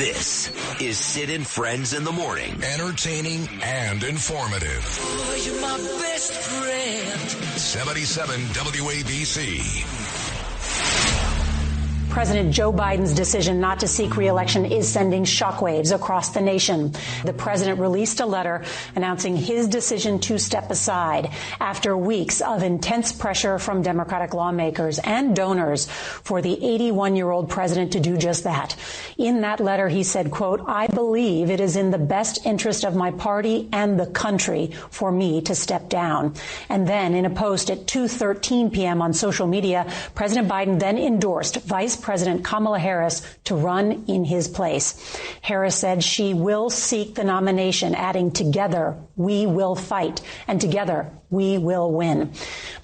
This is Sid and Friends in the Morning. Entertaining and informative. Oh, you're my best friend. 77 WABC. President Joe Biden's decision not to seek re-election is sending shockwaves across the nation. The president released a letter announcing his decision to step aside after weeks of intense pressure from Democratic lawmakers and donors for the 81-year-old president to do just that. In that letter, he said, quote, "I believe it is in the best interest of my party and the country for me to step down." And then in a post at 2:13 p.m. on social media, President Biden then endorsed Vice President Kamala Harris to run in his place. Harris said she will seek the nomination, adding, "Together we will fight, and together we will win."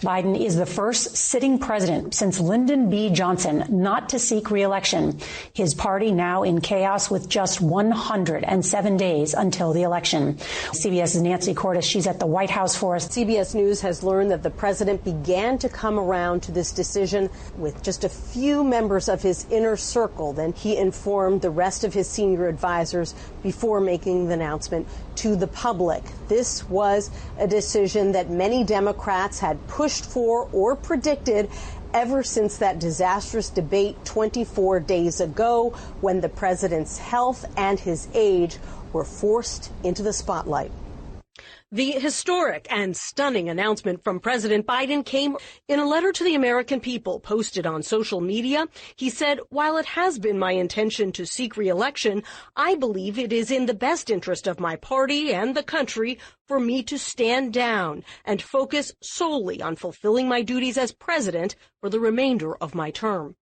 Biden is the first sitting president since Lyndon B. Johnson not to seek re-election. His party now in chaos with just 107 days until the election. CBS's Nancy Cordes, she's at the White House for us. CBS News has learned that the president began to come around to this decision with just a few members of his inner circle. Then he informed the rest of his senior advisors before making the announcement to the public. This was a decision that many Democrats had pushed for or predicted ever since that disastrous debate 24 days ago, when the president's health and his age were forced into the spotlight. The historic and stunning announcement from President Biden came in a letter to the American people posted on social media. He said, "While it has been my intention to seek re-election, I believe it is in the best interest of my party and the country for me to stand down and focus solely on fulfilling my duties as president for the remainder of my term."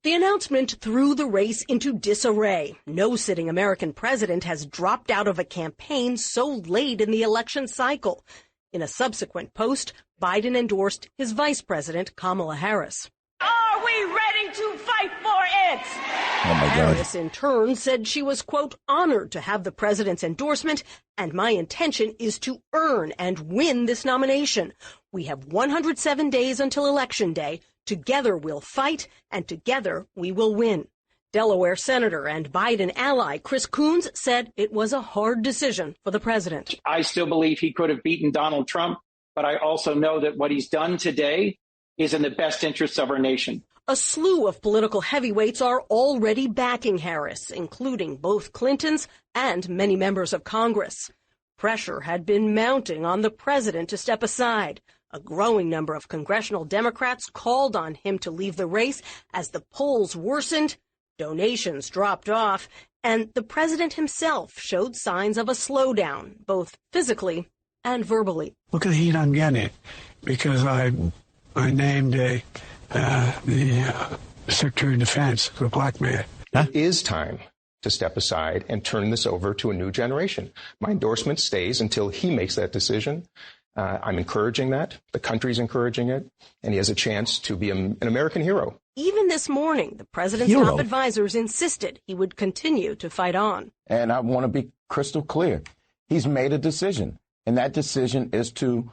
The announcement threw the race into disarray. No sitting American president has dropped out of a campaign so late in the election cycle. In a subsequent post, Biden endorsed his vice president, Kamala Harris. Are we ready to fight for it? Oh, my God. Harris, in turn, said she was, quote, "honored to have the president's endorsement, and my intention is to earn and win this nomination. We have 107 days until Election Day. Together we'll fight, and together we will win." Delaware Senator and Biden ally Chris Coons said it was a hard decision for the president. I still believe he could have beaten Donald Trump, but I also know that what he's done today is in the best interests of our nation. A slew of political heavyweights are already backing Harris, including both Clintons and many members of Congress. Pressure had been mounting on the president to step aside. A growing number of congressional Democrats called on him to leave the race as the polls worsened, donations dropped off, and the president himself showed signs of a slowdown, both physically and verbally. Look at the heat I'm getting because I named the Secretary of Defense a black man. It is time to step aside and turn this over to a new generation. My endorsement stays until he makes that decision. I'm encouraging that. The country's encouraging it. And he has a chance to be an American hero. Even this morning, the president's top advisors insisted he would continue to fight on. And I want to be crystal clear. He's made a decision. And that decision is to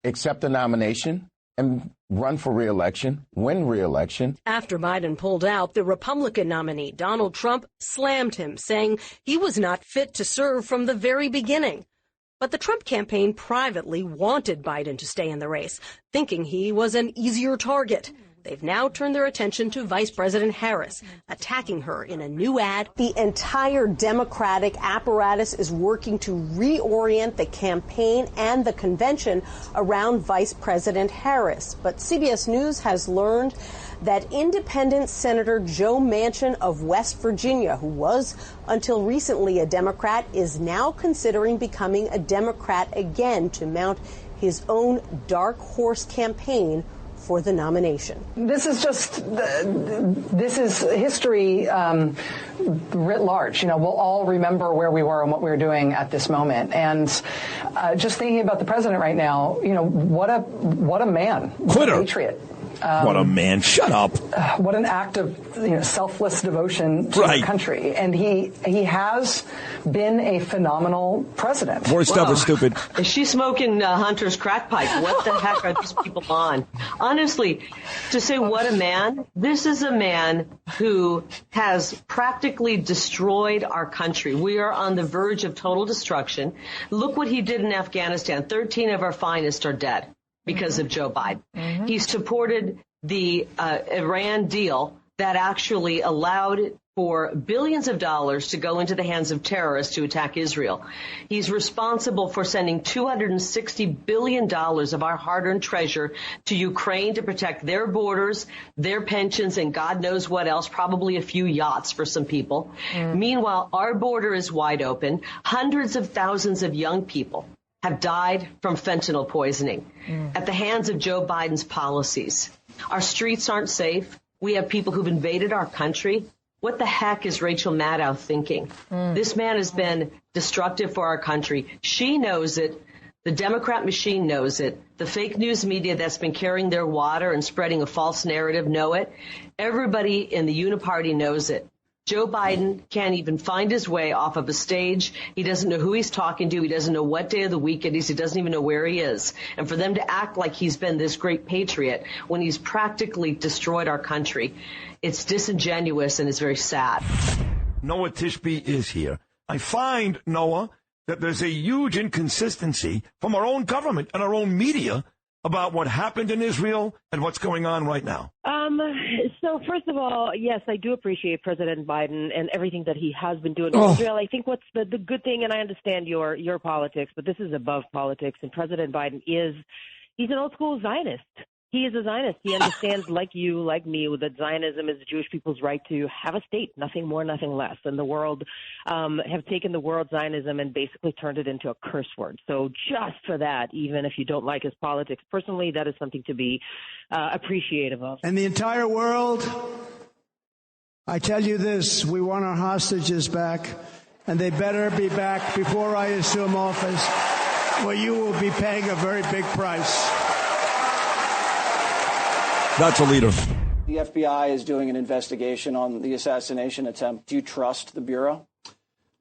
accept the nomination and run for re-election, win re-election. After Biden pulled out, the Republican nominee, Donald Trump, slammed him, saying he was not fit to serve from the very beginning. But the Trump campaign privately wanted Biden to stay in the race, thinking he was an easier target. They've now turned their attention to Vice President Harris, attacking her in a new ad. The entire Democratic apparatus is working to reorient the campaign and the convention around Vice President Harris. But CBS News has learned that independent Senator Joe Manchin of West Virginia, who was until recently a Democrat, is now considering becoming a Democrat again to mount his own dark horse campaign for the nomination. This is history writ large. We'll all remember where we were and what we were doing at this moment. And just thinking about the president right now, what a man, what a patriot. What a man. Shut up. What an act of selfless devotion to the country. And he has been a phenomenal president. Worst ever, stupid. Is she smoking Hunter's crack pipe? What the heck are these people on? Honestly, to say what a man, this is a man who has practically destroyed our country. We are on the verge of total destruction. Look what he did in Afghanistan. 13 of our finest are dead because of Joe Biden. Mm-hmm. He supported the Iran deal that actually allowed for billions of dollars to go into the hands of terrorists to attack Israel. He's responsible for sending $260 billion of our hard-earned treasure to Ukraine to protect their borders, their pensions, and God knows what else, probably a few yachts for some people. Meanwhile, our border is wide open. Hundreds of thousands of young people have died from fentanyl poisoning at the hands of Joe Biden's policies. Our streets aren't safe. We have people who've invaded our country. What the heck is Rachel Maddow thinking? This man has been destructive for our country. She knows it. The Democrat machine knows it. The fake news media that's been carrying their water and spreading a false narrative know it. Everybody in the uniparty knows it. Joe Biden can't even find his way off of a stage. He doesn't know who he's talking to. He doesn't know what day of the week it is. He doesn't even know where he is. And for them to act like he's been this great patriot when he's practically destroyed our country, it's disingenuous and it's very sad. Noah Tishby is here. I find, Noah, that there's a huge inconsistency from our own government and our own media about what happened in Israel and what's going on right now. So first of all, yes, I do appreciate President Biden and everything that he has been doing in Israel. I think what's the good thing, and I understand your politics, but this is above politics, and President Biden he's an old school Zionist. He is a Zionist. He understands, like you, like me, that Zionism is the Jewish people's right to have a state, nothing more, nothing less. And the world have taken the word Zionism and basically turned it into a curse word. So just for that, even if you don't like his politics, personally, that is something to be appreciative of. And the entire world, I tell you this, we want our hostages back, and they better be back before I assume office, where you will be paying a very big price. That's a leader. The FBI is doing an investigation on the assassination attempt. Do you trust the Bureau?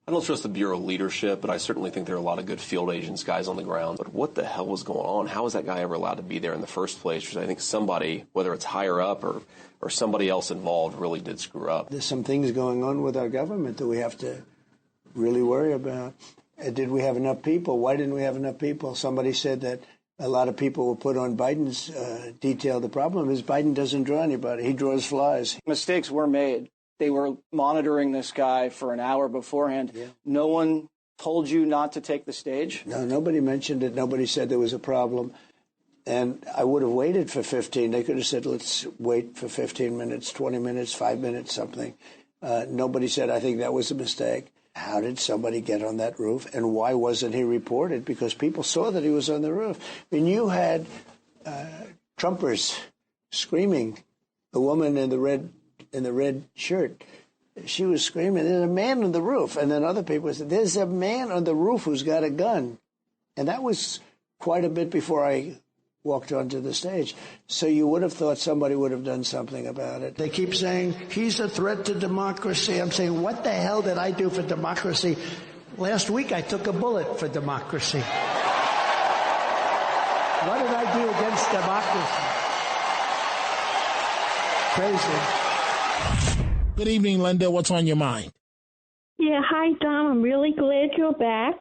I don't trust the Bureau leadership, but I certainly think there are a lot of good field agents, guys on the ground. But what the hell was going on? How was that guy ever allowed to be there in the first place? Because I think somebody, whether it's higher up or somebody else involved, really did screw up. There's some things going on with our government that we have to really worry about. Did we have enough people? Why didn't we have enough people? Somebody said that a lot of people were put on Biden's detail. The problem is Biden doesn't draw anybody. He draws flies. Mistakes were made. They were monitoring this guy for an hour beforehand. Yeah. No one told you not to take the stage? No, nobody mentioned it. Nobody said there was a problem. And I would have waited for 15. They could have said, let's wait for 15 minutes, 20 minutes, 5 minutes, something. Nobody said, I think that was a mistake. How did somebody get on that roof, and why wasn't he reported? Because people saw that he was on the roof. I mean, you had Trumpers screaming. The woman in the red shirt, she was screaming, "There's a man on the roof!" And then other people said, "There's a man on the roof who's got a gun," and that was quite a bit before I walked onto the stage. So you would have thought somebody would have done something about it. They keep saying, he's a threat to democracy. I'm saying, what the hell did I do for democracy? Last week I took a bullet for democracy. What did I do against democracy? Crazy. Good evening, Linda. What's on your mind? Yeah, hi, Don. I'm really glad you're back.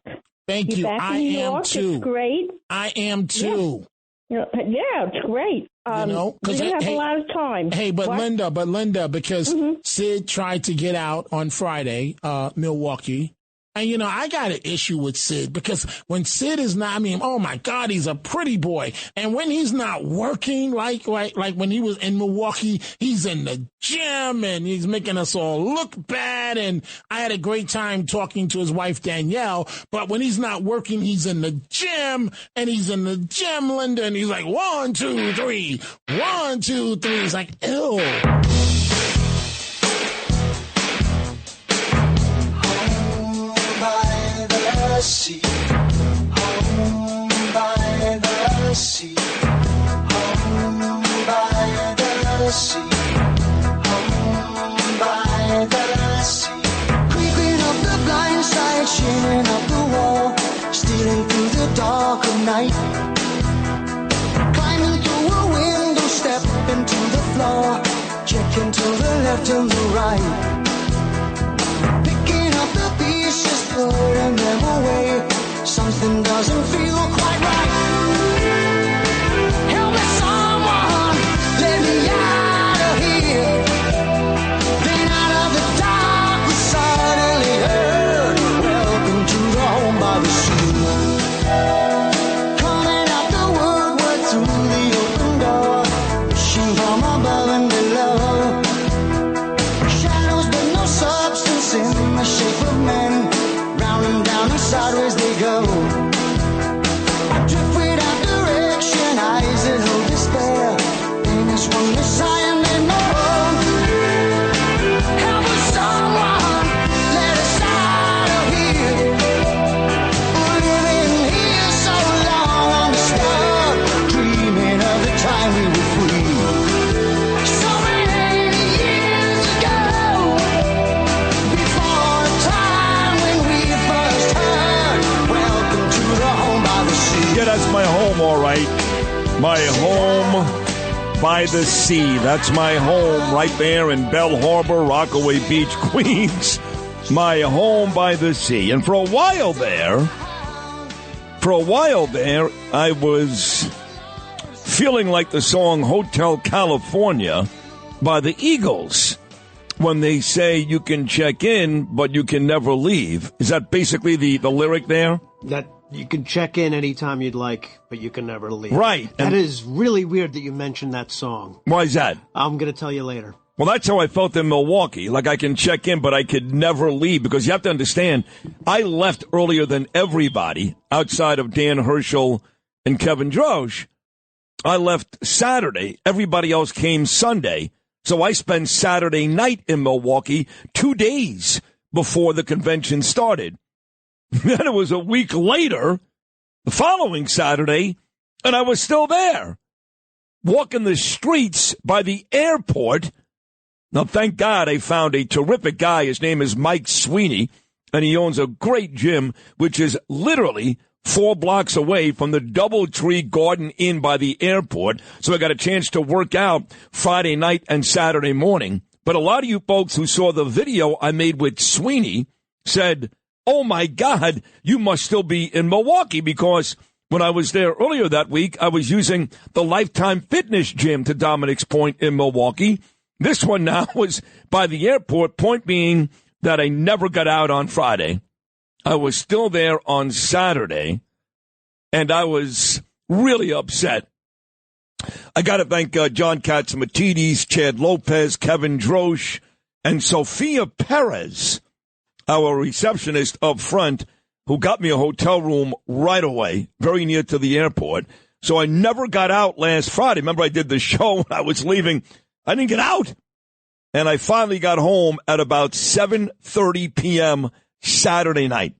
Thank you. Back I in New am York. too. It's great. I am too. Yeah, it's great. We have a lot of time. Hey, but Linda, because Sid tried to get out on Friday, Milwaukee. And, I got an issue with Sid because when Sid is not, oh, my God, he's a pretty boy. And when he's not working, like when he was in Milwaukee, he's in the gym and he's making us all look bad. And I had a great time talking to his wife, Danielle. But when he's not working, he's in the gym and he's in the gym, Linda. And he's like, 1, 2, 3, 1, 2, 3. He's like, ew. Sea, home by the sea, home by dark of night. Climbing through a window, step into the floor, checking to the left and the right. Picking up the pieces, throwing them away. Something doesn't feel quite right. Help me, someone, let me out of here. Then out of the dark we suddenly heard, welcome to the home by the sea. Coming out the woodwork through the open door, wishing from above and below. Shadows but no substance in the shape of men, round and down and sideways they go. Drift without direction, eyes that hold despair. Then it's one sigh and they moan. Help us, someone, let us out of here. We're living here so long on the spot, dreaming of the time we were free. So many years ago, before a time when we first heard, welcome to the home by the sea. Yeah, that's my home, all right. My home by the sea. That's my home right there in Bell Harbor, Rockaway Beach, Queens. My home by the sea. And for a while there, I was feeling like the song Hotel California by the Eagles when they say you can check in, but you can never leave. Is that basically the lyric there? That you can check in anytime you'd like, but you can never leave. Right. That is really weird that you mentioned that song. Why is that? I'm going to tell you later. Well, that's how I felt in Milwaukee. Like I can check in, but I could never leave. Because you have to understand, I left earlier than everybody outside of Dan Herschel and Kevin Drosch. I left Saturday. Everybody else came Sunday. So I spent Saturday night in Milwaukee 2 days before the convention started. Then it was a week later, the following Saturday, and I was still there, walking the streets by the airport. Now, thank God I found a terrific guy. His name is Mike Sweeney, and he owns a great gym, which is literally 4 blocks away from the DoubleTree Garden Inn by the airport. So I got a chance to work out Friday night and Saturday morning. But a lot of you folks who saw the video I made with Sweeney said, oh, my God, you must still be in Milwaukee, because when I was there earlier that week, I was using the Lifetime Fitness gym to Dominic's point in Milwaukee. This one now was by the airport, point being that I never got out on Friday. I was still there on Saturday, and I was really upset. I got to thank John Catsimatidis, Chad Lopez, Kevin Drosch, and Sophia Perez, our receptionist up front, who got me a hotel room right away, very near to the airport. So I never got out last Friday. Remember, I did the show when I was leaving. I didn't get out. And I finally got home at about 7:30 p.m. Saturday night.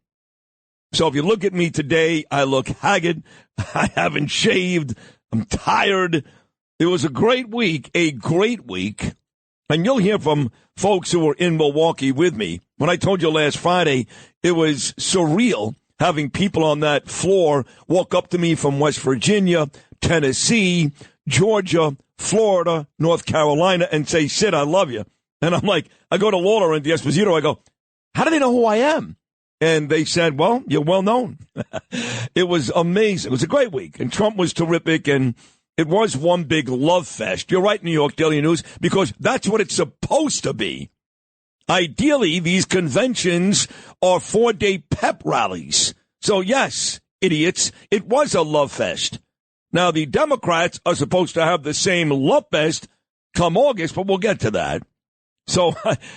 So if you look at me today, I look haggard. I haven't shaved. I'm tired. It was a great week, And you'll hear from folks who were in Milwaukee with me. When I told you last Friday, it was surreal having people on that floor walk up to me from West Virginia, Tennessee, Georgia, Florida, North Carolina, and say, Sid, I love you. And I'm like, I go to Lawler and the Esposito, I go, how do they know who I am? And they said, well, you're well known. It was amazing. It was a great week. And Trump was terrific, and it was one big love fest. You're right, New York Daily News, because that's what it's supposed to be. Ideally, these conventions are 4-day pep rallies. So, yes, idiots, it was a love fest. Now, the Democrats are supposed to have the same love fest come August, but we'll get to that. So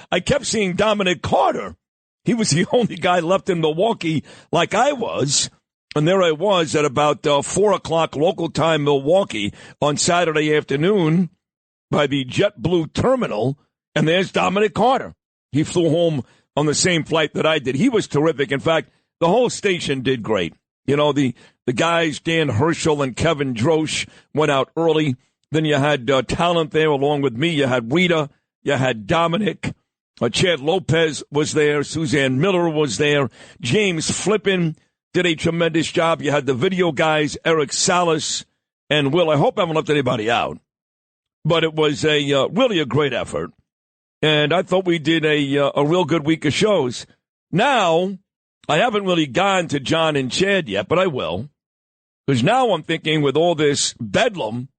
I kept seeing Dominic Carter. He was the only guy left in Milwaukee like I was. And there I was at about 4 o'clock local time Milwaukee on Saturday afternoon by the JetBlue terminal. And there's Dominic Carter. He flew home on the same flight that I did. He was terrific. In fact, the whole station did great. You know, the guys, Dan Herschel and Kevin Drosch, went out early. Then you had talent there along with me. You had Rita. You had Dominic. Chad Lopez was there. Suzanne Miller was there. James Flippin. did a tremendous job. You had the video guys, Eric Salas and Will. I hope I haven't left anybody out. But it was really a great effort. And I thought we did a real good week of shows. Now, I haven't really gone to John and Chad yet, but I will. Because now I'm thinking with all this bedlam,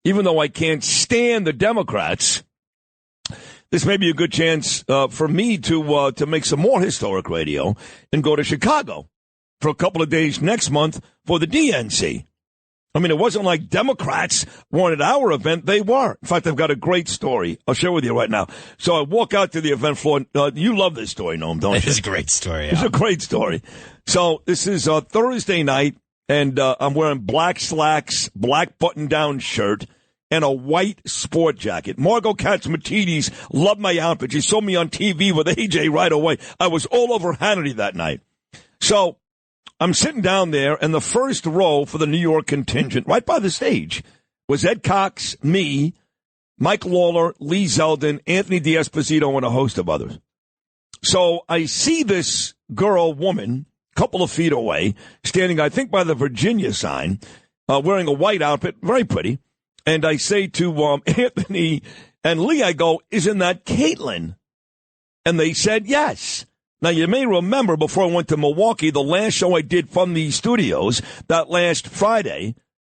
even though I can't stand the Democrats, this may be a good chance for me to make some more historic radio and go to Chicago for a couple of days next month for the DNC. I mean, it wasn't like Democrats wanted our event. They were. In fact, I've got a great story. I'll share with you right now. So I walk out to the event floor. You love this story, Noam, don't you? It is a great story. Yeah. It's a great story. So this is Thursday night, and I'm wearing black slacks, black button-down shirt, and a white sport jacket. Margot Catsimatidis loved my outfit. She saw me on TV with AJ right away. I was all over Hannity that night. So I'm sitting down there, and the first row for the New York contingent, right by the stage, was Ed Cox, me, Mike Lawler, Lee Zeldin, Anthony D'Esposito, and a host of others. So I see this woman, a couple of feet away, standing, I think, by the Virginia sign, wearing a white outfit, very pretty. And I say to Anthony and Lee, I go, isn't that Caitlin? And they said yes. Now, you may remember before I went to Milwaukee, the last show I did from the studios, that last Friday,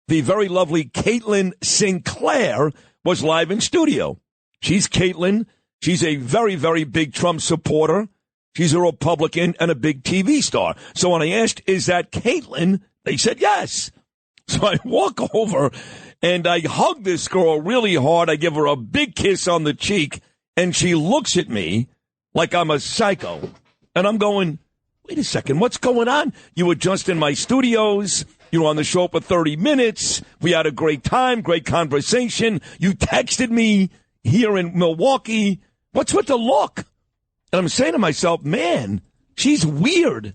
the very lovely Caitlin Sinclair was live in studio. She's Caitlin. She's a very, very big Trump supporter. She's a Republican and a big TV star. So when I asked, is that Caitlin? They said yes. So I walk over and I hug this girl really hard. I give her a big kiss on the cheek, and she looks at me like I'm a psycho. And I'm going, wait a second, what's going on? You were just in my studios. You were on the show for 30 minutes. We had a great time, great conversation. You texted me here in Milwaukee. What's with the look? And I'm saying to myself, man, she's weird.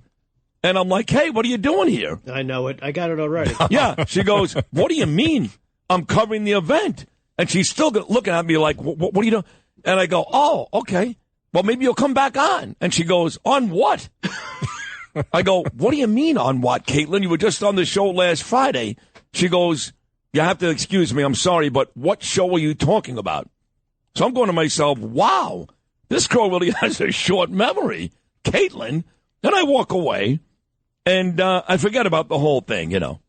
And I'm like, hey, what are you doing here? I know it. I got it already. Yeah. She goes, what do you mean? I'm covering the event. And she's still looking at me like, what are you doing? And I go, oh, okay. Well, maybe you'll come back on. And she goes, on what? I go, what do you mean on what, Caitlin? You were just on the show last Friday. She goes, you have to excuse me. I'm sorry, but what show are you talking about? So I'm going to myself, wow, this girl really has a short memory, Caitlin. And I walk away, and I forget about the whole thing, you know.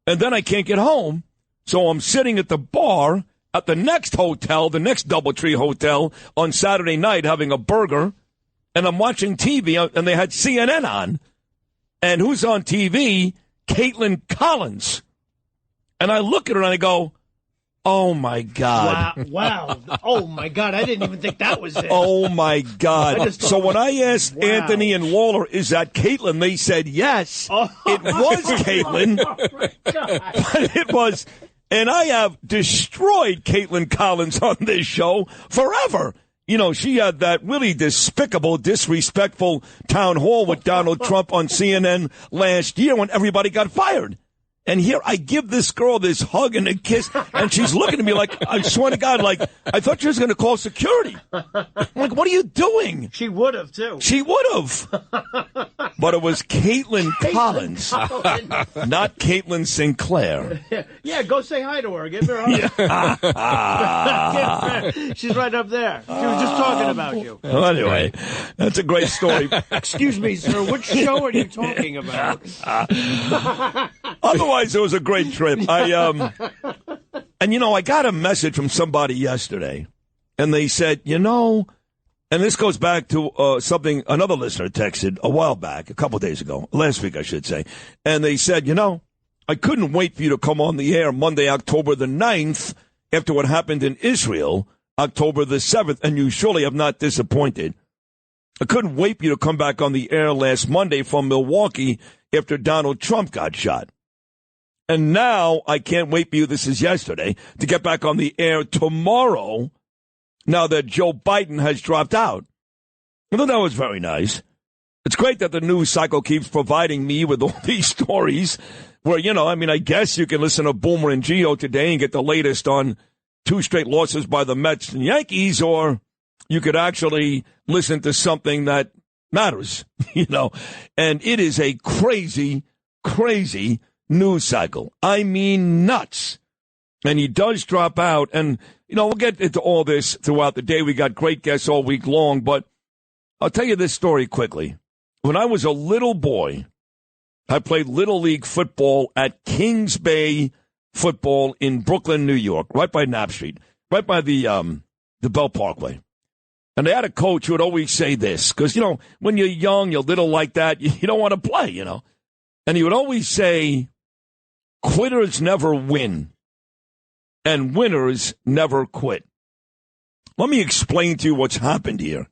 And then I can't get home, so I'm sitting at the bar at the next hotel, the next Doubletree Hotel, on Saturday night having a burger, and I'm watching TV, and they had CNN on. And who's on TV? Caitlin Collins. And I look at her and I go, oh, my God. Wow. Oh, my God. I didn't even think that was it. Oh, my God. So when I asked Anthony and Lawler, is that Caitlin? They said yes. Oh. It was Caitlin. Oh, my God. But it was. And I have destroyed Caitlin Collins on this show forever. You know, she had that really despicable, disrespectful town hall with Donald Trump on CNN last year when everybody got fired. And here I give this girl this hug and a kiss, and she's looking at me like, I swear to God, like, I thought she was going to call security. I'm like, what are you doing? She would have, too. She would have. But it was Caitlin Collins, not Caitlin Sinclair. Yeah, go say hi to her. Give her a hug. She's right up there. She was just talking about you. Well, anyway, that's a great story. Excuse me, sir. Which show are you talking about? Otherwise, it was a great trip. And you know, I got a message from somebody yesterday, and they said, you know, and this goes back to something another listener texted a while back, a couple of days ago, last week, I should say. And they said, you know, I couldn't wait for you to come on the air Monday, October the 9th, after what happened in Israel, October the 7th, and you surely have not disappointed. I couldn't wait for you to come back on the air last Monday from Milwaukee after Donald Trump got shot. And now I can't wait for you, this is yesterday, to get back on the air tomorrow now that Joe Biden has dropped out. I thought that was very nice. It's great that the news cycle keeps providing me with all these stories where, you know, I mean, I guess you can listen to Boomer and Gio today and get the latest on 2 straight losses by the Mets and Yankees, or you could actually listen to something that matters, and it is a crazy, crazy news cycle. I mean, nuts. And he does drop out. And, we'll get into all this throughout the day. We got great guests all week long. But I'll tell you this story quickly. When I was a little boy, I played Little League football at Kings Bay Football in Brooklyn, New York, right by Knapp Street, right by the Bell Parkway. And they had a coach who would always say this, because, when you're young, you're little like that, you don't want to play, And he would always say, quitters never win, and winners never quit. Let me explain to you what's happened here.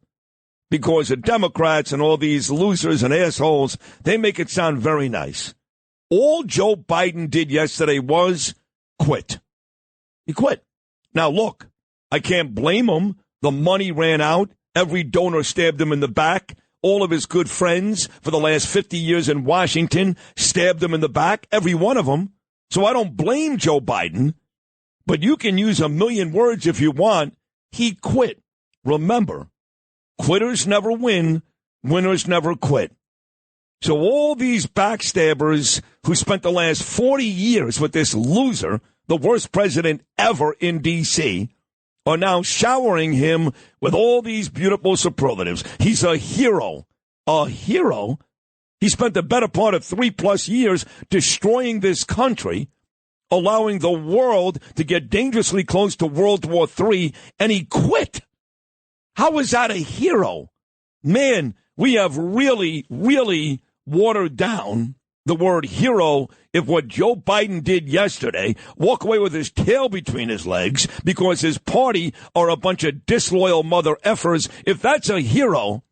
Because the Democrats and all these losers and assholes, they make it sound very nice. All Joe Biden did yesterday was quit. He quit. Now, look, I can't blame him. The money ran out. Every donor stabbed him in the back. All of his good friends for the last 50 years in Washington stabbed him in the back, every one of them. So I don't blame Joe Biden. But you can use a million words if you want. He quit. Remember, quitters never win, winners never quit. So all these backstabbers who spent the last 40 years with this loser, the worst president ever in D.C., are now showering him with all these beautiful superlatives. He's a hero. A hero? He spent the better part of 3+ years destroying this country, allowing the world to get dangerously close to World War III, and he quit. How is that a hero? Man, we have really, really watered down the word hero if what Joe Biden did yesterday, walk away with his tail between his legs because his party are a bunch of disloyal mother effers, if that's a hero,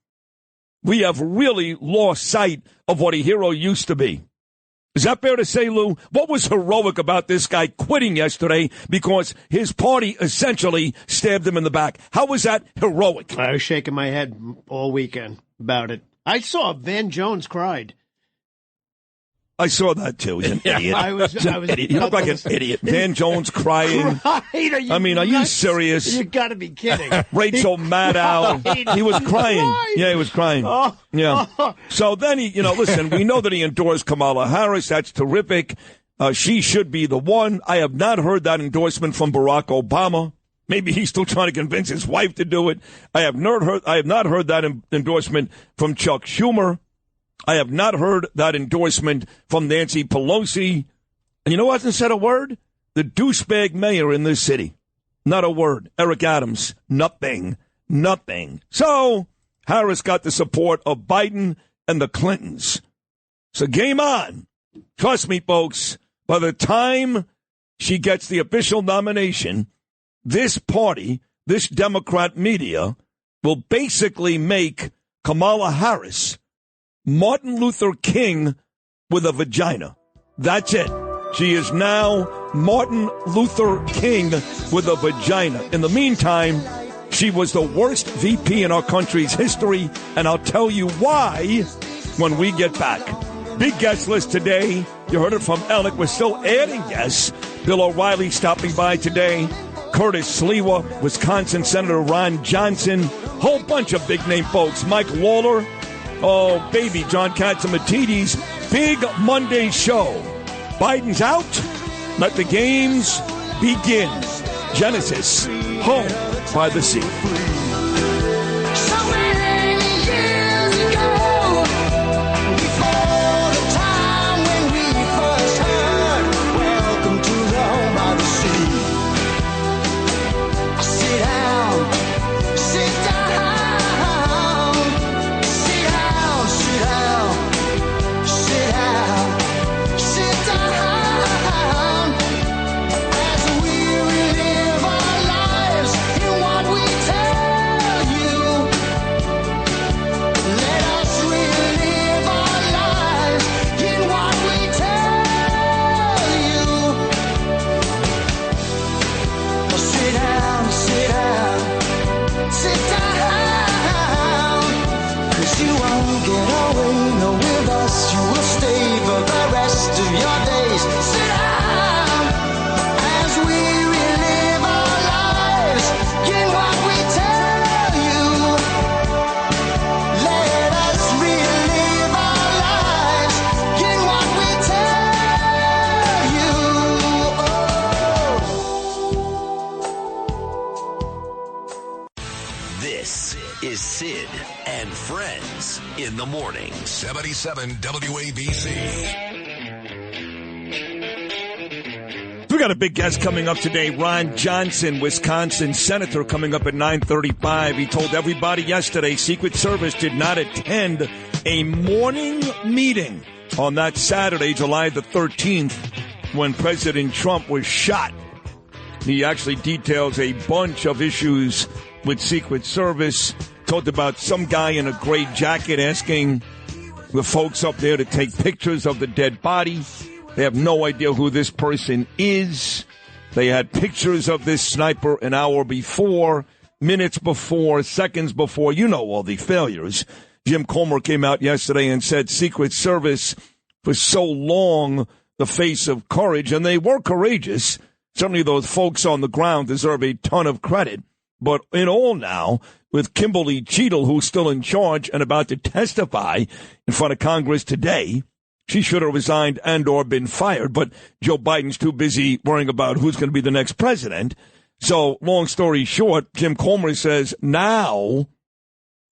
we have really lost sight of what a hero used to be. Is that fair to say, Lou? What was heroic about this guy quitting yesterday because his party essentially stabbed him in the back? How was that heroic? I was shaking my head all weekend about it. I saw Van Jones cried. I saw that, too. He's an idiot. I was idiot. You look like an idiot. Van Jones crying. Are you serious? You got to be kidding. Rachel Maddow. He was crying. Yeah, he was crying. Oh. Yeah. So then listen, we know that he endorsed Kamala Harris. That's terrific. She should be the one. I have not heard that endorsement from Barack Obama. Maybe he's still trying to convince his wife to do it. I have not heard that endorsement from Chuck Schumer. I have not heard that endorsement from Nancy Pelosi. And you know who hasn't said a word? The douchebag mayor in this city. Not a word. Eric Adams. Nothing. So Harris got the support of Biden and the Clintons. So game on. Trust me, folks, by the time she gets the official nomination, this party, this Democrat media, will basically make Kamala Harris Martin Luther King with a vagina. That's it. She is now Martin Luther King with a vagina. In the meantime, she was the worst VP in our country's history, and I'll tell you why when we get back. Big guest list today. You heard it from Alec. We're still adding guests. Bill O'Reilly stopping by today. Curtis Sliwa, Wisconsin Senator Ron Johnson. Whole bunch of big-name folks. Mike Lawler. Oh, baby, John Catsimatidis. Big Monday show. Biden's out. Let the games begin. Genesis, home by the sea. Let us in the morning. 77 WABC. We got a big guest coming up today, Ron Johnson, Wisconsin senator, coming up at 9:35. He told everybody yesterday Secret Service did not attend a morning meeting on that Saturday, July the 13th, when President Trump was shot. He actually details a bunch of issues with Secret Service. Talked about some guy in a gray jacket asking the folks up there to take pictures of the dead body. They have no idea who this person is. They had pictures of this sniper an hour before, minutes before, seconds before. You know all the failures. Jim Comer came out yesterday and said Secret Service for so long the face of courage, and they were courageous. Certainly those folks on the ground deserve a ton of credit. But in all now, with Kimberly Cheadle, who's still in charge and about to testify in front of Congress today, she should have resigned and or been fired, but Joe Biden's too busy worrying about who's going to be the next president. So, long story short, Jim Comer says now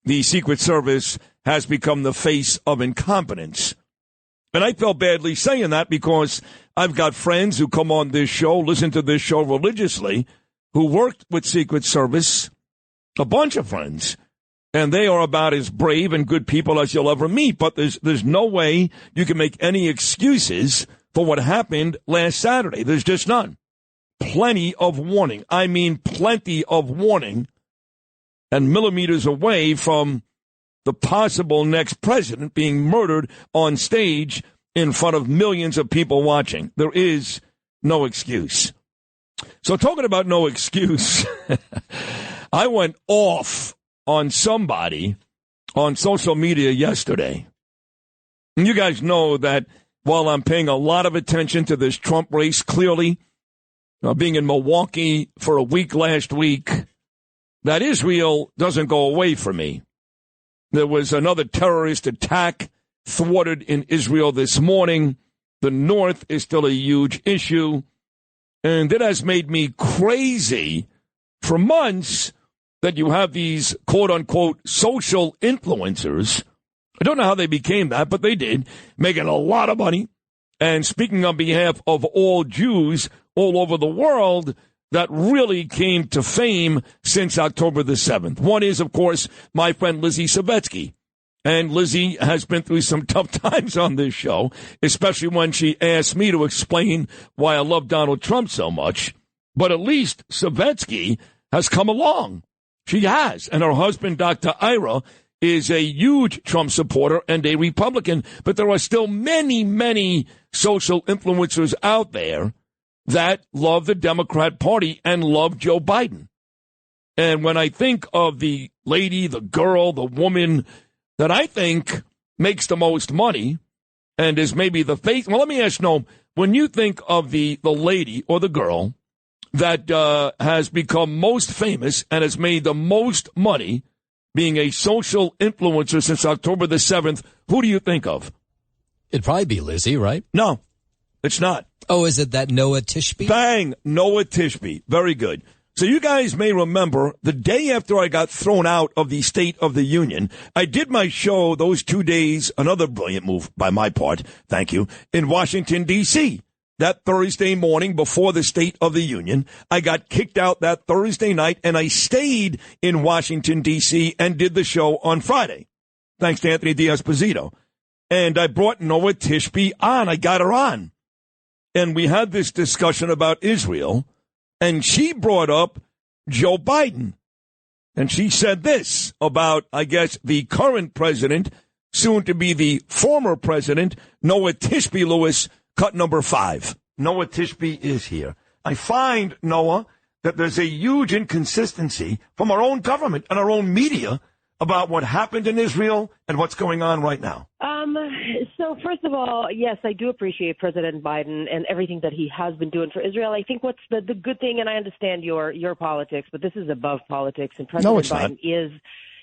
the Secret Service has become the face of incompetence. And I felt badly saying that because I've got friends who come on this show, listen to this show religiously, who worked with Secret Service, a bunch of friends. And they are about as brave and good people as you'll ever meet. But there's no way you can make any excuses for what happened last Saturday. There's just none. Plenty of warning. I mean, plenty of warning. And millimeters away from the possible next president being murdered on stage in front of millions of people watching. There is no excuse. So talking about no excuse, I went off on somebody on social media yesterday. And you guys know that while I'm paying a lot of attention to this Trump race, clearly, being in Milwaukee for a week last week, that Israel doesn't go away from me. There was another terrorist attack thwarted in Israel this morning. The North is still a huge issue. And it has made me crazy for months that you have these quote-unquote social influencers. I don't know how they became that, but they did, making a lot of money and speaking on behalf of all Jews all over the world that really came to fame since October the 7th. One is, of course, my friend Lizzie Savetsky. And Lizzie has been through some tough times on this show, especially when she asked me to explain why I love Donald Trump so much. But at least Savetsky has come along. She has. And her husband, Dr. Ira, is a huge Trump supporter and a Republican. But there are still many, many social influencers out there that love the Democrat Party and love Joe Biden. And when I think of the lady, the girl, the woman that I think makes the most money and is maybe the face. Well, let me ask Noam, when you think of the lady or the girl that has become most famous and has made the most money being a social influencer since October the 7th, who do you think of? It'd probably be Lizzie, right? No, it's not. Oh, is it that Noah Tishby? Bang, Noah Tishby. Very good. So you guys may remember the day after I got thrown out of the State of the Union, I did my show those 2 days, another brilliant move by my part, thank you, in Washington, D.C. That Thursday morning before the State of the Union, I got kicked out that Thursday night, and I stayed in Washington, D.C., and did the show on Friday, thanks to Anthony D'Esposito. And I brought Noah Tishby on. I got her on. And we had this discussion about Israel, and she brought up Joe Biden. And she said this about, I guess, the current president, soon to be the former president, Noah Tishby Lewis, cut number 5. Noah Tishby is here. I find, Noah, that there's a huge inconsistency from our own government and our own media about what happened in Israel and what's going on right now. So first of all, yes, I do appreciate President Biden and everything that he has been doing for Israel. I think what's the good thing, and I understand your politics, but this is above politics, and President Biden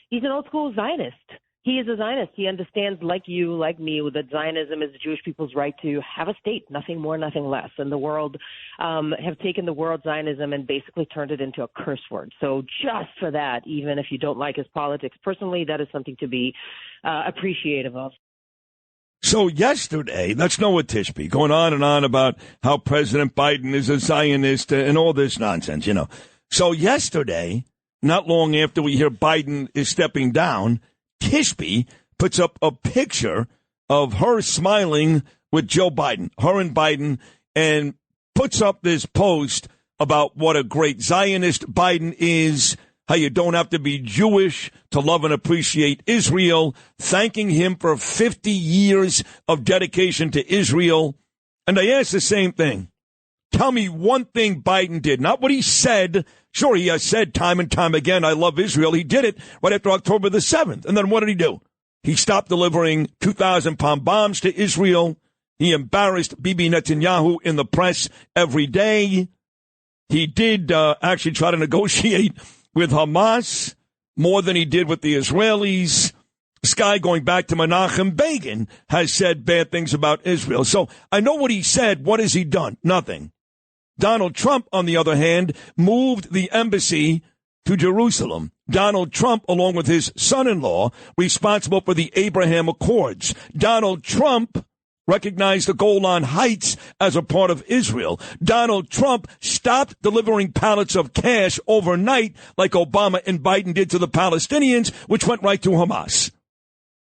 he's an old school Zionist. He is a Zionist. He understands, like you, like me, that Zionism is the Jewish people's right to have a state, nothing more, nothing less. And the world have taken the word Zionism and basically turned it into a curse word. So just for that, even if you don't like his politics personally, that is something to be appreciative of. So yesterday, that's Noah Tishby going on and on about how President Biden is a Zionist and all this nonsense, you know. So yesterday, not long after we hear Biden is stepping down, Tishby puts up a picture of her smiling with Joe Biden, her and Biden, and puts up this post about what a great Zionist Biden is, how you don't have to be Jewish to love and appreciate Israel, thanking him for 50 years of dedication to Israel. And I asked the same thing. Tell me one thing Biden did, not what he said. Sure, he has said time and time again, I love Israel. He did it right after October the 7th. And then what did he do? He stopped delivering 2,000-pound bombs to Israel. He embarrassed Bibi Netanyahu in the press every day. He did actually try to negotiate with Hamas more than he did with the Israelis. This guy, going back to Menachem Begin, has said bad things about Israel. So I know what he said. What has he done? Nothing. Donald Trump, on the other hand, moved the embassy to Jerusalem. Donald Trump, along with his son-in-law, responsible for the Abraham Accords. Donald Trump recognized the Golan Heights as a part of Israel. Donald Trump stopped delivering pallets of cash overnight like Obama and Biden did to the Palestinians, which went right to Hamas.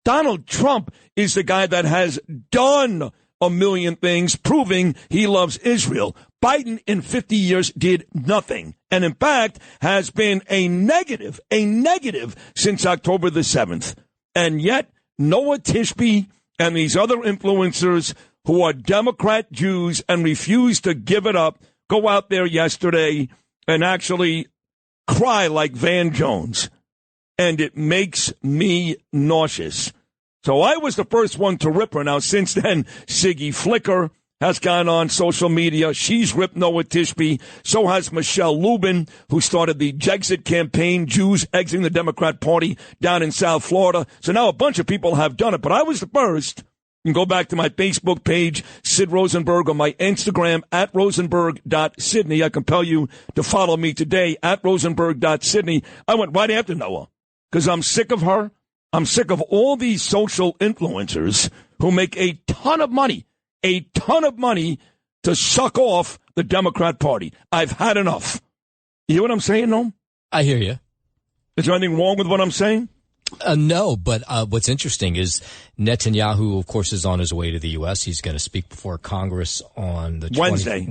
Donald Trump is the guy that has done a million things, proving he loves Israel. Biden in 50 years did nothing, and in fact has been a negative since October the 7th. And yet Noah Tishby and these other influencers who are Democrat Jews and refuse to give it up go out there yesterday and actually cry like Van Jones. And it makes me nauseous. So I was the first one to rip her. Now, since then, Siggy Flicker has gone on social media. She's ripped Noah Tishby. So has Michelle Lubin, who started the Jexit campaign, Jews exiting the Democrat Party down in South Florida. So now a bunch of people have done it. But I was the first. You can go back to my Facebook page, Sid Rosenberg, or my Instagram, at rosenberg.sydney. I compel you to follow me today, at rosenberg.sydney. I went right after Noah because I'm sick of her. I'm sick of all these social influencers who make a ton of money to suck off the Democrat Party. I've had enough. You hear what I'm saying, Noam? I hear you. Is there anything wrong with what I'm saying? No, but what's interesting is Netanyahu, of course, is on his way to the U.S. He's going to speak before Congress on the Wednesday.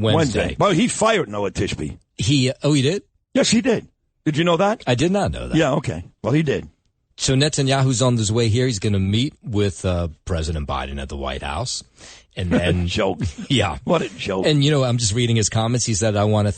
Well, he fired Noah Tishby. He did? Yes, he did. Did you know that? I did not know that. Yeah, okay. Well, he did. So Netanyahu's on his way here. He's going to meet with President Biden at the White House. And then joke. Yeah. What a joke. And, you know, I'm just reading his comments. He said, I'm going to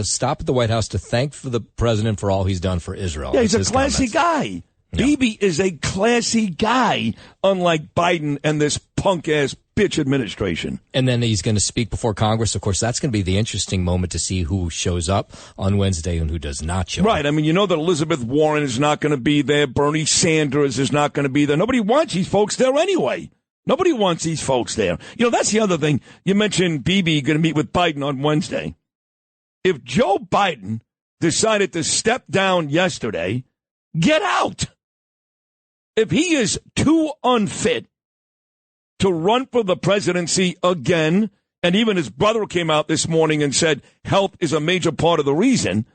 stop at the White House to thank for the president for all he's done for Israel. Yeah, he's a classy guy. Yeah. Bibi is a classy guy, unlike Biden and this punk-ass bitch administration. And then he's going to speak before Congress. Of course, that's going to be the interesting moment to see who shows up on Wednesday and who does not show up. Right. I mean, you know that Elizabeth Warren is not going to be there. Bernie Sanders is not going to be there. Nobody wants these folks there anyway. Nobody wants these folks there. You know, that's the other thing. You mentioned Bibi going to meet with Biden on Wednesday. If Joe Biden decided to step down yesterday, get out. If he is too unfit to run for the presidency again, and even his brother came out this morning and said health is a major part of the reason,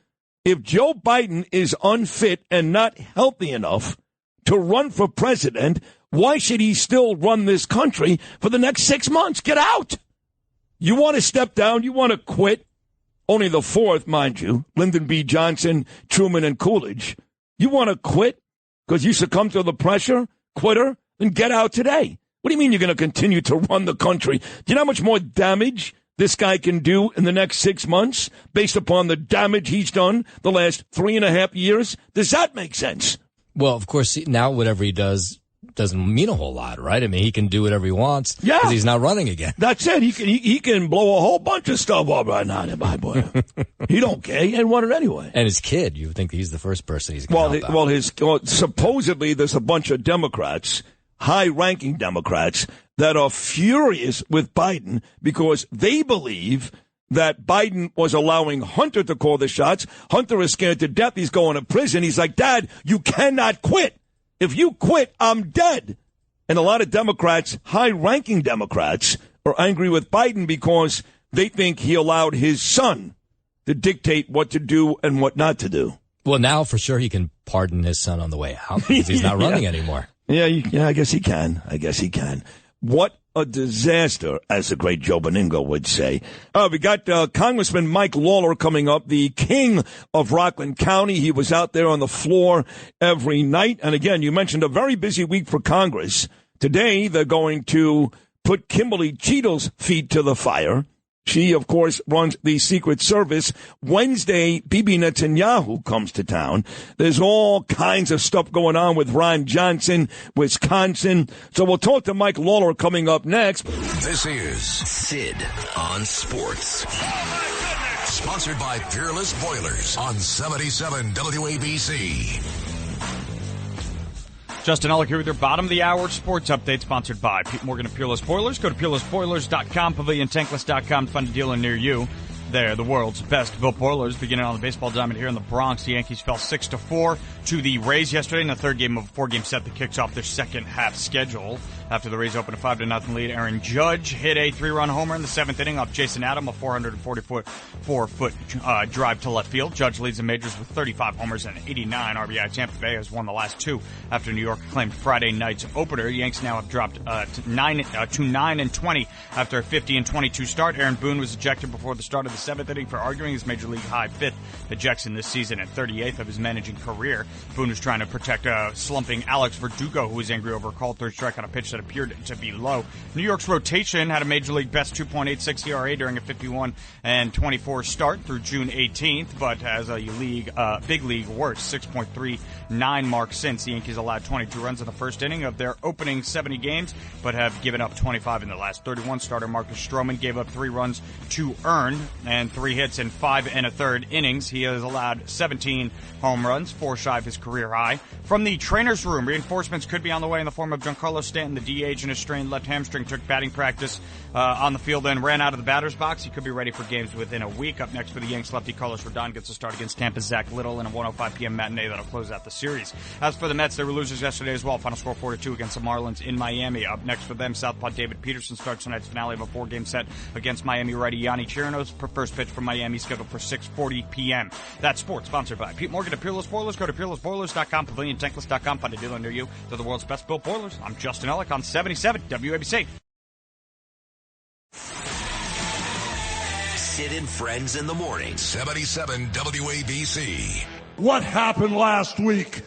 if Joe Biden is unfit and not healthy enough to run for president, why should he still run this country for the next 6 months? Get out. You want to step down? You want to quit? Only the fourth, mind you, Lyndon B. Johnson, Truman, and Coolidge. You want to quit because you succumb to the pressure? Quitter? Then get out today. What do you mean you're going to continue to run the country? Do you know how much more damage this guy can do in the next 6 months based upon the damage he's done the last 3.5 years? Does that make sense? Well, of course, now whatever he does doesn't mean a whole lot, right? I mean, he can do whatever he wants because he's not running again. That's it. He can blow a whole bunch of stuff up right now, my boy. He don't care. He ain't running anyway. And his kid, you would think he's the first person he's going to help out. Supposedly there's a bunch of Democrats, high-ranking Democrats, that are furious with Biden because they believe that Biden was allowing Hunter to call the shots. Hunter is scared to death. He's going to prison. He's like, Dad, you cannot quit. If you quit, I'm dead. And a lot of Democrats, high-ranking Democrats, are angry with Biden because they think he allowed his son to dictate what to do and what not to do. Well, now for sure he can pardon his son on the way out because he's not running anymore. Yeah, I guess he can. What a disaster, as the great Joe Beningo would say. We got Congressman Mike Lawler coming up, the king of Rockland County. He was out there on the floor every night. And again, you mentioned a very busy week for Congress. Today, they're going to put Kimberly Cheadle's feet to the fire. She, of course, runs the Secret Service. Wednesday, Bibi Netanyahu comes to town. There's all kinds of stuff going on with Ron Johnson, Wisconsin. So we'll talk to Mike Lawler coming up next. This is Sid on Sports. Sponsored by Peerless Boilers on 77 WABC. Justin Ellick here with your bottom of the hour sports update, sponsored by Pete Morgan and Peerless Boilers. Go to peerlessboilers.com, paviliontankless.com to find a dealer near you. They're the world's best built boilers. Beginning on the baseball diamond here in the Bronx, the Yankees fell 6-4 to the Rays yesterday in the third game of a four-game set that kicks off their second half schedule. After the Rays opened a 5-0 lead, Aaron Judge hit a 3-run homer in the seventh inning off Jason Adam, a 444-foot drive to left field. Judge leads the majors with 35 homers and 89 RBI. Tampa Bay has won the last two after New York claimed Friday night's opener. Yanks now have dropped to 9-20 after a 50-22 start. Aaron Boone was ejected before the start of the seventh inning for arguing his major league high fifth ejection this season and 38th of his managing career. Boone was trying to protect slumping Alex Verdugo, who was angry over a called third strike on a pitch that appeared to be low. New York's rotation had a major league best 2.86 ERA during a 51-24 start through June 18th, but has a big league worst 6.39 mark since. The Yankees allowed 22 runs in the first inning of their opening 70 games, but have given up 25 in the last 31. Starter Marcus Stroman gave up 3 runs to earn and 3 hits in 5 1/3 innings. He has allowed 17 home runs, 4 shy of his career high. From the trainer's room, reinforcements could be on the way in the form of Giancarlo Stanton, the DH, in a strained left hamstring, took batting practice on the field and ran out of the batter's box. He could be ready for games within a week. Up next for the Yanks, lefty Carlos Rodon gets a start against Tampa's Zach Little in a 1:05 p.m. matinee that'll close out the series. As for the Mets, they were losers yesterday as well. Final score 4-2 against the Marlins in Miami. Up next for them, Southpaw David Peterson starts tonight's finale of a 4-game set against Miami righty Yanni Chirinos. First pitch from Miami scheduled for 6:40 p.m. That's sports, sponsored by Pete Morgan at Peerless Boilers. Go to peerlessboilers.com, paviliontankless.com. Find a dealer near you. They're the world's best built boilers. I'm Justin Ellick on 77 WABC. Sid and Friends in the morning. 77 WABC. What happened last week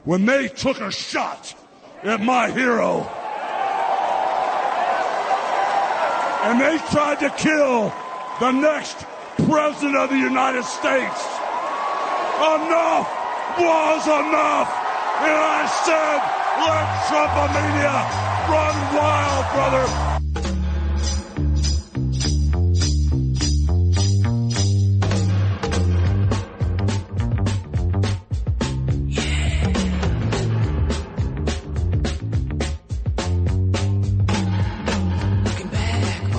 when they took a shot at my hero? And they tried to kill the next president of the United States. Enough was enough. And I said, let Trumpomania run wild, brother.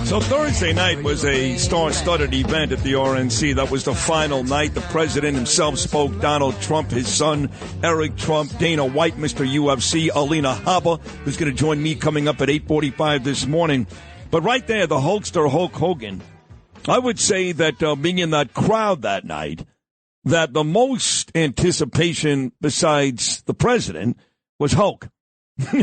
So Thursday night was a star-studded event at the RNC. That was the final night. The president himself spoke, Donald Trump, his son, Eric Trump, Dana White, Mr. UFC, Alina Habba, who's going to join me coming up at 8:45 this morning. But right there, the Hulkster Hulk Hogan, I would say that being in that crowd that night, that the most anticipation besides the president was Hulk.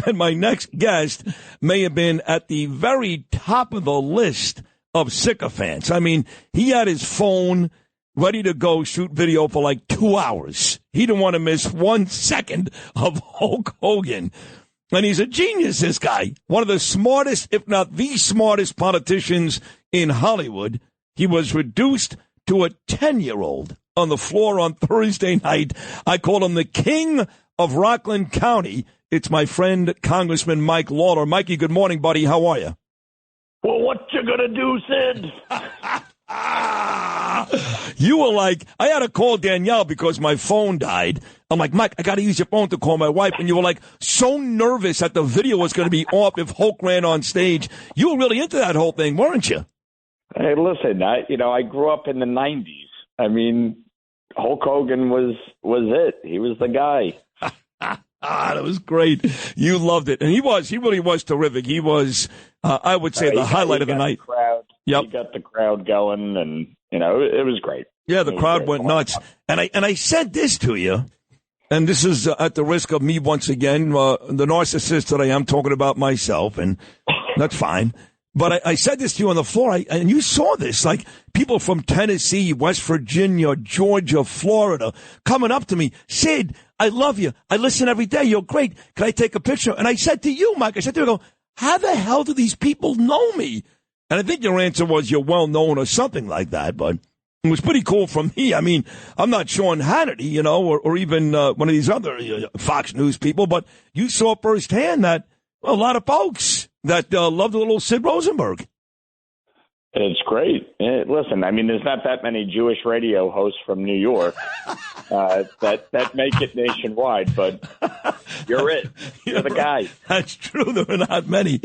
And my next guest may have been at the very top of the list of sycophants. I mean, he had his phone ready to go shoot video for like 2 hours. He didn't want to miss 1 second of Hulk Hogan. And he's a genius, this guy. One of the smartest, if not the smartest politicians in Hollywood. He was reduced to a 10-year-old on the floor on Thursday night. I call him the king of Rockland County. It's my friend, Congressman Mike Lawler. Mikey, good morning, buddy. How are you? Well, what you gonna do, Sid? You were like, I had to call Danielle because my phone died. I'm like, Mike, I got to use your phone to call my wife. And you were like so nervous that the video was going to be off if Hulk ran on stage. You were really into that whole thing, weren't you? Hey, listen, I grew up in the 90s. I mean, Hulk Hogan was it. He was the guy. That was great. You loved it. And he really was terrific. He was, I would say, the highlight of the night. He got the crowd going, and, it was great. Yeah, the crowd went nuts. And I said this to you, and this is at the risk of me once again, the narcissist that I am, talking about myself, and that's fine. But I said this to you on the floor, and you saw this, like people from Tennessee, West Virginia, Georgia, Florida, coming up to me, Sid, I love you. I listen every day. You're great. Can I take a picture? And I said to you, Mike, I go, how the hell do these people know me? And I think your answer was you're well known or something like that, but it was pretty cool from me. I mean, I'm not Sean Hannity, or even one of these other Fox News people, but you saw firsthand that a lot of folks that love the little Sid Rosenberg. It's great. Listen, I mean, there's not that many Jewish radio hosts from New York that make it nationwide, but you're it. You're the guy. That's true. There are not many.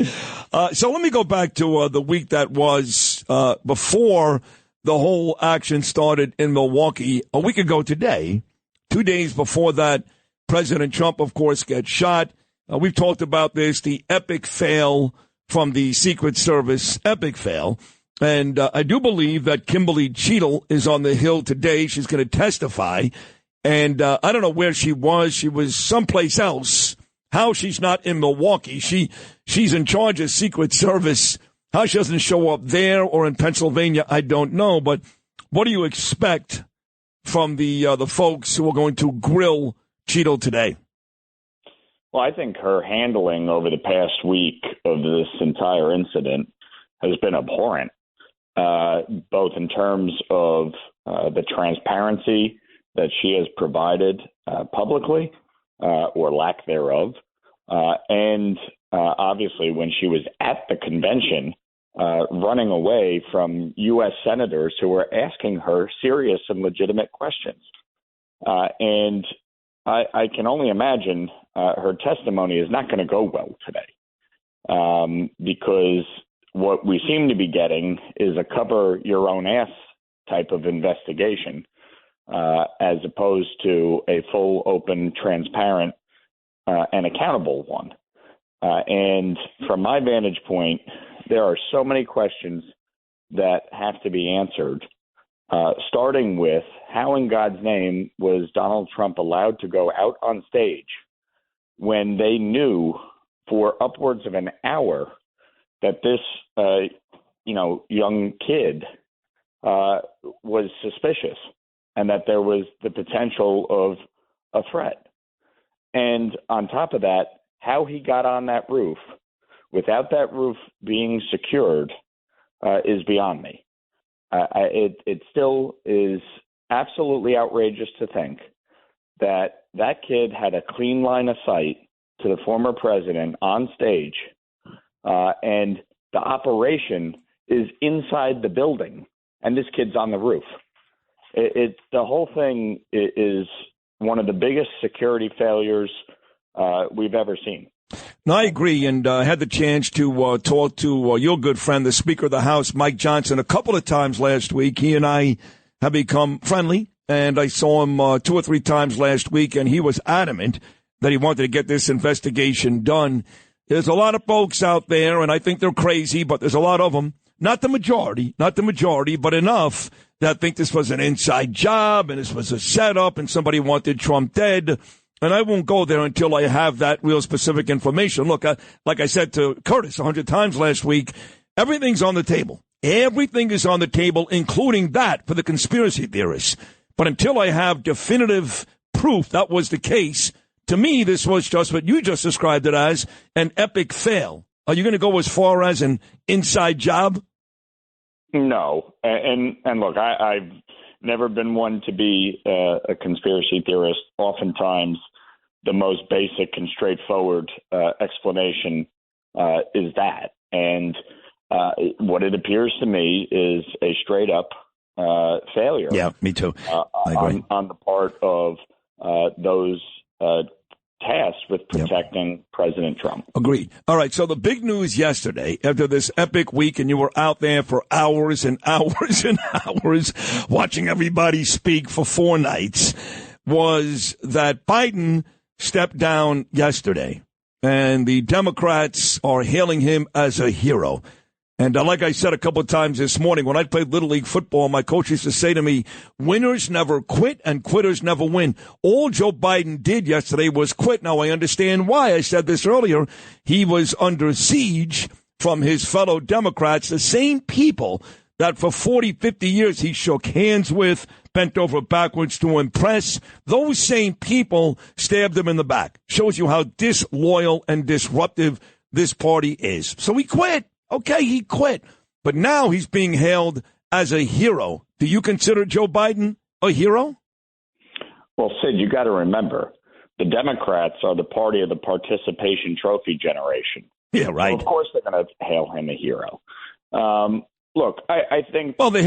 So let me go back to the week that was before the whole action started in Milwaukee. A week ago today, 2 days before that, President Trump, of course, gets shot. We've talked about this, the epic fail from the Secret Service, epic fail. And I do believe that Kimberly Cheadle is on the Hill today. She's going to testify. And I don't know where she was. She was someplace else. How she's not in Milwaukee. She's in charge of Secret Service. How she doesn't show up there or in Pennsylvania, I don't know. But what do you expect from the folks who are going to grill Cheadle today? Well, I think her handling over the past week of this entire incident has been abhorrent, both in terms of the transparency that she has provided publicly, or lack thereof, and obviously when she was at the convention running away from U.S. senators who were asking her serious and legitimate questions. And I can only imagine her testimony is not going to go well today, because what we seem to be getting is a cover your own ass type of investigation, as opposed to a full, open, transparent, and accountable one. And from my vantage point, there are so many questions that have to be answered, starting with how in God's name was Donald Trump allowed to go out on stage when they knew for upwards of an hour that this, young kid was suspicious and that there was the potential of a threat. And on top of that, how he got on that roof without that roof being secured is beyond me. It still is absolutely outrageous to think that that kid had a clean line of sight to the former president on stage, and the operation is inside the building, and this kid's on the roof. The whole thing is one of the biggest security failures we've ever seen. No, I agree, and I had the chance to talk to your good friend, the Speaker of the House, Mike Johnson, a couple of times last week. He and I have become friendly, and I saw him 2 or 3 times last week, and he was adamant that he wanted to get this investigation done. There's a lot of folks out there, and I think they're crazy, but there's a lot of them, not the majority, but enough that think this was an inside job, and this was a setup, and somebody wanted Trump dead. And I won't go there until I have that real specific information. Look, like I said to Curtis 100 times last week, everything's on the table. Everything is on the table, including that for the conspiracy theorists. But until I have definitive proof that was the case, to me, this was just what you just described it as, an epic fail. Are you going to go as far as an inside job? No. And look, I've never been one to be a conspiracy theorist. Oftentimes, the most basic and straightforward explanation is that. And what it appears to me is a straight up failure. Yeah, me too. I agree. On the part of those tasked with protecting President Trump. Agreed. All right. So the big news yesterday, after this epic week, and you were out there for hours and hours and hours watching everybody speak for 4 nights, was that Biden stepped down yesterday, and the Democrats are hailing him as a hero. And like I said a couple of times this morning, when I played Little League football, my coach used to say to me, winners never quit and quitters never win. All Joe Biden did yesterday was quit. Now, I understand why. I said this earlier. He was under siege from his fellow Democrats, the same people that for 40, 50 years he shook hands with, bent over backwards to impress. Those same people stabbed him in the back. Shows you how disloyal and disruptive this party is. So he quit. Okay, he quit. But now he's being hailed as a hero. Do you consider Joe Biden a hero? Well, Sid, you got to remember, the Democrats are the party of the participation trophy generation. Yeah, right. So of course they're going to hail him a hero. Look, I think... Well, they're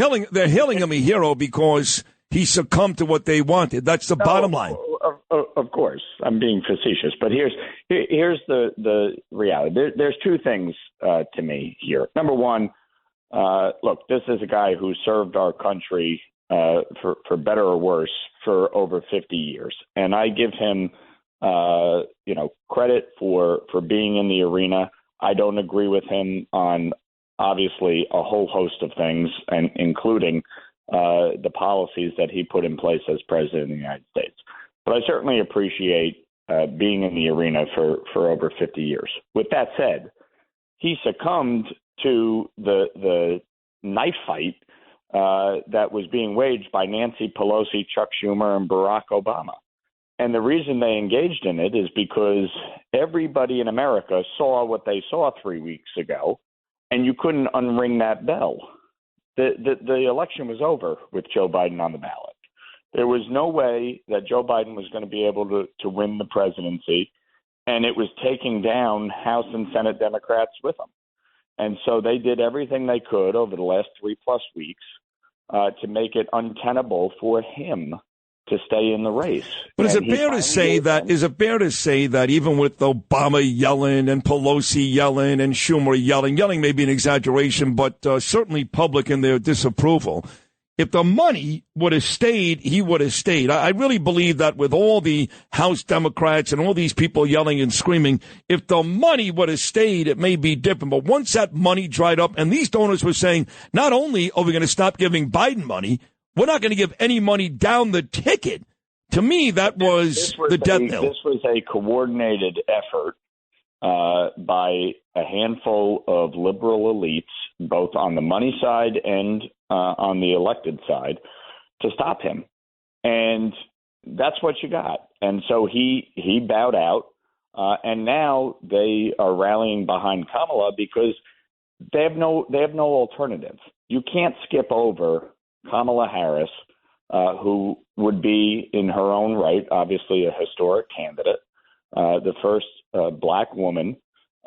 hailing him a hero because he succumbed to what they wanted. That's the bottom line. Of course, I'm being facetious, but here's the reality. There's 2 things to me here. Number one, look, this is a guy who served our country for better or worse for over 50 years, and I give him credit for being in the arena. I don't agree with him on obviously a whole host of things, and including the policies that he put in place as president of the United States. But I certainly appreciate being in the arena for over 50 years. With that said, he succumbed to the knife fight that was being waged by Nancy Pelosi, Chuck Schumer, and Barack Obama. And the reason they engaged in it is because everybody in America saw what they saw 3 weeks ago, and you couldn't unring that bell. The election was over with Joe Biden on the ballot. There was no way that Joe Biden was going to be able to win the presidency, and it was taking down House and Senate Democrats with him. And so they did everything they could over the last 3+ weeks to make it untenable for him to stay in the race. But is it fair to say that even with Obama yelling and Pelosi yelling and Schumer yelling may be an exaggeration, but certainly public in their disapproval, if the money would have stayed, he would have stayed. I really believe that with all the House Democrats and all these people yelling and screaming, if the money would have stayed, it may be different. But once that money dried up, and these donors were saying, not only are we going to stop giving Biden money, we're not going to give any money down the ticket. To me, that was the death knell. This was a coordinated effort by a handful of liberal elites, both on the money side and on the elected side, to stop him. And that's what you got. And so he bowed out. And now they are rallying behind Kamala because they have no alternative. You can't skip over Kamala Harris, who would be in her own right, obviously a historic candidate, the first black woman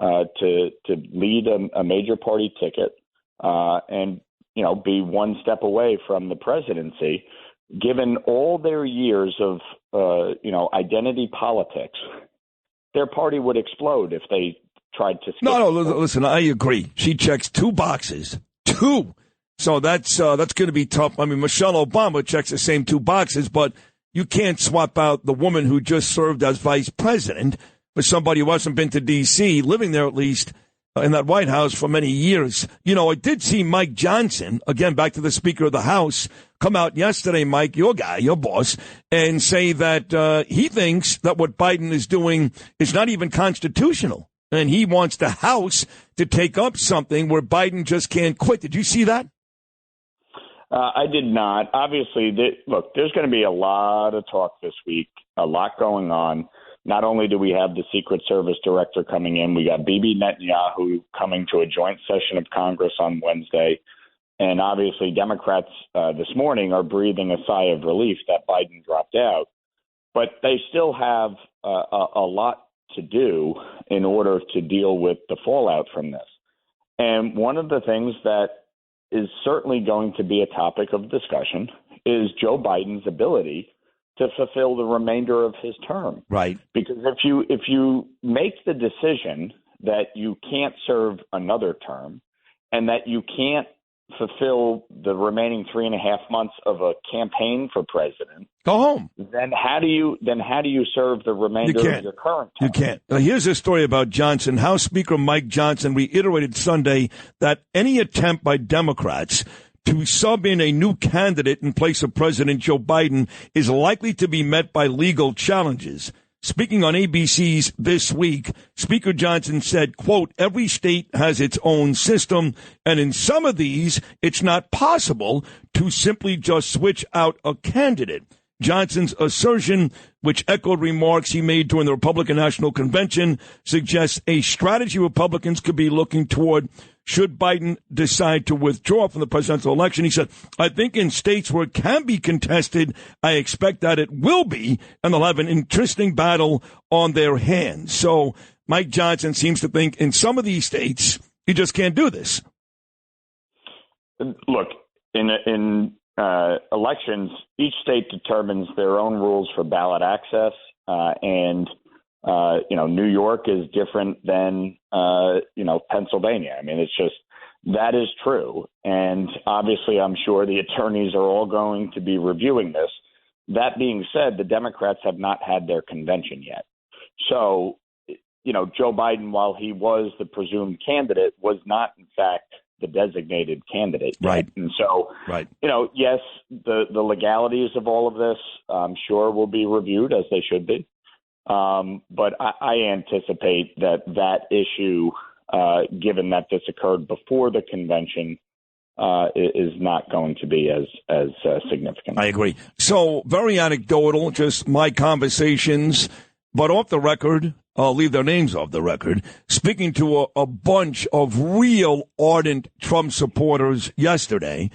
to lead a major party ticket, and be one step away from the presidency. Given all their years of identity politics, their party would explode if they tried to. No, listen, I agree. She checks 2 boxes. 2. So that's going to be tough. I mean, Michelle Obama checks the same 2 boxes, but you can't swap out the woman who just served as vice president for somebody who hasn't been to D.C., living there at least in that White House for many years. I did see Mike Johnson, again, back to the Speaker of the House, come out yesterday, Mike, your guy, your boss, and say that he thinks that what Biden is doing is not even constitutional. And he wants the House to take up something where Biden just can't quit. Did you see that? I did not. Obviously, look, there's going to be a lot of talk this week, a lot going on. Not only do we have the Secret Service director coming in, we got Bibi Netanyahu coming to a joint session of Congress on Wednesday. And obviously, Democrats this morning are breathing a sigh of relief that Biden dropped out. But they still have a lot to do in order to deal with the fallout from this. And one of the things that is certainly going to be a topic of discussion is Joe Biden's ability to fulfill the remainder of his term. Right. Because if you make the decision that you can't serve another term and that you can't fulfill the remaining 3.5 months of a campaign for president, go home. Then how do you serve the remainder of your current term? You can't. Now, here's a story about Johnson. House Speaker Mike Johnson reiterated Sunday that any attempt by Democrats to sub in a new candidate in place of President Joe Biden is likely to be met by legal challenges. Speaking on ABC's This Week, Speaker Johnson said, quote, every state has its own system, and in some of these, it's not possible to simply just switch out a candidate. Johnson's assertion, which echoed remarks he made during the Republican National Convention, suggests a strategy Republicans could be looking toward should Biden decide to withdraw from the presidential election. He said, I think in states where it can be contested, I expect that it will be, and they'll have an interesting battle on their hands. So Mike Johnson seems to think in some of these states, you just can't do this. Look, in elections, each state determines their own rules for ballot access, and New York is different than Pennsylvania. I mean, it's just that is true, and obviously, I'm sure the attorneys are all going to be reviewing this. That being said, the Democrats have not had their convention yet, so Joe Biden, while he was the presumed candidate, was not in fact the designated candidate. Right. And so, right. Yes, the legalities of all of this, I'm sure, will be reviewed as they should be. But I anticipate that issue, given that this occurred before the convention, is not going to be as significant. I agree. So very anecdotal, just my conversations, but off the record. I'll leave their names off the record, speaking to a bunch of real ardent Trump supporters yesterday.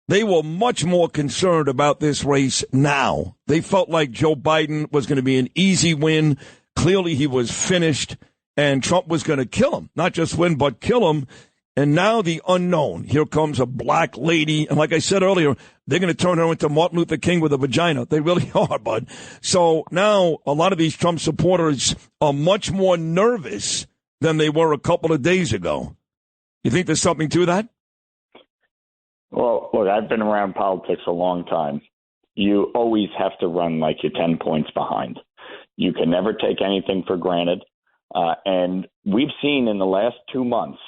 They were much more concerned about this race now. They felt like Joe Biden was going to be an easy win. Clearly he was finished, and Trump was going to kill him. Not just win, but kill him. And now the unknown. Here comes a black lady. And like I said earlier, they're going to turn her into Martin Luther King with a vagina. They really are, bud. So now a lot of these Trump supporters are much more nervous than they were a couple of days ago. You think there's something to that? Well, look, I've been around politics a long time. You always have to run like you're 10 points behind. You can never take anything for granted. And we've seen in the last 2 months,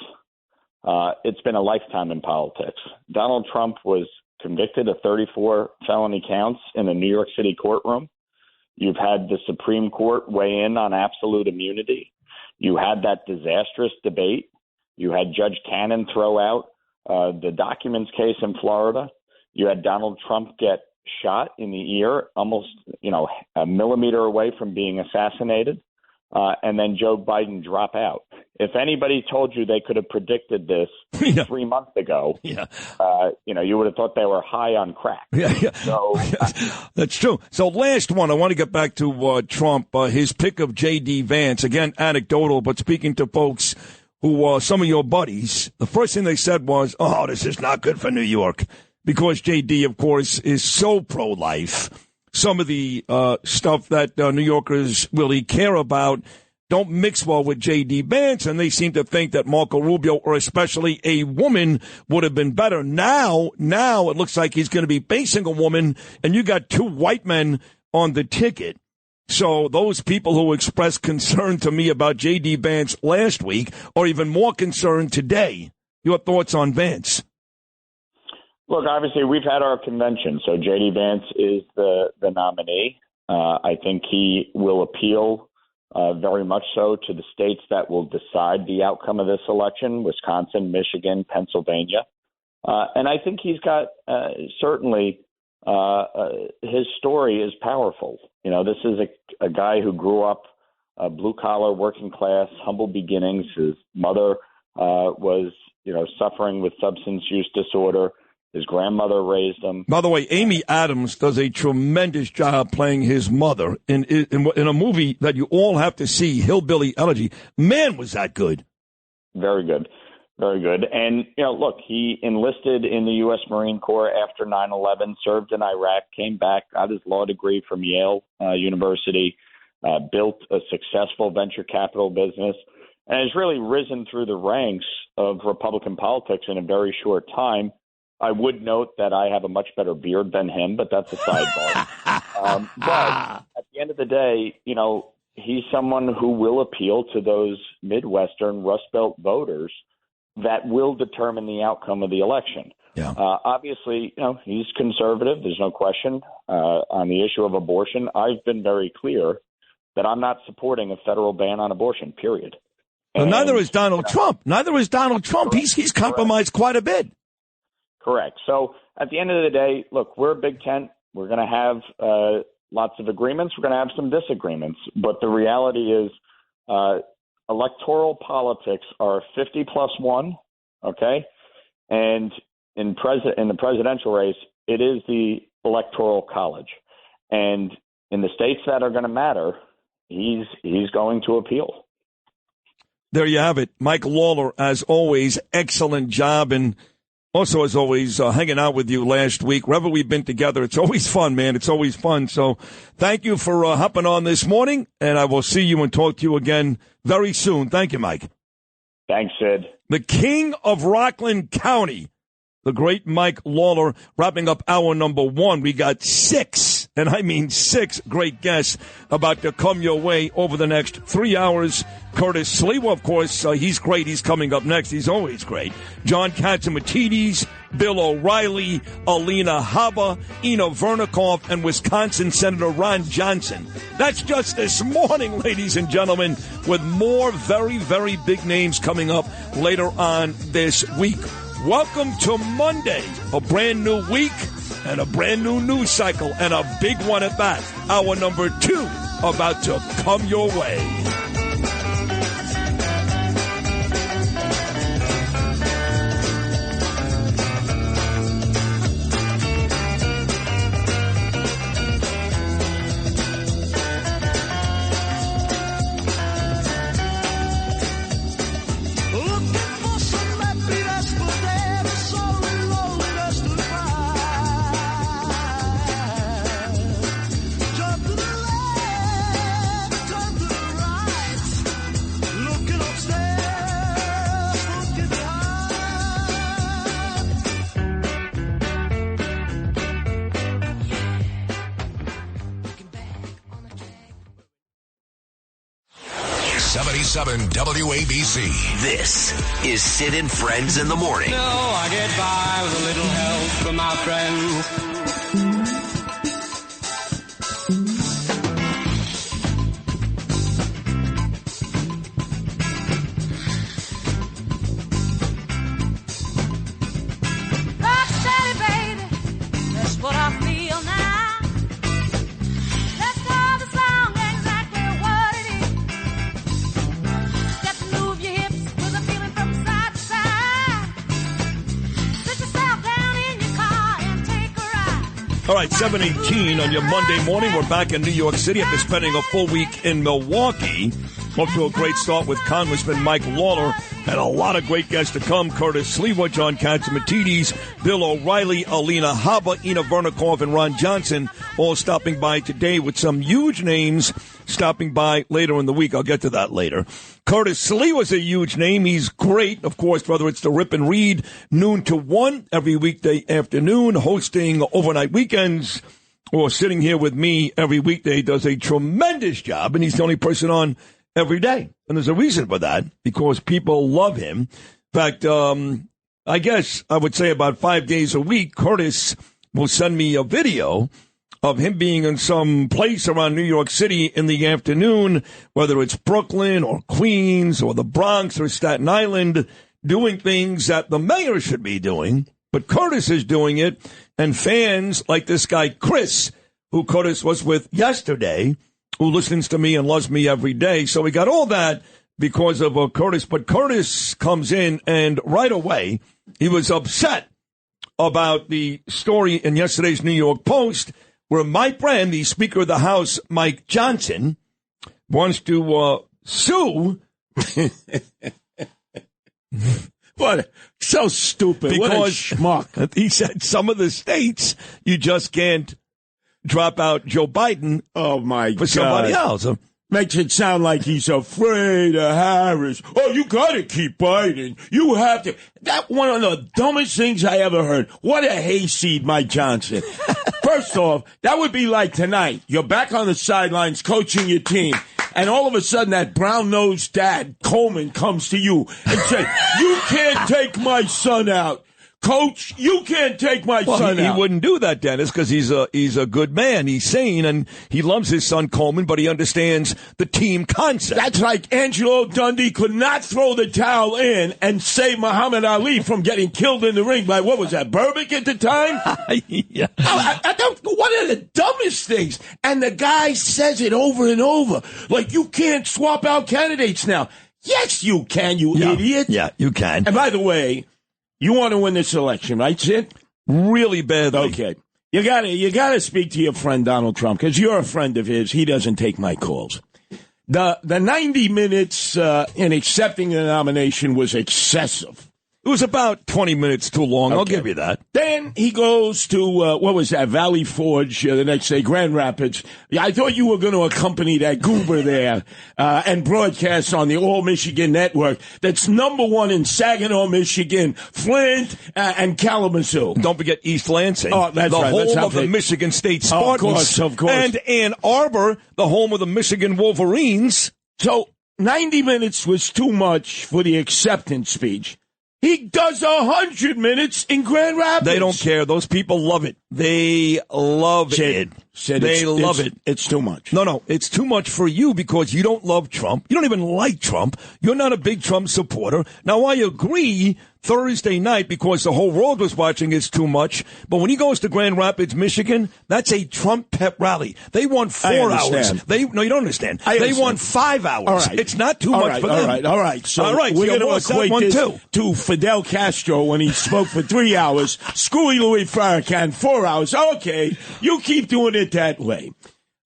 it's been a lifetime in politics. Donald Trump was convicted of 34 felony counts in a New York City courtroom. You've had the Supreme Court weigh in on absolute immunity. You had that disastrous debate. You had Judge Cannon throw out the documents case in Florida. You had Donald Trump get shot in the ear, almost, a millimeter away from being assassinated. And then Joe Biden drop out. If anybody told you they could have predicted this 3 months ago, you would have thought they were high on crack. So, that's true. So last one, I want to get back to Trump, his pick of J.D. Vance. Again, anecdotal, but speaking to folks who are some of your buddies, the first thing they said was, oh, this is not good for New York, because J.D., of course, is so pro-life. Some of the stuff that New Yorkers really care about don't mix well with J.D. Vance, and they seem to think that Marco Rubio, or especially a woman, would have been better. Now it looks like he's going to be facing a woman, and you got 2 white men on the ticket. So those people who expressed concern to me about J.D. Vance last week are even more concerned today. Your thoughts on Vance? Look, obviously, we've had our convention, so J.D. Vance is the nominee. I think he will appeal very much so to the states that will decide the outcome of this election, Wisconsin, Michigan, Pennsylvania. And I think he's got certainly his story is powerful. This is a guy who grew up blue-collar, working-class, humble beginnings. His mother was, suffering with substance use disorder. His grandmother raised him. By the way, Amy Adams does a tremendous job playing his mother in a movie that you all have to see, Hillbilly Elegy. Man, was that good. Very good. Very good. And, look, he enlisted in the U.S. Marine Corps after 9/11, served in Iraq, came back, got his law degree from Yale University, built a successful venture capital business, and has really risen through the ranks of Republican politics in a very short time. I would note that I have a much better beard than him, but that's a sidebar. But at the end of the day, he's someone who will appeal to those Midwestern Rust Belt voters that will determine the outcome of the election. Yeah. Obviously, he's conservative. There's no question on the issue of abortion. I've been very clear that I'm not supporting a federal ban on abortion, period. Well, neither is Donald Trump. Neither is Donald Trump. He's compromised quite a bit. Correct. So at the end of the day, look, we're a big tent. We're going to have lots of agreements. We're going to have some disagreements. But the reality is electoral politics are 50+1, okay? And in the presidential race, it is the electoral college. And in the states that are going to matter, he's going to appeal. There you have it. Mike Lawler, as always, excellent job. And also, as always, hanging out with you last week. Wherever we've been together, it's always fun, man. It's always fun. So thank you for hopping on this morning, and I will see you and talk to you again very soon. Thank you, Mike. Thanks, Sid. The king of Rockland County, the great Mike Lawler, wrapping up hour number 1. We got 6, and I mean 6 great guests about to come your way over the next 3 hours. Curtis Sliwa, of course, he's great. He's coming up next. He's always great. John Catsimatidis, Bill O'Reilly, Alina Habba, Ina Vernikoff, and Wisconsin Senator Ron Johnson. That's just this morning, ladies and gentlemen, with more very, very big names coming up later on this week. Welcome to Monday, a brand new week and a brand new news cycle, and a big one at that. Hour number 2 about to come your way. WABC. This is Sid and Friends in the Morning. No, I get by with a little help from my friends. Rock steady, baby, that's what I feel now. Let's call the song exactly what it is. Step and move your hips with a feeling from side to side. Sit yourself down in your car and take a ride. All right, 7:18 on your Monday morning. We're back in New York City after spending a full week in Milwaukee. Off to a great start with Congressman Mike Lawler and a lot of great guests to come. Curtis Sliwa, John Catsimatidis, Bill O'Reilly, Alina Habba, Ina Vernikoff, and Ron Johnson all stopping by today with some huge names stopping by later in the week. I'll get to that later. Curtis Sliwa's a huge name. He's great, of course, whether it's the Rip and Read, noon to 1 every weekday afternoon, hosting overnight weekends, or sitting here with me every weekday. Does a tremendous job, and he's the only person on every day. And there's a reason for that, because people love him. In fact, I guess I would say about 5 days a week, Curtis will send me a video of him being in some place around New York City in the afternoon, whether it's Brooklyn or Queens or the Bronx or Staten Island, doing things that the mayor should be doing, but Curtis is doing it. And fans like this guy, Chris, who Curtis was with yesterday, who listens to me and loves me every day. So we got all that because of Curtis. But Curtis comes in, and right away he was upset about the story in yesterday's New York Post where my friend, the Speaker of the House, Mike Johnson, wants to sue. What? So stupid. Because what a schmuck. He said some of the states you just can't drop out Joe Biden for somebody else. Makes it sound like he's afraid of Harris. Oh, you got to keep Biden. You have to. That one of the dumbest things I ever heard. What a hayseed, Mike Johnson. First off, that would be like tonight. You're back on the sidelines coaching your team. And all of a sudden, that brown-nosed dad, Coleman, comes to you and says, you can't take my son out. Coach, you can't take my son out. He wouldn't do that, Dennis, because he's a good man. He's sane, and he loves his son Coleman, but he understands the team concept. That's like Angelo Dundee could not throw the towel in and save Muhammad Ali from getting killed in the ring by, what was that, Burbick at the time? Yeah. One of the dumbest things. And the guy says it over and over. Like, you can't swap out candidates now. Yes, you can, you idiot. Yeah, you can. And by the way, you want to win this election, right, Sid? Really badly. Okay. You gotta speak to your friend Donald Trump, because you're a friend of his. He doesn't take my calls. The 90 minutes in accepting the nomination was excessive. It was about 20 minutes too long. Okay. I'll give you that. Then he goes to, what was that, Valley Forge the next day, Grand Rapids. Yeah, I thought you were going to accompany that goober there and broadcast on the All Michigan Network that's #1 in Saginaw, Michigan, Flint, and Kalamazoo. Don't forget East Lansing. Oh, that's the right. home of the Michigan State Spartans. Of course. And Ann Arbor, the home of the Michigan Wolverines. So 90 minutes was too much for the acceptance speech. He does 100 minutes in Grand Rapids. They don't care. Those people love it. They love it. They love it. It's too much. No, it's too much for you because you don't love Trump. You don't even like Trump. You're not a big Trump supporter. Now, I agree Thursday night, because the whole world was watching, it's too much. But when he goes to Grand Rapids, Michigan, that's a Trump pep rally. They want 4 hours. No, you don't understand. They want 5 hours. All right. It's not too much for them. All right. So we're going to equate this to Fidel Castro when he spoke for 3 hours. Screwy Louis Farrakhan, 4 hours. Okay, you keep doing it that way.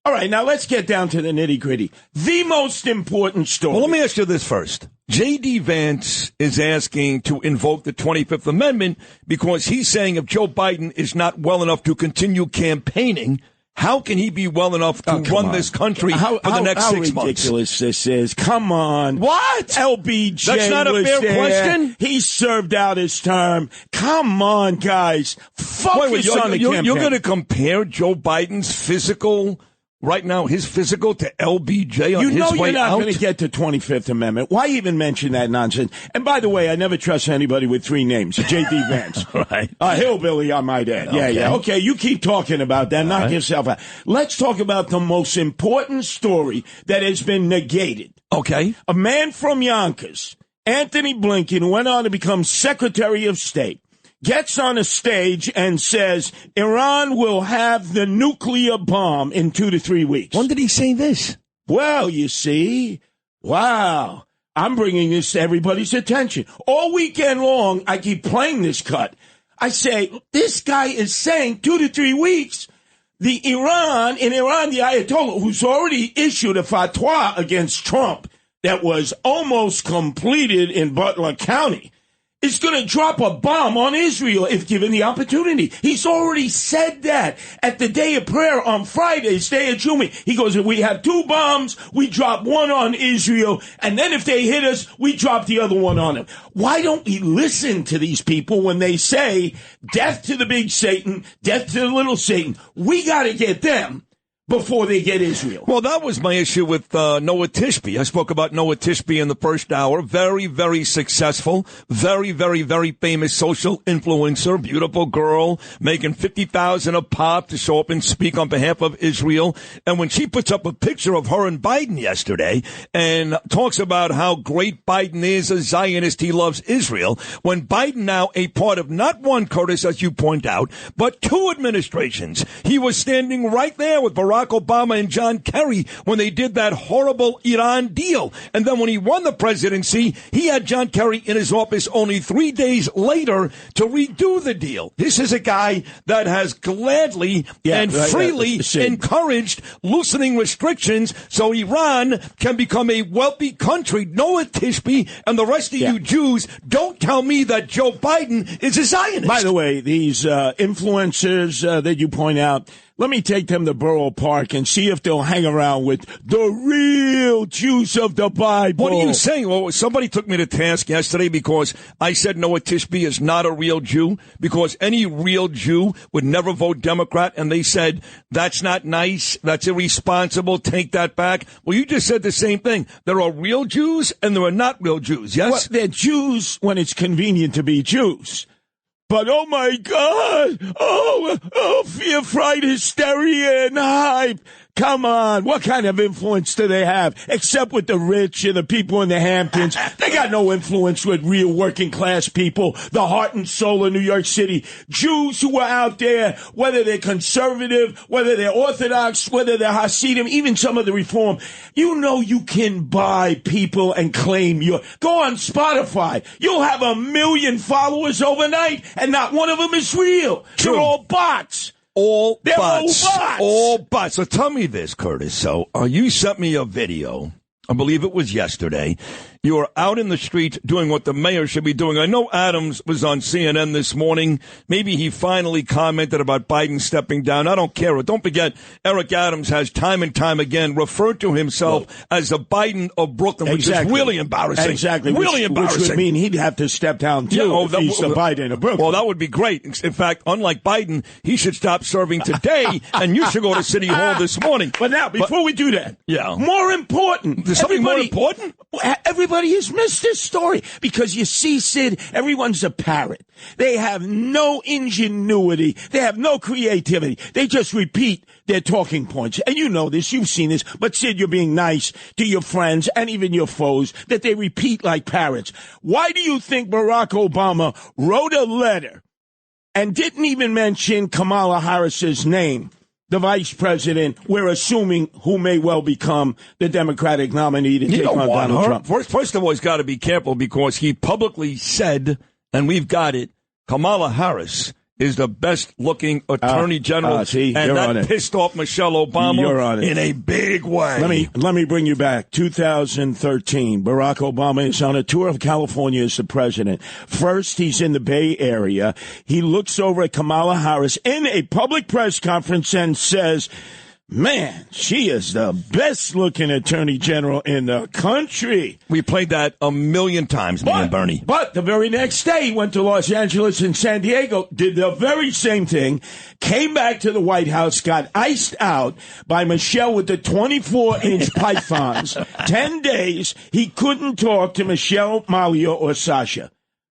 All right, now let's get down to the nitty-gritty. The most important story. Well, let me ask you this first. J.D. Vance is asking to invoke the 25th Amendment because he's saying if Joe Biden is not well enough to continue campaigning, how can he be well enough to run this country for the next 6 months? How ridiculous this is. Come on. What? LBJ That's not a fair question? He served out his term. Come on, guys. Focus on the campaign. You're going to compare Joe Biden's physical right now, his physical, to LBJ on his way out? You know you're not going to get to 25th Amendment. Why even mention that nonsense? And by the way, I never trust anybody with 3 names. J.D. Vance. Right. Hillbilly, I might add. Yeah. Okay, you keep talking about that. Knock yourself out. Let's talk about the most important story that has been negated. Okay. A man from Yonkers, Anthony Blinken, went on to become Secretary of State. Gets on a stage and says Iran will have the nuclear bomb in 2 to 3 weeks. When did he say this? Well, you see, wow, I'm bringing this to everybody's attention. All weekend long, I keep playing this cut. I say, this guy is saying 2 to 3 weeks. In Iran, the Ayatollah, who's already issued a fatwa against Trump that was almost completed in Butler County, is going to drop a bomb on Israel if given the opportunity. He's already said that at the day of prayer on Friday's day of Jumu'ah. He goes, if we have 2 bombs, we drop one on Israel, and then if they hit us, we drop the other one on them. Why don't we listen to these people when they say, death to the big Satan, death to the little Satan? We got to get them before they get Israel. Well, that was my issue with Noah Tishby. I spoke about Noah Tishby in the first hour. Very, very successful. Very, very, very famous social influencer. Beautiful girl making $50,000 a pop to show up and speak on behalf of Israel. And when she puts up a picture of her and Biden yesterday and talks about how great Biden is, a Zionist, he loves Israel, when Biden now a part of not one, Curtis, as you point out, but 2 administrations. He was standing right there with Barack Barack Obama and John Kerry when they did that horrible Iran deal. And then when he won the presidency, he had John Kerry in his office only 3 days later to redo the deal. This is a guy that has gladly and freely encouraged loosening restrictions so Iran can become a wealthy country. Noah Tishby and the rest of you Jews, don't tell me that Joe Biden is a Zionist. By the way, these influencers that you point out, let me take them to Borough Park and see if they'll hang around with the real Jews of the Bible. What are you saying? Well, somebody took me to task yesterday because I said Noah Tishby is not a real Jew, because any real Jew would never vote Democrat, and they said, that's not nice, that's irresponsible, take that back. Well, you just said the same thing. There are real Jews and there are not real Jews, yes? Well, they're Jews when it's convenient to be Jews. But, oh, my God, fear, fright, hysteria, and hype. Come on, what kind of influence do they have? Except with the rich and the people in the Hamptons. They got no influence with real working class people, the heart and soul of New York City. Jews who are out there, whether they're conservative, whether they're Orthodox, whether they're Hasidim, even some of the Reform. You know you can buy people and claim go on Spotify. You'll have 1 million followers overnight, and not one of them is real. True. They're all bots. All They're bots. all bots. All bots. So tell me this, Curtis. So you sent me a video. I believe it was yesterday. You were out in the street doing what the mayor should be doing. I know Adams was on CNN this morning. Maybe he finally commented about Biden stepping down. I don't care. Don't forget, Eric Adams has time and time again referred to himself as the Biden of Brooklyn, which is really embarrassing. Exactly. Really embarrassing. Which would mean he'd have to step down, too, if he's the Biden of Brooklyn. Well, that would be great. In fact, unlike Biden, he should stop serving today, and you should go to City Hall this morning. But now, before we do that, more important. There's something more important? Everybody has missed this story because you see, Sid, everyone's a parrot. They have no ingenuity. They have no creativity. They just repeat their talking points. And you know this. You've seen this. But, Sid, you're being nice to your friends and even your foes that they repeat like parrots. Why do you think Barack Obama wrote a letter and didn't even mention Kamala Harris's name? The vice president, we're assuming, who may well become the Democratic nominee to take on Donald Trump. First of all, he's got to be careful because he publicly said, and we've got it, Kamala Harris is the best-looking attorney general, and that pissed off Michelle Obama in a big way. Let me bring you back. 2013, Barack Obama is on a tour of California as the president. First, he's in the Bay Area. He looks over at Kamala Harris in a public press conference and says, man, she is the best-looking attorney general in the country. We played that 1 million times, me and Bernie. But the very next day, he went to Los Angeles and San Diego, did the very same thing, came back to the White House, got iced out by Michelle with the 24-inch pythons. 10 days, he couldn't talk to Michelle, Malia, or Sasha,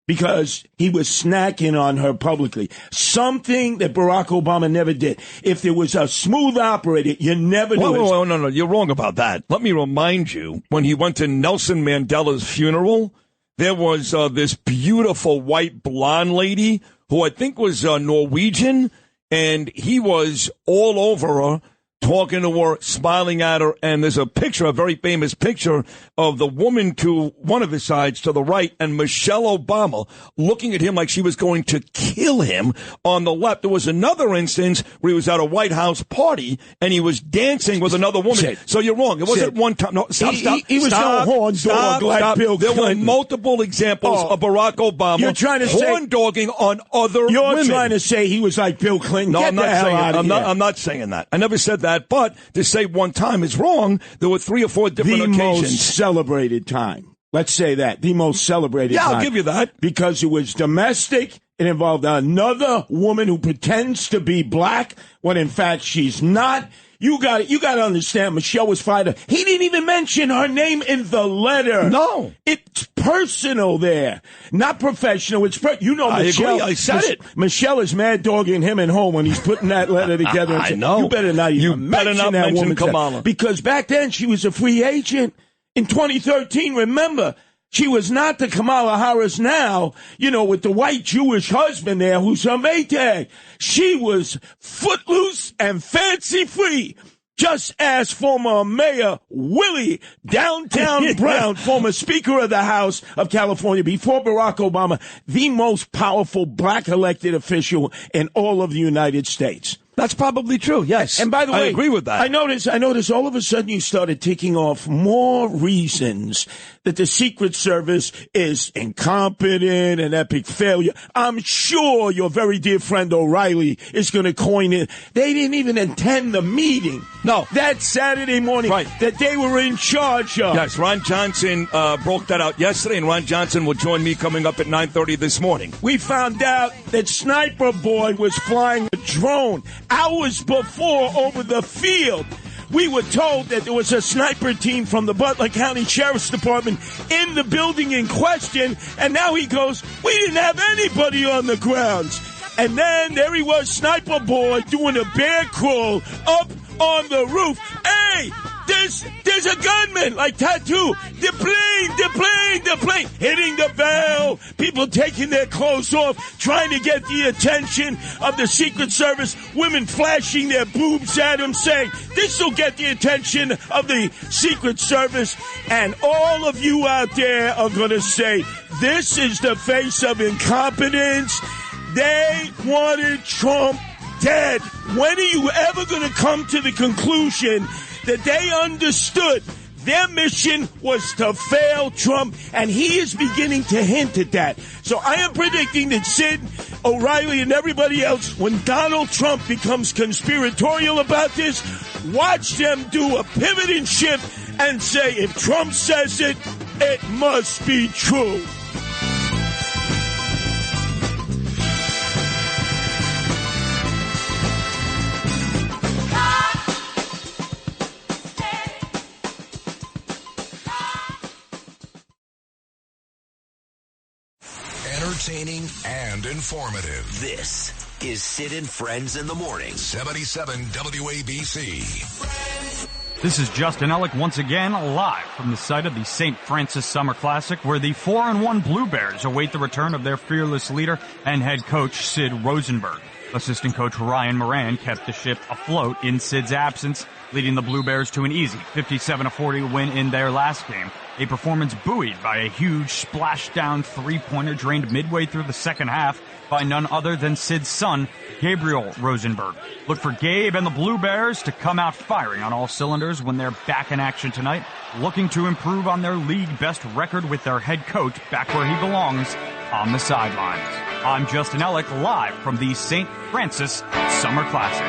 because he was snacking on her publicly. Something that Barack Obama never did. If there was a smooth operator, you never do it. No, you're wrong about that. Let me remind you, when he went to Nelson Mandela's funeral, there was this beautiful white blonde lady who I think was Norwegian, and he was all over her, talking to her, smiling at her, and there's a picture, a very famous picture of the woman to one of his sides to the right, and Michelle Obama looking at him like she was going to kill him on the left. There was another instance where he was at a White House party, and he was dancing with another woman. Sid, so you're wrong. It wasn't one time. No, stop. He was no horn dog like Bill Clinton. There were multiple examples of Barack Obama horn dogging on other women. You're trying to say he was like Bill Clinton. No, Get I'm not the hell saying out of that. here. I'm not saying that. I never said that. But to say one time is wrong, there were 3 or 4 different occasions. The most celebrated time. Let's say that. The most celebrated time. Yeah, I'll give you that. Because it was domestic. It involved another woman who pretends to be black when in fact she's not. You got to understand, Michelle was fired. He didn't even mention her name in the letter. No. It's personal there. Not professional. It's Michelle. I agree. I said it. Michelle is mad dogging him at home when he's putting that letter together. And I know. You better not even mention that woman. Kamala. Because back then she was a free agent. In 2013, remember, she was not the Kamala Harris now, with the white Jewish husband there who's a Maytag. She was footloose and fancy free. Just ask former Mayor Willie Downtown Brown, former Speaker of the House of California, before Barack Obama, the most powerful black elected official in all of the United States. That's probably true, yes. And by the way, I agree with that. I noticed all of a sudden you started ticking off more reasons that the Secret Service is incompetent and epic failure. I'm sure your very dear friend O'Reilly is going to coin it. They didn't even attend the meeting. No. That Saturday morning that they were in charge of. Yes, Ron Johnson broke that out yesterday, and Ron Johnson will join me coming up at 9:30 this morning. We found out that Sniper Boy was flying a drone hours before over the field. We were told that there was a sniper team from the Butler County Sheriff's Department in the building in question, and now he goes, we didn't have anybody on the grounds. And then there he was, Sniper Boy, doing a bear crawl up on the roof. Hey, there's a gunman, like Tattoo. The plane, hitting the bell. People taking their clothes off, trying to get the attention of the Secret Service. Women flashing their boobs at him, saying, this will get the attention of the Secret Service. And all of you out there are going to say, this is the face of incompetence. They wanted Trump dead. When are you ever going to come to the conclusion that they understood their mission was to fail Trump, and he is beginning to hint at that. So I am predicting that Sid, O'Reilly, and everybody else, when Donald Trump becomes conspiratorial about this, watch them do a pivot and shift and say, if Trump says it, it must be true. Entertaining and informative. This is Sid and Friends in the Morning. 77 WABC. This is Justin Ellick once again, live from the site of the St. Francis Summer Classic, where the 4-1 Blue Bears await the return of their fearless leader and head coach Sid Rosenberg. Assistant coach Ryan Moran kept the ship afloat in Sid's absence, leading the Blue Bears to an easy 57-40 win in their last game. A performance buoyed by a huge splashdown three-pointer drained midway through the second half by none other than Sid's son, Gabriel Rosenberg. Look for Gabe and the Blue Bears to come out firing on all cylinders when they're back in action tonight, looking to improve on their league best record with their head coach back where he belongs, on the sidelines. I'm Justin Ellick, live from the St. Francis Summer Classic.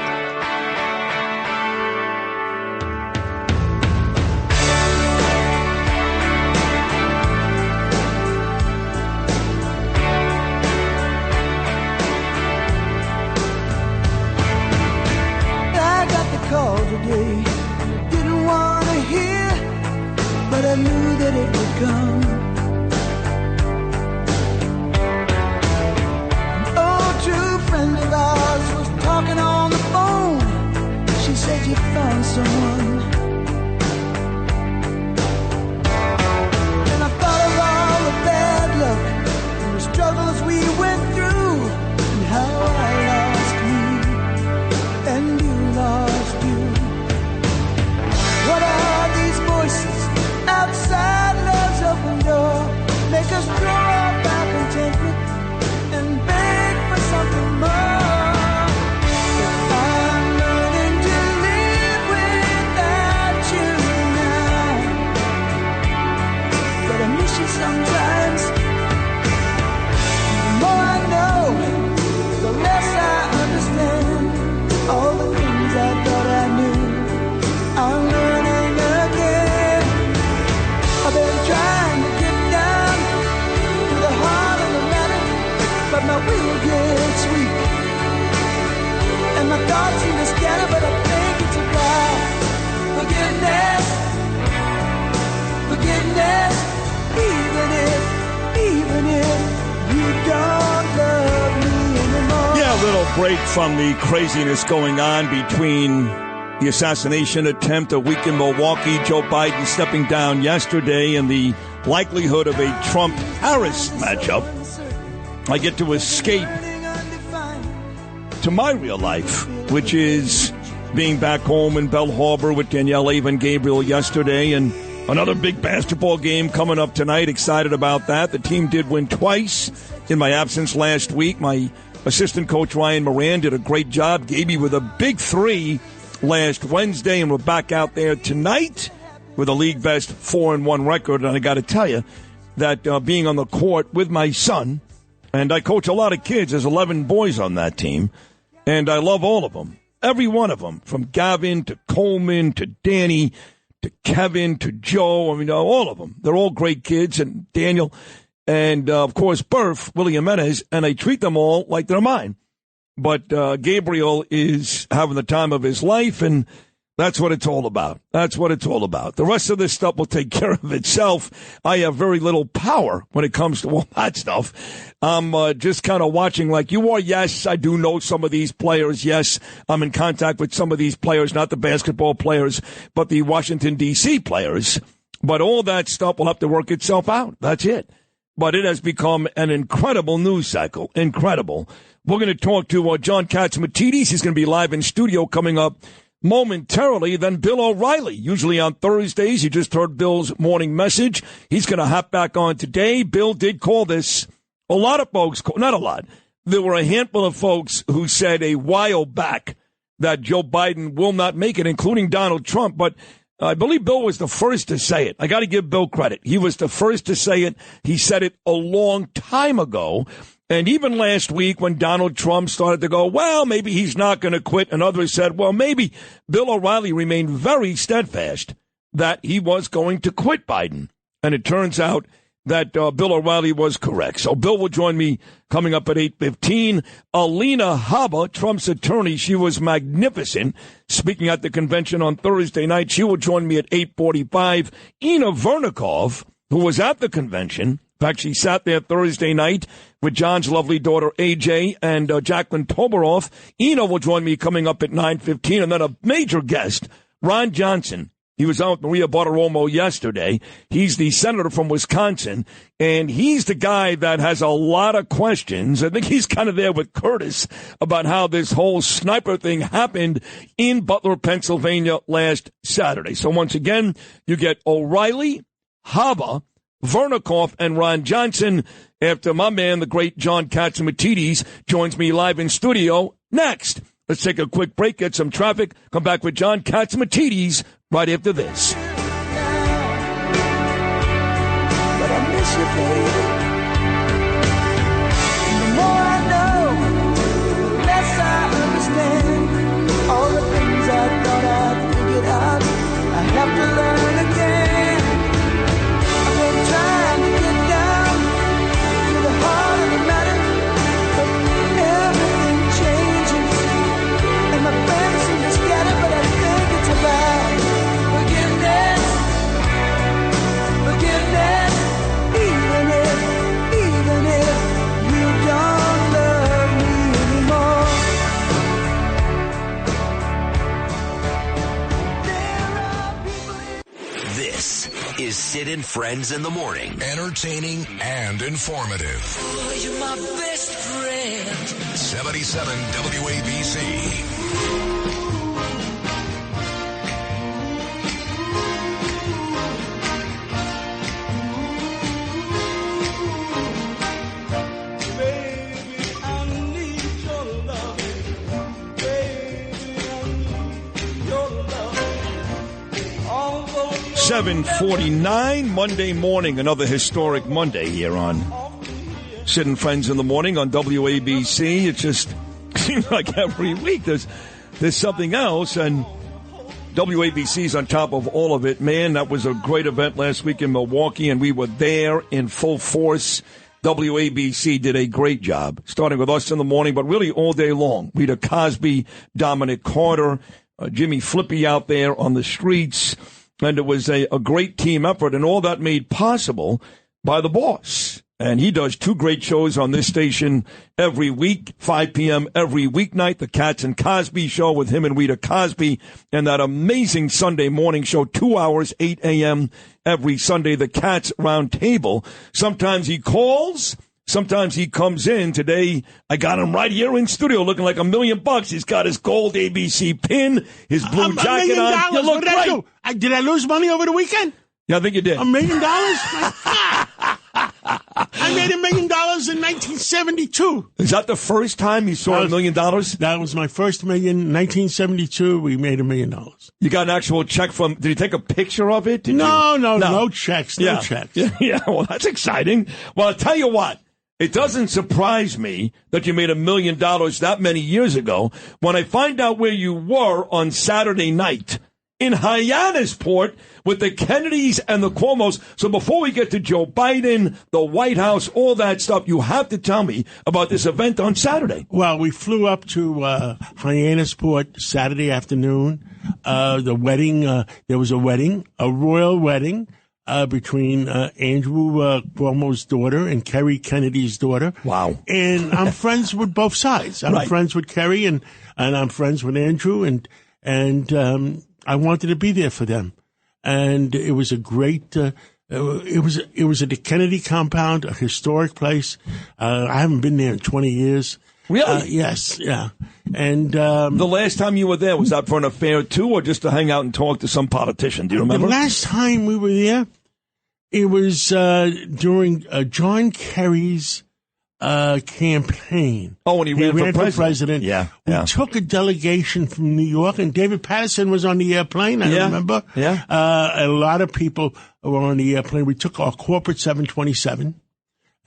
Today, didn't want to hear, but I knew that it would come. An old true friend of ours was talking on the phone. She said you found someone. And I thought of all the bad luck and the struggles we went through, and how I lost me and you lost you. What are these voices outside love's open door? Make us throw up our contentment and beg for something more. But I'm learning to live without you now. But I miss you sometimes. The more I know, the less I understand all the things I thought I knew. I'm learning again. I've been trying to get down to the heart of the matter, but my will gets weak, and my thoughts seem to scatter, but I think it's a while. Forgiveness, even if you don't love me anymore. Yeah, a little break from the craziness going on between the assassination attempt a week in Milwaukee, Joe Biden stepping down yesterday, and the likelihood of a Trump-Harris matchup. I get to escape to my real life, which is being back home in Bell Harbor with Danielle, Ava, and Gabriel yesterday. And another big basketball game coming up tonight. Excited about that. The team did win twice in my absence last week. My assistant coach, Ryan Moran, did a great job. Gave me with a big 3 last Wednesday, and we're back out there tonight with a league best 4-1 record. And I got to tell you that being on the court with my son, and I coach a lot of kids. There's 11 boys on that team, and I love all of them. Every one of them, from Gavin to Coleman to Danny to Kevin to Joe. I mean, all of them. They're all great kids, and Daniel, and, of course, Burf, Willie Jimenez, and I treat them all like they're mine. But Gabriel is having the time of his life, and that's what it's all about. That's what it's all about. The rest of this stuff will take care of itself. I have very little power when it comes to all that stuff. I'm just kind of watching like you are. Yes, I do know some of these players. Yes, I'm in contact with some of these players, not the basketball players, but the Washington, D.C. players. But all that stuff will have to work itself out. That's it. But it has become an incredible news cycle. Incredible. We're going to talk to John Catsimatidis. He's going to be live in studio coming up momentarily. Then Bill O'Reilly, usually on Thursdays. You just heard Bill's morning message. He's going to hop back on today. Bill did call this. A lot of folks, not a lot, there were a handful of folks who said a while back that Joe Biden will not make it, including Donald Trump. But I believe Bill was the first to say it. I got to give Bill credit. He was the first to say it. He said it a long time ago. And even last week when Donald Trump started to go, well, maybe he's not going to quit, and others said, well, maybe, Bill O'Reilly remained very steadfast that he was going to quit Biden. And it turns out that Bill O'Reilly was correct. So Bill will join me coming up at 8:15. Alina, Habba, Trump's attorney, she was magnificent, speaking at the convention on Thursday night. She will join me at 8:45. Ina Vernikov, who was at the convention, in fact, she sat there Thursday night with John's lovely daughter, AJ, and Jacqueline Toberoff. Ina will join me coming up at 9:15. And then a major guest, Ron Johnson. He was out with Maria Bartiromo yesterday. He's the senator from Wisconsin, and he's the guy that has a lot of questions. I think he's kind of there with Curtis about how this whole sniper thing happened in Butler, Pennsylvania last Saturday. So once again, you get O'Reilly, Habba, Vernikov, and Ron Johnson after my man, the great John Catsimatidis, joins me live in studio next. Let's take a quick break, get some traffic, come back with John Catsimatidis right after this. But I miss you, baby. The more I know, the less I understand. All the things I thought I'd figured out, I have to learn again. I've been trying to get down to the heart of the matter, but everything changes, and my friends seem to scatter, but I think it's about forgiveness, even if you don't love me anymore. This is Sid and Friends in the Morning. Entertaining and informative. Oh, you're my best friend. 77 WABC. 7:49 Monday morning, another historic Monday here on Sid and Friends in the Morning on WABC. It just seems like every week there's something else, and WABC's on top of all of it. Man, that was a great event last week in Milwaukee, and we were there in full force. WABC did a great job, starting with us in the morning, but really all day long. Rita Cosby, Dominic Carter, Jimmy Flippy out there on the streets. And it was a great team effort, and all that made possible by the boss. And he does 2 great shows on this station every week, 5 p.m. every weeknight, the Cats and Cosby Show with him and Rita Cosby, and that amazing Sunday morning show, 2 hours, 8 a.m. every Sunday, the Cats Round Table. Sometimes he calls, sometimes he comes in. Today, I got him right here in studio looking like $1 million. He's got his gold ABC pin, his blue jacket on. You look great. Did I lose money over the weekend? Yeah, I think you did. $1 million? My God. I made $1 million in 1972. Is that the first time you saw $1 million? That was my first million. 1972, we made $1 million. You got an actual check from, did you take a picture of it? No checks, no checks. Yeah, well, that's exciting. Well, I'll tell you what. It doesn't surprise me that you made $1 million that many years ago when I find out where you were on Saturday night in Hyannisport with the Kennedys and the Cuomos. So before we get to Joe Biden, the White House, all that stuff, you have to tell me about this event on Saturday. Well, we flew up to Hyannisport Saturday afternoon. The wedding, there was a wedding, a royal wedding between Andrew Cuomo's daughter and Kerry Kennedy's daughter. Wow. And I'm friends with both sides. I'm friends with Kerry and I'm friends with Andrew and I wanted to be there for them. And it was a great, it was at the Kennedy compound, a historic place. I haven't been there in 20 years. Really? Yes, yeah. And the last time you were there, was that for an affair too, or just to hang out and talk to some politician? Do you remember? The last time we were there, it was during John Kerry's campaign. Oh, when he ran for president. Yeah. We took a delegation from New York, and David Patterson was on the airplane, I remember. Yeah. A lot of people were on the airplane. We took our corporate 727,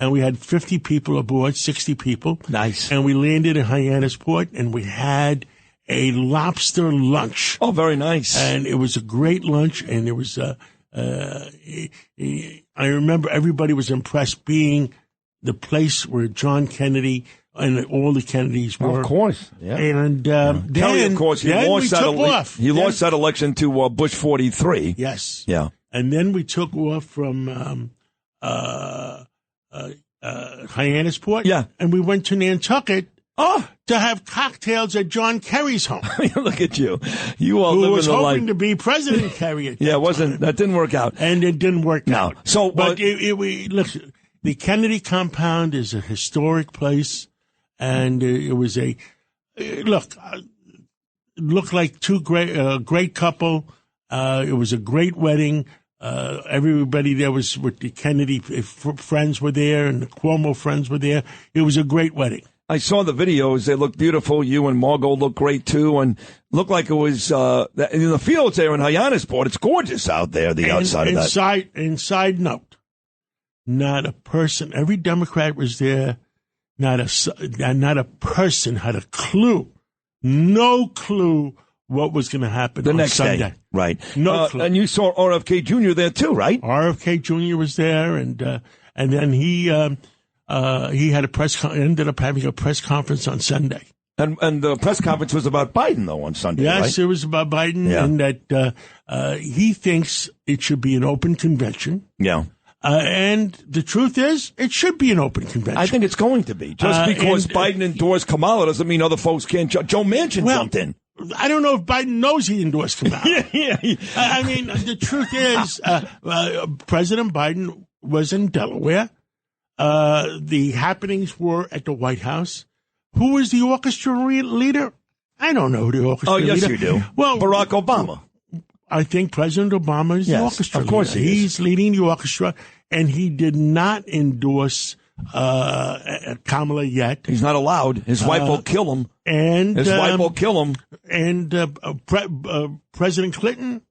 and we had 50 people aboard, 60 people. Nice. And we landed in Hyannisport, and we had a lobster lunch. Oh, very nice. And it was a great lunch, and there was I remember everybody was impressed being the place where John Kennedy and all the Kennedys were. Of course. Yeah. And Kelly, of course, he lost that election to Bush 43. Yes. Yeah. And then we took off from Hyannisport. Yeah. And we went to Nantucket to have cocktails at John Kerry's home. Look at you. You all living the life. Who was hoping to be President Kerry at that didn't work out. And it didn't work out. So, but look, the Kennedy compound is a historic place, and it was looked like two great couple. It was a great wedding. Everybody there was with the Kennedy friends were there, and the Cuomo friends were there. It was a great wedding. I saw the videos. They looked beautiful. You and Margot looked great, too, and looked like it was in the fields there in Hyannisport. It's gorgeous out there, outside of that. Inside note. Not a person. Every Democrat was there. Not a person had a clue. No clue what was going to happen the on next Sunday. Day. Right. No clue. And you saw RFK Jr. there too, right? RFK Jr. was there, and then he had ended up having a press conference on Sunday. And the press conference was about Biden, though, on Sunday, yes, right? It was about Biden, and that he thinks it should be an open convention. Yeah. And the truth is, it should be an open convention. I think it's going to be. Just because Biden endorsed Kamala doesn't mean other folks can't. Joe Manchin jumped in. I don't know if Biden knows he endorsed Kamala. yeah. I mean, the truth is, President Biden was in Delaware. The happenings were at the White House. Who was the orchestra leader? I don't know who the orchestra leader. Oh, yes, you do. Well, Barack Obama. I think President Obama is the orchestra leader. Of course he is. He's leading the orchestra, and he did not endorse Kamala yet. He's not allowed. His wife will kill him. His wife will kill him. And President Clinton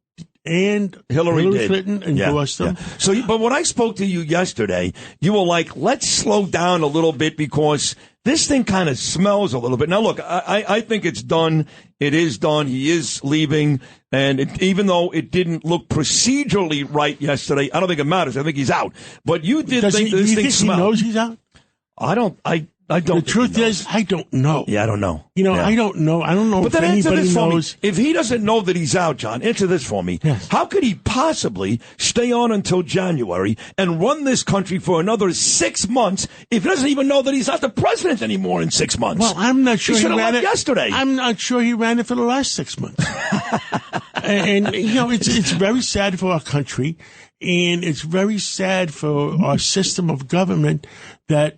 and Hillary Clinton endorsed them. Yeah. So, but when I spoke to you yesterday, you were like, let's slow down a little bit because this thing kind of smells a little bit. Now, look, I think it's done. It is done. He is leaving. And even though it didn't look procedurally right yesterday, I don't think it matters. I think he's out. But you did think this thing smelled. He knows he's out? I don't. The truth is, I don't know. Yeah, I don't know. I don't know. I don't know but if anybody knows. If he doesn't know that he's out, John, answer this for me. Yes. How could he possibly stay on until January and run this country for another 6 months if he doesn't even know that he's not the president anymore in 6 months? Well, I'm not sure he ran it yesterday. I'm not sure he ran it for the last 6 months. and it's very sad for our country, and it's very sad for our system of government that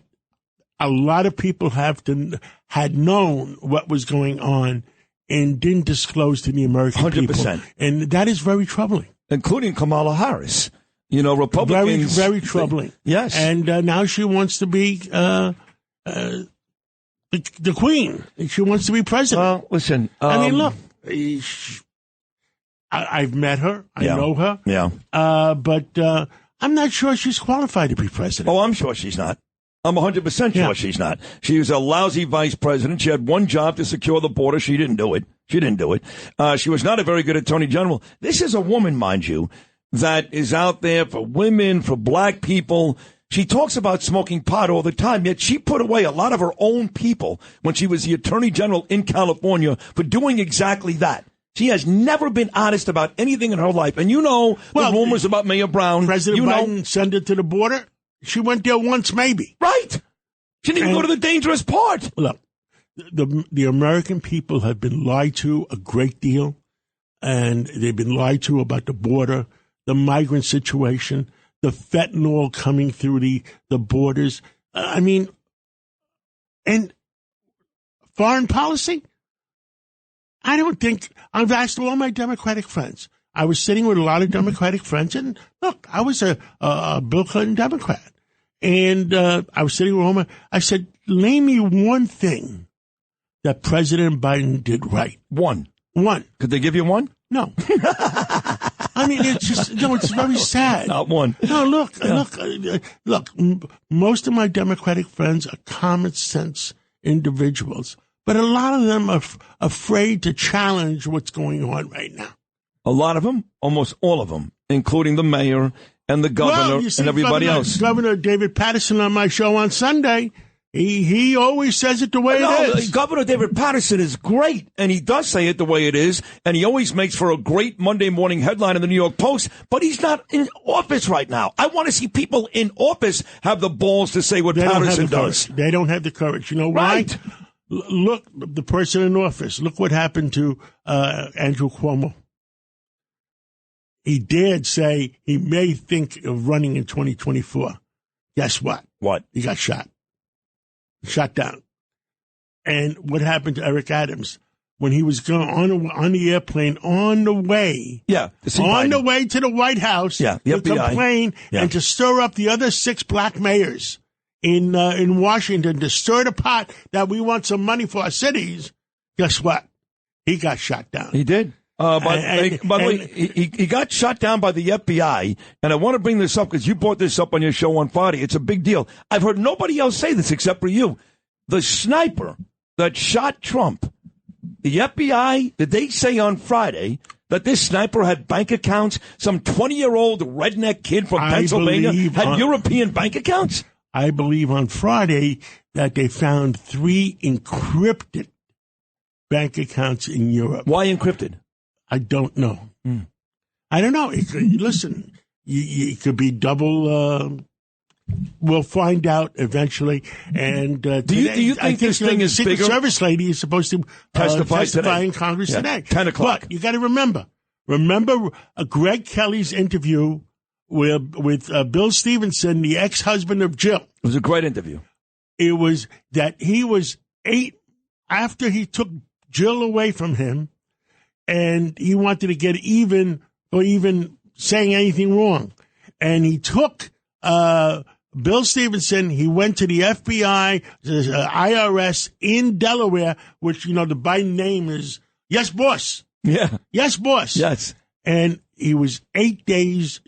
a lot of people had known what was going on and didn't disclose to the American 100%. people. And that is very troubling. Including Kamala Harris. You know, Republicans. Very, very troubling. Yes. And now she wants to be the queen. She wants to be president. Well, listen. I mean, look, I've met her. I know her. Yeah. But I'm not sure she's qualified to be president. Oh, I'm sure she's not. I'm 100% sure she's not. She was a lousy vice president. She had one job to secure the border. She didn't do it. She was not a very good attorney general. This is a woman, mind you, that is out there for women, for black people. She talks about smoking pot all the time, yet she put away a lot of her own people when she was the attorney general in California for doing exactly that. She has never been honest about anything in her life. And you know the rumors about Mayor Brown. President Biden sent her to the border. She went there once, maybe. Right. She didn't even go to the dangerous part. Look, the American people have been lied to a great deal, and they've been lied to about the border, the migrant situation, the fentanyl coming through the borders. And foreign policy? I don't think, I've asked all my Democratic friends. I was sitting with a lot of Democratic friends, and look, I was a Bill Clinton Democrat. And I was sitting with Roma. I said, name me one thing that President Biden did right. One. Could they give you one? No. I mean, it's just, it's very sad. Not one. No, look, most of my Democratic friends are common sense individuals, but a lot of them are afraid to challenge what's going on right now. A lot of them, almost all of them, including the mayor and the governor and everybody else. Governor David Patterson on my show on Sunday, he always says it the way it is. Governor David Patterson is great, and he does say it the way it is, and he always makes for a great Monday morning headline in the New York Post, but he's not in office right now. I want to see people in office have the balls to say what Patterson does. They don't have the courage. You know why? Right. Look, the person in office, look what happened to Andrew Cuomo. He dared say he may think of running in 2024. Guess what? What? He got shot down. And what happened to Eric Adams when he was going on the airplane on the way? Yeah, the way to the White House. Yeah, the to FBI. complain and to stir up the other 6 black mayors in Washington, to stir the pot that we want some money for our cities. Guess what? He got shot down. He did. By the way, he got shot down by the FBI, and I want to bring this up because you brought this up on your show on Friday. It's a big deal. I've heard nobody else say this except for you. The sniper that shot Trump, the FBI, did they say on Friday that this sniper had bank accounts? Some 20-year-old redneck kid from Pennsylvania had European bank accounts? I believe on Friday that they found 3 encrypted bank accounts in Europe. Why encrypted? I don't know. I don't know. Listen, it could be double. We'll find out eventually. And do you think this thing is Secret bigger? Service lady is supposed to testify in Congress today. 10 o'clock. But you got to remember Greg Kelly's interview with Bill Stevenson, the ex-husband of Jill. It was a great interview. It was that he was 8 after he took Jill away from him. And he wanted to get even for even saying anything wrong. And he took Bill Stevenson. He went to the FBI, the IRS in Delaware, which, the Biden name is Yes, Boss. Yeah. Yes, Boss. Yes. And he was 8 days,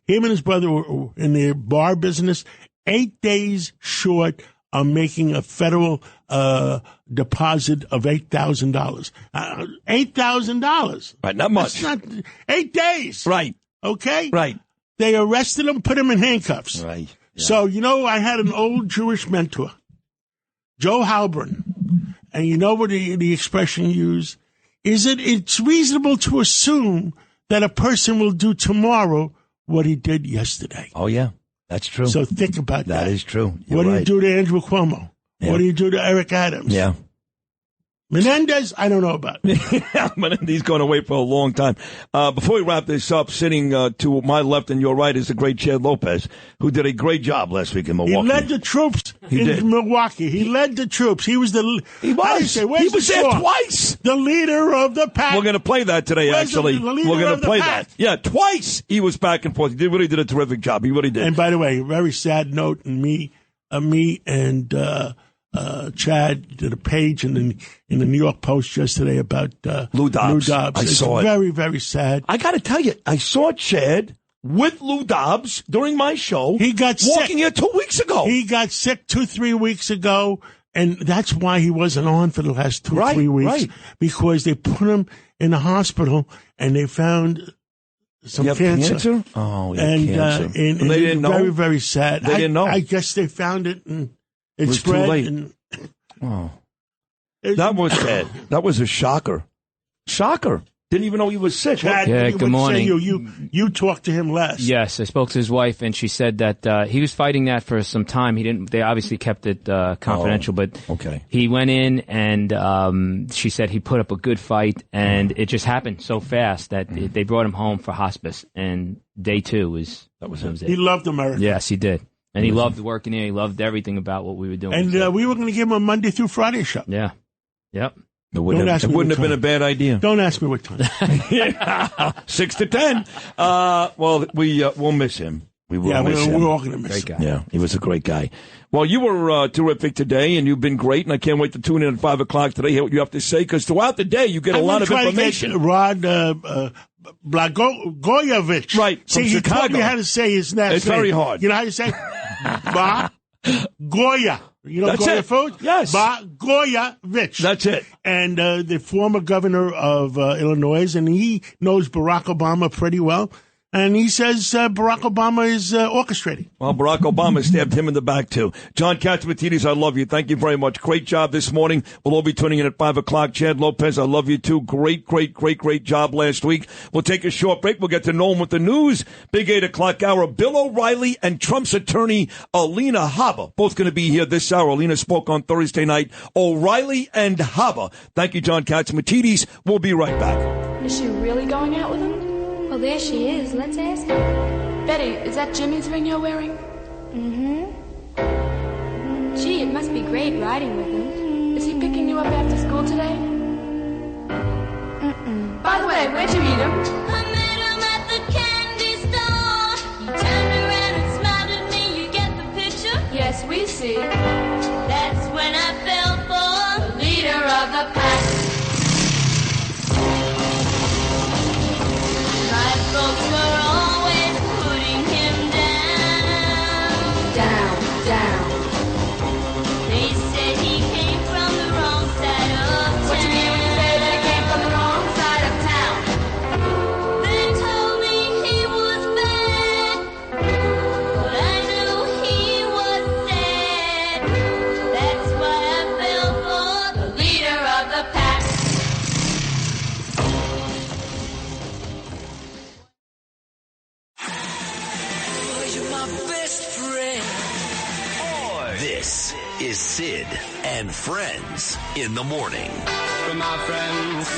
him and his brother were in their bar business, 8 days short of making a federal deposit of $8,000. $8,000. Right, not much. That's not 8 days. Right. Okay? Right. They arrested him, put him in handcuffs. Right. Yeah. So, I had an old Jewish mentor, Joe Halbron, and you know what the expression used? It's reasonable to assume that a person will do tomorrow what he did yesterday. Oh, yeah. That's true. So think about that. That is true. What do you do to Andrew Cuomo? Yeah. What do you do to Eric Adams? Yeah. Menendez, I don't know about. Menendez going away for a long time. Before we wrap this up, sitting to my left and your right is the great Chad Lopez, who did a great job last week in Milwaukee. He led the troops in Milwaukee. He led the troops. He was the. He was. He was there twice. The leader of the pack. We're going to play that today. Actually, we're going to play that. Yeah, twice he was back and forth. He really did a terrific job. He really did. And by the way, very sad note. And me and Chad did a page in the New York Post yesterday about Lou Dobbs. I saw it. Very, very sad. I got to tell you, I saw Chad with Lou Dobbs during my show. He got walking here 2 weeks ago. He got sick 2-3 weeks ago, and that's why he wasn't on for the last 2-3 weeks. Right. Because they put him in the hospital and they found some cancer. Oh, and cancer. And they didn't know. Very, very sad. They didn't know. I guess they found it and it was spread. too late. And that was sad. That was a shocker. Shocker. Didn't even know he was sick. Chad, Yeah, good morning. You talked to him last. Yes, I spoke to his wife, and she said that he was fighting that for some time. They obviously kept it confidential, but he went in, and she said he put up a good fight, and it just happened so fast that they brought him home for hospice, and day 2 was it. He loved America. Yes, he did. And he loved working here. He loved everything about what we were doing. And we were going to give him a Monday through Friday show. Yeah. Yep. It wouldn't have been a bad idea. Don't ask me what time. 6 to 10. Well, we'll miss him. We will miss him. We're all going to miss him. Yeah, he was a great guy. Well, you were terrific today, and you've been great, and I can't wait to tune in at 5 o'clock today, hear what you have to say, because throughout the day you get a lot of information. Rod Blagojevich. Right, See, from he Chicago. taught me how to say his last name. It's very hard. You know how you say Goya. You know That's Goya it. food? Yes. Blagojevich. That's it. And the former governor of Illinois, and he knows Barack Obama pretty well. And he says Barack Obama is orchestrating. Well, Barack Obama stabbed him in the back, too. John Catsimatidis, I love you. Thank you very much. Great job this morning. We'll all be tuning in at 5 o'clock. Chad Lopez, I love you, too. Great job last week. We'll take a short break. We'll get to know him with the news. Big 8 o'clock hour. Bill O'Reilly and Trump's attorney, Alina Habba, both going to be here this hour. Alina spoke on Thursday night. O'Reilly and Habba. Thank you, John Catsimatidis. We'll be right back. Is she really going out with him? Well, there she is. Let's ask her. Betty, is that Jimmy's ring you're wearing? Mm-hmm. Gee, it must be great riding with him. Is he picking you up after school today? Mm-mm. By the way, where'd you meet him? I met him at the candy store. He turned around and smiled at me. You get the picture? Yes, we see. That's when I fell for the leader of the pack. My folks were always putting him down. Down. They said he came from the wrong side of town. What you mean when you say that he came from the wrong side of town? They told me he was bad, but I knew he was sad. That's why I fell for the leader of the pack. This is Sid and Friends in the morning. From our friends.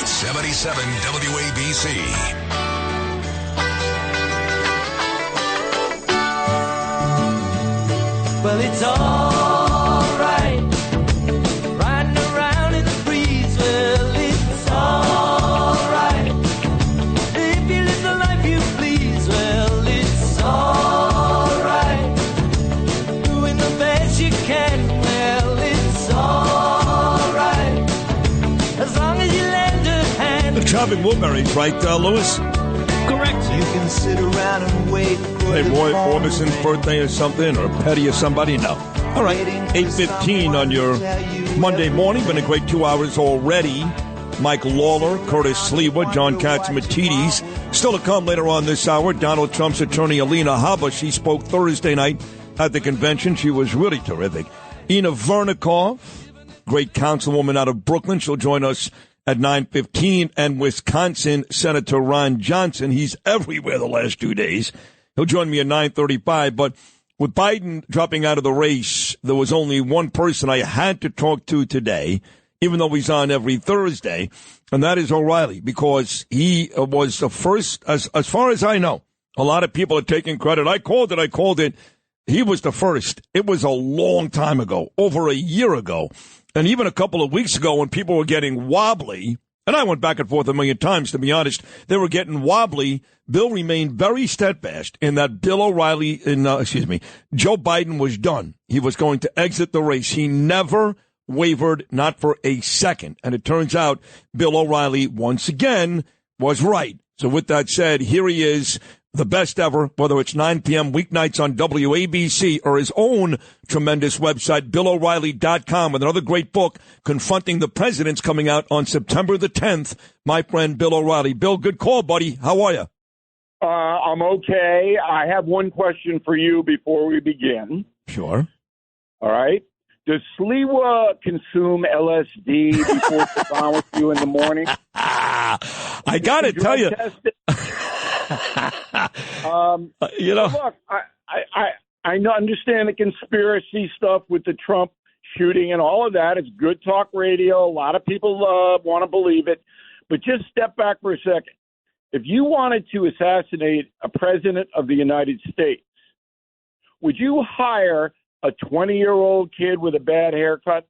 77 WABC. Well, it's all right. Riding around in the breeze. Well, it's all right. If you live the life you please. Well, it's all right. Doing the best you can. Well, it's all right. As long as you lend a hand. The Chopping Woolberries, right, Lewis? Correct. You can sit around and wait. Hey, Roy Orbison's birthday or something, or Petty or somebody? No. All right, 8:15 on your Monday morning. Been a great 2 hours already. Mike Lawler, Curtis Sliwa, John Catsimatidis. Still to come later on this hour, Donald Trump's attorney, Alina Habba. She spoke Thursday night at the convention. She was really terrific. Ina Vernikov, great councilwoman out of Brooklyn. She'll join us at 9:15. And Wisconsin Senator Ron Johnson. He's everywhere the last 2 days. He'll join me at 9:35. But with Biden dropping out of the race, there was only one person I had to talk to today. even though he's on every Thursday, and that is O'Reilly, because he was the first, as far as I know. A lot of people are taking credit. I called it. He was the first. It was a long time ago, over a year ago. And even a couple of weeks ago when people were getting wobbly, and I went back and forth a million times, to be honest, they were getting wobbly. Bill remained very steadfast in that Joe Biden was done. He was going to exit the race. He never wavered, not for a second. And it turns out Bill O'Reilly, once again, was right. So with that said, here he is, the best ever, whether it's 9 p.m. weeknights on WABC or his own tremendous website, BillO'Reilly.com, with another great book, Confronting the Presidents, coming out on September the 10th. My friend Bill O'Reilly. Bill, good call, buddy. How are you? I'm okay. I have one question for you before we begin. Sure. All right. Does Sliwa consume LSD before it's on with you in the morning? I got to tell you. Look, I understand the conspiracy stuff with the Trump shooting and all of that. It's good talk radio. A lot of people want to believe it. But just step back for a second. If you wanted to assassinate a president of the United States, would you hire a 20-year-old kid with a bad haircut?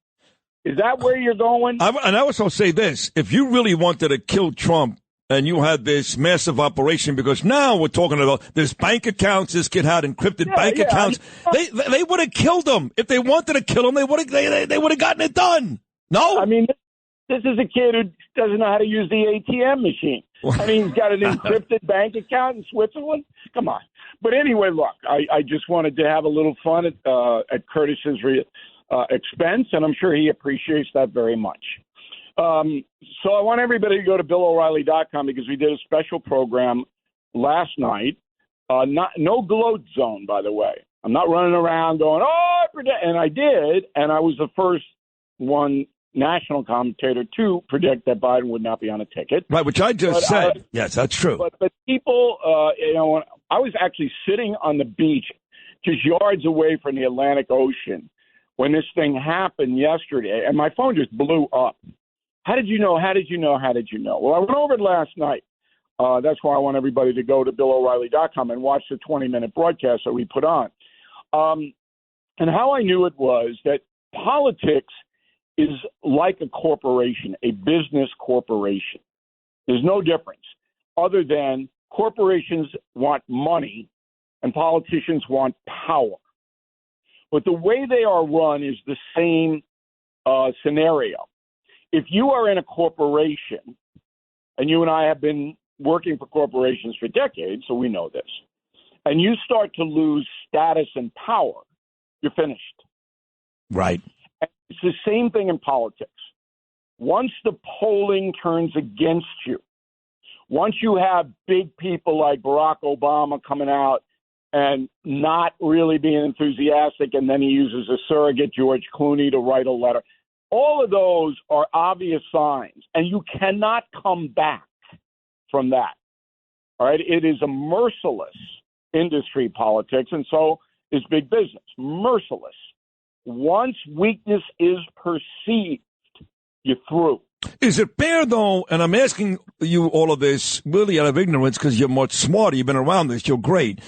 Is that where you're going? And I also say this. If you really wanted to kill Trump, and you had this massive operation, because now we're talking about there's bank accounts. This kid had encrypted bank accounts. They would have killed him if they wanted to kill him. They would have gotten it done. No, I mean this is a kid who doesn't know how to use the ATM machine. I mean, he's got an encrypted bank account in Switzerland. Come on. But anyway, look, I just wanted to have a little fun at Curtis's expense, and I'm sure he appreciates that very much. So I want everybody to go to BillO'Reilly.com because we did a special program last night. No gloat zone, by the way. I'm not running around going, and I did, and I was the first national commentator to predict that Biden would not be on a ticket. Right, which I just said. Yes, that's true. But people, I was actually sitting on the beach just yards away from the Atlantic Ocean when this thing happened yesterday, and my phone just blew up. How did you know? How did you know? How did you know? Well, I went over it last night. That's why I want everybody to go to BillO'Reilly.com and watch the 20-minute broadcast that we put on. And how I knew it was that politics is like a corporation, a business corporation. There's no difference other than corporations want money and politicians want power. But the way they are run is the same scenario. If you are in a corporation, and you and I have been working for corporations for decades, so we know this, and you start to lose status and power, you're finished. Right. And it's the same thing in politics. Once the polling turns against you, once you have big people like Barack Obama coming out and not really being enthusiastic, and then he uses a surrogate, George Clooney, to write a letter, all of those are obvious signs, and you cannot come back from that. All right? It is a merciless industry, politics, and so is big business. Merciless. Once weakness is perceived, you're through. Is it fair, though, and I'm asking you all of this really out of ignorance because you're much smarter, you've been around this, you're great.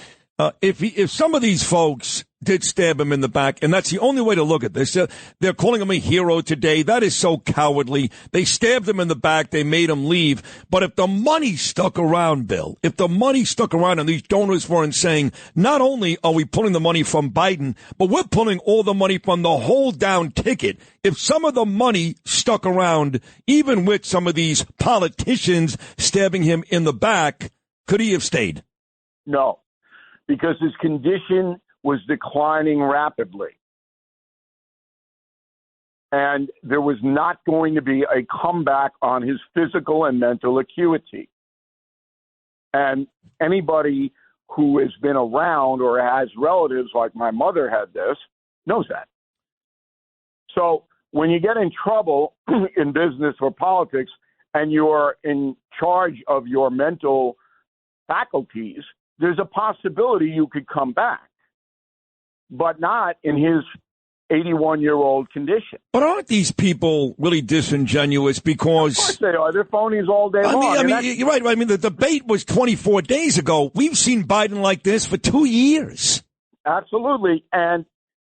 If some of these folks did stab him in the back, and that's the only way to look at this, they're calling him a hero today. That is so cowardly. They stabbed him in the back. They made him leave. But if the money stuck around, Bill, if the money stuck around and these donors weren't saying, not only are we pulling the money from Biden, but we're pulling all the money from the whole down ticket. If some of the money stuck around, even with some of these politicians stabbing him in the back, could he have stayed? No. Because his condition was declining rapidly. And there was not going to be a comeback on his physical and mental acuity. And anybody who has been around or has relatives like my mother had this knows that. So when you get in trouble in business or politics and you're in charge of your mental faculties, there's a possibility you could come back, but not in his 81-year-old condition. But aren't these people really disingenuous? Because of course they are. They're phonies all day long. I mean, you're right. I mean, the debate was 24 days ago. We've seen Biden like this for 2 years. Absolutely. And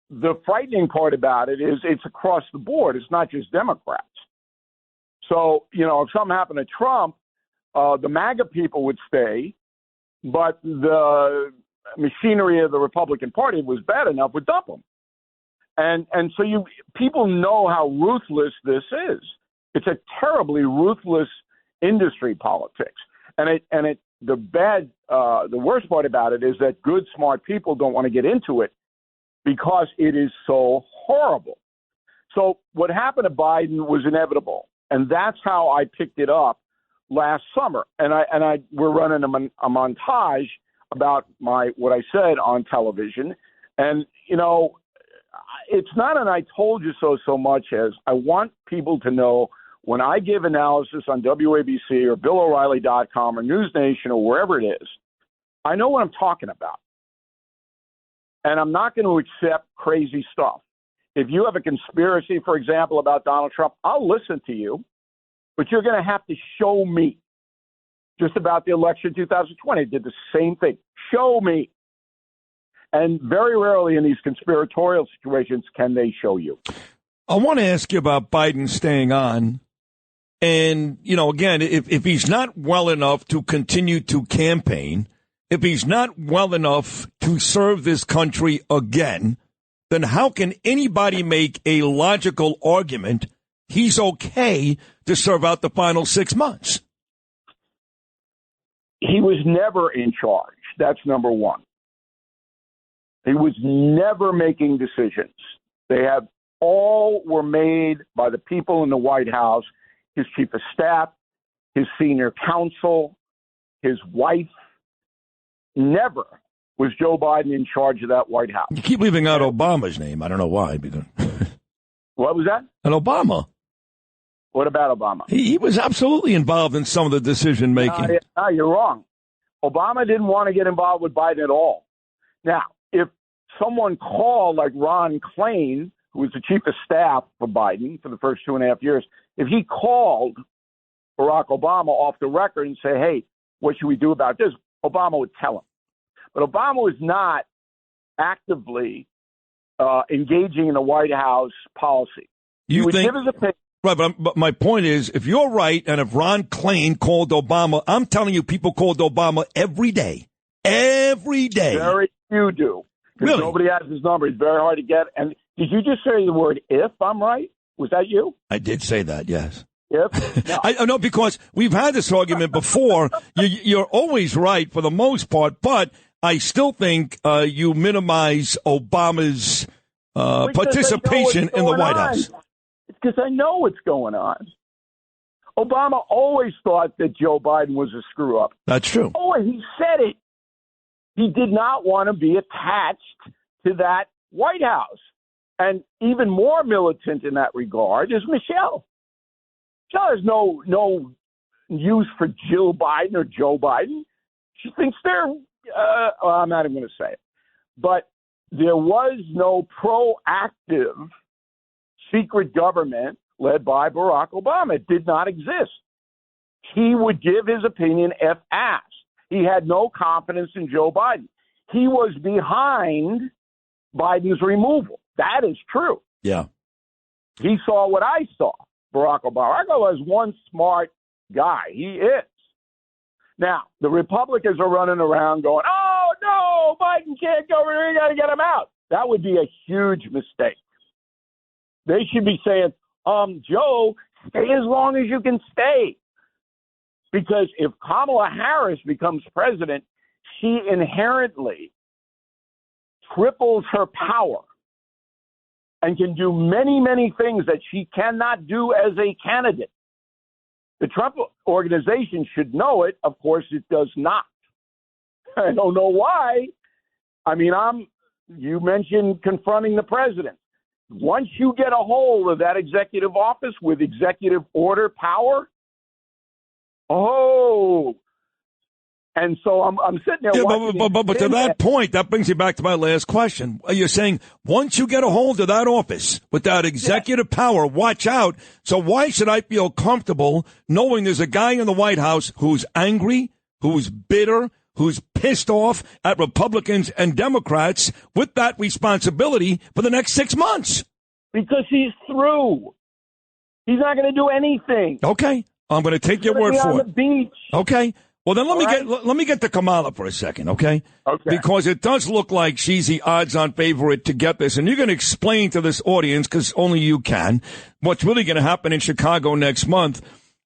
the frightening part about it is it's across the board. It's not just Democrats. So, if something happened to Trump, the MAGA people would stay, but the machinery of the Republican Party was bad enough would dump them. And so people know how ruthless this is. It's a terribly ruthless industry, politics. And the worst part about it is that good, smart people don't want to get into it because it is so horrible. So what happened to Biden was inevitable. And that's how I picked it up last summer. And we're running a montage about what I said on television. And, it's not an I told you so much as I want people to know when I give analysis on WABC or BillO'Reilly.com or News Nation or wherever it is, I know what I'm talking about. And I'm not going to accept crazy stuff. If you have a conspiracy, for example, about Donald Trump, I'll listen to you, but you're going to have to show me. Just about the election 2020, did the same thing. Show me. And very rarely in these conspiratorial situations can they show you. I want to ask you about Biden staying on. And, again, if he's not well enough to continue to campaign, if he's not well enough to serve this country again, then how can anybody make a logical argument he's okay to serve out the final 6 months? He was never in charge. That's number one. He was never making decisions. All were made by the people in the White House, his chief of staff, his senior counsel, his wife. Never was Joe Biden in charge of that White House. You keep leaving out Obama's name. I don't know why. What was that? And Obama. What about Obama? He was absolutely involved in some of the decision making. No, you're wrong. Obama didn't want to get involved with Biden at all. Now, if someone called like Ron Klain, who was the chief of staff for Biden for the first 2.5 years, if he called Barack Obama off the record and say, hey, what should we do about this? Obama would tell him. But Obama was not actively engaging in the White House policy. He would give his opinion. Right, but my point is, if you're right, and if Ron Klain called Obama, I'm telling you, people called Obama every day. Every day. Very few do. Really? Nobody has his number. It's very hard to get. And did you just say the word if I'm right? Was that you? I did say that, yes. If? No. I know, because we've had this argument before. You're always right for the most part, but I still think you minimize Obama's participation in the White House. Because I know what's going on. Obama always thought that Joe Biden was a screw-up. That's true. Oh, he said it. He did not want to be attached to that White House. And even more militant in that regard is Michelle. Michelle has no use for Jill Biden or Joe Biden. She thinks they're, I'm not even going to say it. But there was no proactive secret government led by Barack Obama. It did not exist. He would give his opinion if asked. He had no confidence in Joe Biden. He was behind Biden's removal. That is true. Yeah. He saw what I saw, Barack Obama. Barack Obama is one smart guy. He is. Now, the Republicans are running around going, oh, no, Biden can't go. We got to get him out. That would be a huge mistake. They should be saying, Joe, stay as long as you can stay. Because if Kamala Harris becomes president, she inherently triples her power and can do many, many things that she cannot do as a candidate. The Trump organization should know it. Of course, it does not. I don't know why. I mean, you mentioned confronting the president. Once you get a hold of that executive office with executive order power, And so I'm sitting there watching. But to that point, that brings you back to my last question. You're saying once you get a hold of that office with that executive power, watch out. So why should I feel comfortable knowing there's a guy in the White House who's angry, who's bitter, who's pissed off at Republicans and Democrats with that responsibility for the next 6 months? Because he's through. He's not going to do anything. Okay. I'm going to take your word for it. On the beach. Okay. Well, then let me get to Kamala for a second, okay? Okay. Because it does look like she's the odds-on favorite to get this. And you're going to explain to this audience, because only you can, what's really going to happen in Chicago next month.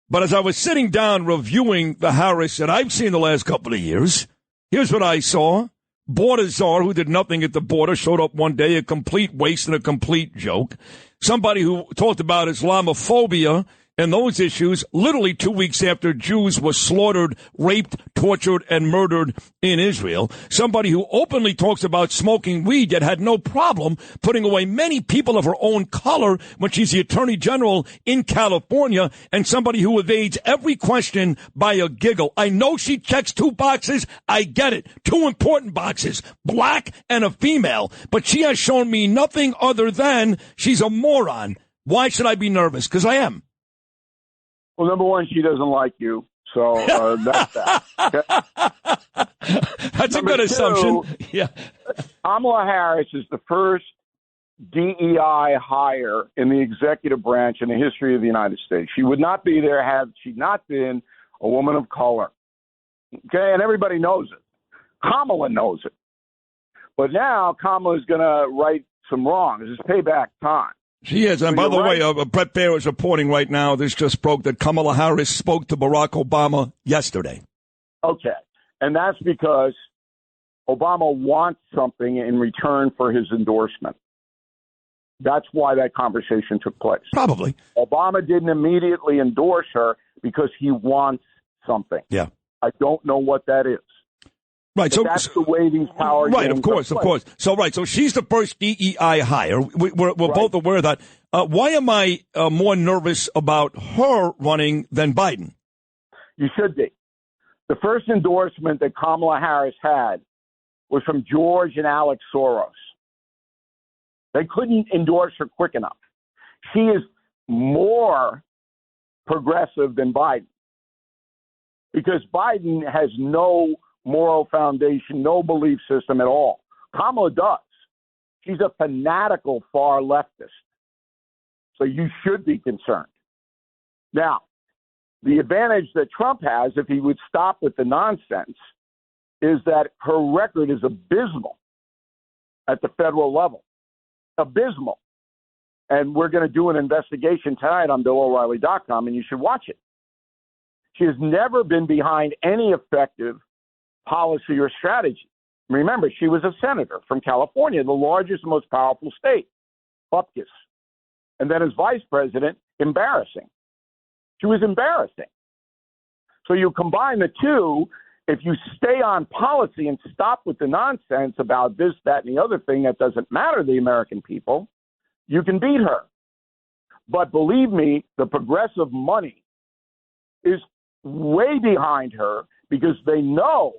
But as I was sitting down reviewing the Harris that I've seen the last couple of years, here's what I saw. Border czar who did nothing at the border showed up one day, a complete waste and a complete joke. Somebody who talked about Islamophobia and those issues literally 2 weeks after Jews were slaughtered, raped, tortured, and murdered in Israel. Somebody who openly talks about smoking weed yet had no problem putting away many people of her own color when she's the attorney general in California. And somebody who evades every question by a giggle. I know she checks 2 boxes. I get it. 2 important boxes, black and a female. But she has shown me nothing other than she's a moron. Why should I be nervous? Because I am. Well, number one, she doesn't like you, so that's that. That's a good assumption. Yeah. Kamala Harris is the first DEI hire in the executive branch in the history of the United States. She would not be there had she not been a woman of color. Okay, and everybody knows it. Kamala knows it. But now Kamala is going to right some wrongs. It's payback time. She is. And by the way, Brett Baer is reporting right now, this just broke, that Kamala Harris spoke to Barack Obama yesterday. Okay. And that's because Obama wants something in return for his endorsement. That's why that conversation took place. Probably. Obama didn't immediately endorse her because he wants something. Yeah. I don't know what that is. Right, so that's the way these power right, games of course. So she's the first DEI hire. We're both aware of that. Why am I more nervous about her running than Biden? You should be. The first endorsement that Kamala Harris had was from George and Alex Soros. They couldn't endorse her quick enough. She is more progressive than Biden because Biden has no moral foundation, no belief system at all. Kamala does. She's a fanatical far leftist. So you should be concerned. Now, the advantage that Trump has, if he would stop with the nonsense, is that her record is abysmal at the federal level. Abysmal. And we're going to do an investigation tonight on BillO'Reilly.com, and you should watch it. She has never been behind any effective policy or strategy. Remember, she was a senator from California, the largest, most powerful state, Bupkis. And then as vice president, embarrassing. She was embarrassing. So you combine the two, if you stay on policy and stop with the nonsense about this, that, and the other thing that doesn't matter to the American people, you can beat her. But believe me, the progressive money is way behind her because they know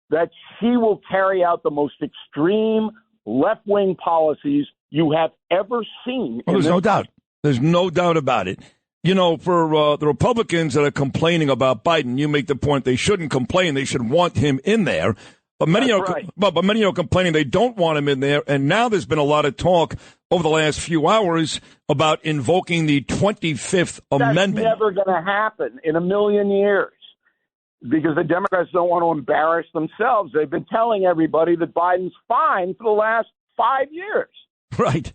that she will carry out the most extreme left-wing policies you have ever seen. Well, there's no doubt. There's no doubt about it. You know, for the Republicans that are complaining about Biden, you make the point they shouldn't complain. They should want him in there. But many are complaining they don't want him in there. And now there's been a lot of talk over the last few hours about invoking the 25th Amendment. That's never going to happen in a million years. Because the Democrats don't want to embarrass themselves. They've been telling everybody that Biden's fine for the last 5 years. Right.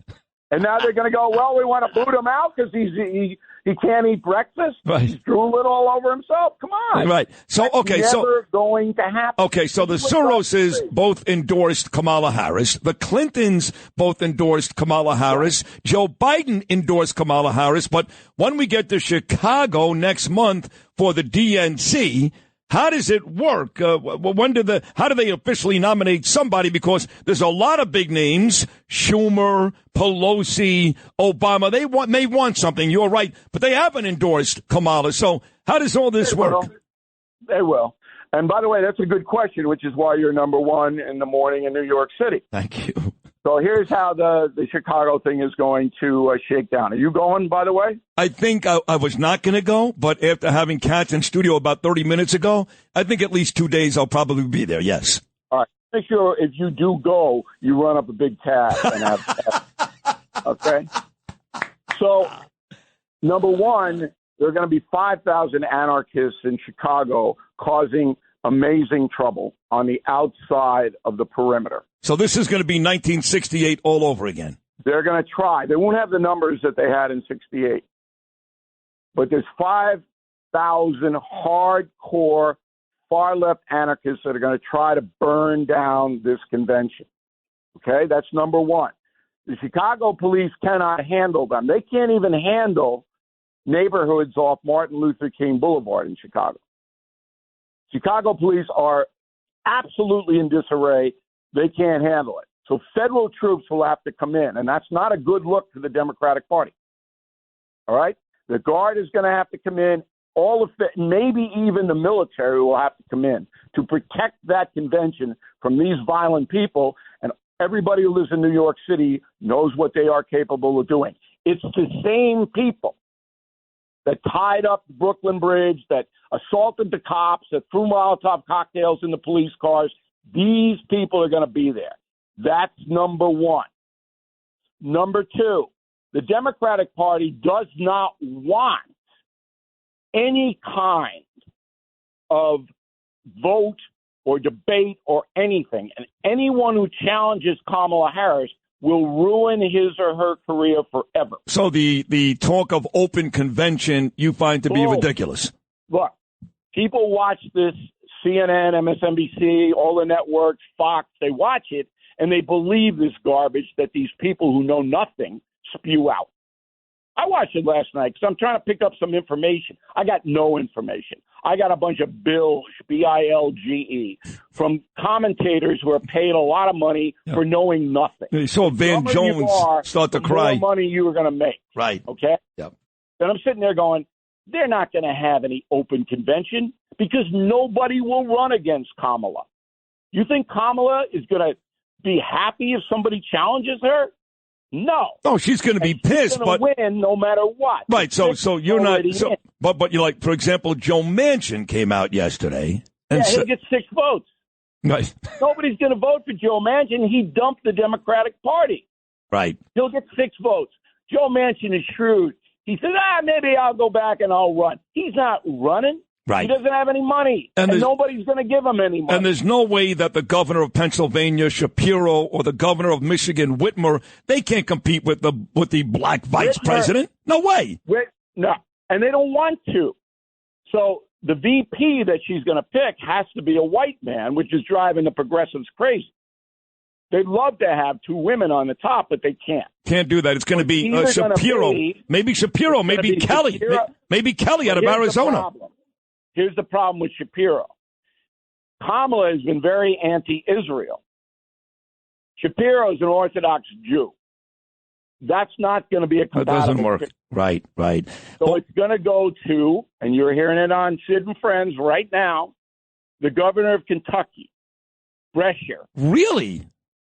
And now they're going to go, well, we want to boot him out because he can't eat breakfast. Right. He's drooling all over himself. Come on. Right. So, okay. That's never going to happen. Okay. So the Soroses both endorsed Kamala Harris. The Clintons both endorsed Kamala Harris. Right. Joe Biden endorsed Kamala Harris. But when we get to Chicago next month for the DNC, how does it work? How do they officially nominate somebody? Because there's a lot of big names: Schumer, Pelosi, Obama. They may want something. You're right, but they haven't endorsed Kamala. So how does all this work? They will. And by the way, that's a good question, which is why you're number one in the morning in New York City. Thank you. So here's how the Chicago thing is going to shake down. Are you going, by the way? I think I was not going to go, but after having Katz in studio about 30 minutes ago, I think at least 2 days I'll probably be there, yes. All right. Make sure if you do go, you run up a big tab and have okay? So, number one, there are going to be 5,000 anarchists in Chicago causing amazing trouble on the outside of the perimeter. So this is going to be 1968 all over again. They're going to try. They won't have the numbers that they had in 68. But there's 5,000 hardcore far-left anarchists that are going to try to burn down this convention. Okay? That's number one. The Chicago police cannot handle them. They can't even handle neighborhoods off Martin Luther King Boulevard in Chicago. Chicago police are absolutely in disarray. They can't handle it. So federal troops will have to come in, and that's not a good look for the Democratic Party. All right? The Guard is going to have to come in. All of it, maybe even the military will have to come in to protect that convention from these violent people. And everybody who lives in New York City knows what they are capable of doing. It's the same people that tied up the Brooklyn Bridge, that assaulted the cops, that threw Molotov cocktails in the police cars. These people are going to be there. That's number one. Number two, the Democratic Party does not want any kind of vote or debate or anything. And anyone who challenges Kamala Harris will ruin his or her career forever. So the talk of open convention you find to be ridiculous. Look, people watch this, CNN, MSNBC, all the networks, Fox, they watch it, and they believe this garbage that these people who know nothing spew out. I watched it last night because I'm trying to pick up some information. I got no information. I got a bunch of bilge, B-I-L-G-E, from commentators who are paid a lot of money for knowing nothing. You saw Van Jones start to cry. The more money you were going to make. Right. Okay? Yep. And I'm sitting there going, they're not going to have any open convention because nobody will run against Kamala. You think Kamala is going to be happy if somebody challenges her? No. No, she's going to be pissed, but win no matter what. Right. So you're not. So, but you like, for example, Joe Manchin came out yesterday and he'll get 6 votes. Right. Nobody's going to vote for Joe Manchin. He dumped the Democratic Party. Right. He'll get 6 votes. Joe Manchin is shrewd. He says, maybe I'll go back and I'll run. He's not running. Right. He doesn't have any money, and nobody's going to give him any money. And there's no way that the governor of Pennsylvania, Shapiro, or the governor of Michigan, Whitmer, they can't compete with the black vice president. No way. No, and they don't want to. So the VP that she's going to pick has to be a white man, which is driving the progressives crazy. They'd love to have 2 women on the top, but they can't. Can't do that. It's going to be Shapiro. Maybe Shapiro. Maybe Kelly. Shapiro. Maybe Kelly out of Arizona. Here's the problem with Shapiro. Kamala has been very anti-Israel. Shapiro is an Orthodox Jew. That's not going to be a compatible. That doesn't work. Right. So it's going to go to, and you're hearing it on Sid and Friends right now, the governor of Kentucky, Brescher. Really?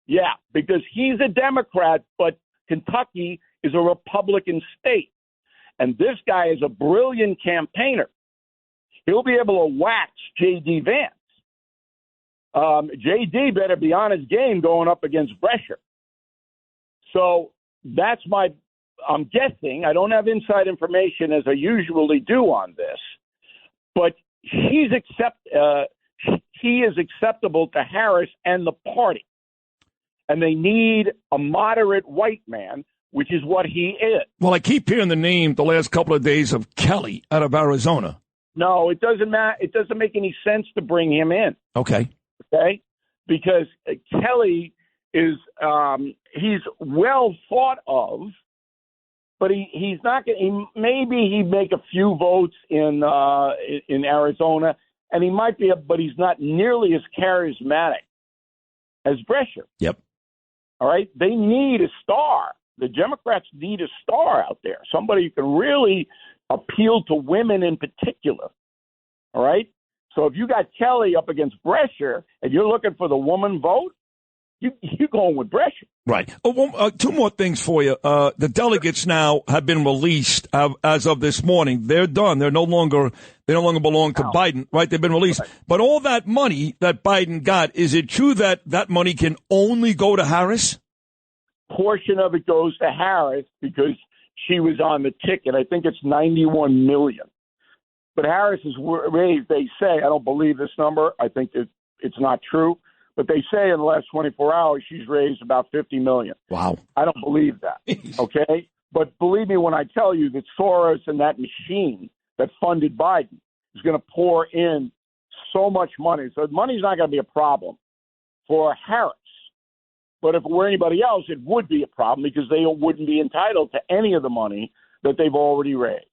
Yeah, because he's a Democrat, but Kentucky is a Republican state. And this guy is a brilliant campaigner. He'll be able to wax J.D. Vance. J.D. better be on his game going up against Brescher. So that's I'm guessing, I don't have inside information as I usually do on this, but he is acceptable to Harris and the party. And they need a moderate white man, which is what he is. Well, I keep hearing the name the last couple of days of Kelly out of Arizona. No, it doesn't matter. It doesn't make any sense to bring him in. Okay. Because Kelly is he's well thought of, but he's not going. Maybe he'd make a few votes in Arizona, and he might be, but he's not nearly as charismatic as Brescher. Yep. All right. They need a star. The Democrats need a star out there. Somebody who can really appeal to women in particular. All right? So if you got Kelly up against Brescher and you're looking for the woman vote, you're going with Brescher. Right. Two more things for you. The delegates now have been released as of this morning. They're done. They no longer belong to Biden. Right. They've been released. Right. But all that money that Biden got, is it true that that money can only go to Harris? Portion of it goes to Harris because she was on the ticket. I think it's $91 million. But Harris is raised, they say, I don't believe this number. I think it's not true. But they say in the last 24 hours she's raised about $50 million. Wow. I don't believe that, okay? But believe me when I tell you that Soros and that machine that funded Biden is going to pour in so much money. So money's not going to be a problem for Harris. But if it were anybody else, it would be a problem because they wouldn't be entitled to any of the money that they've already raised.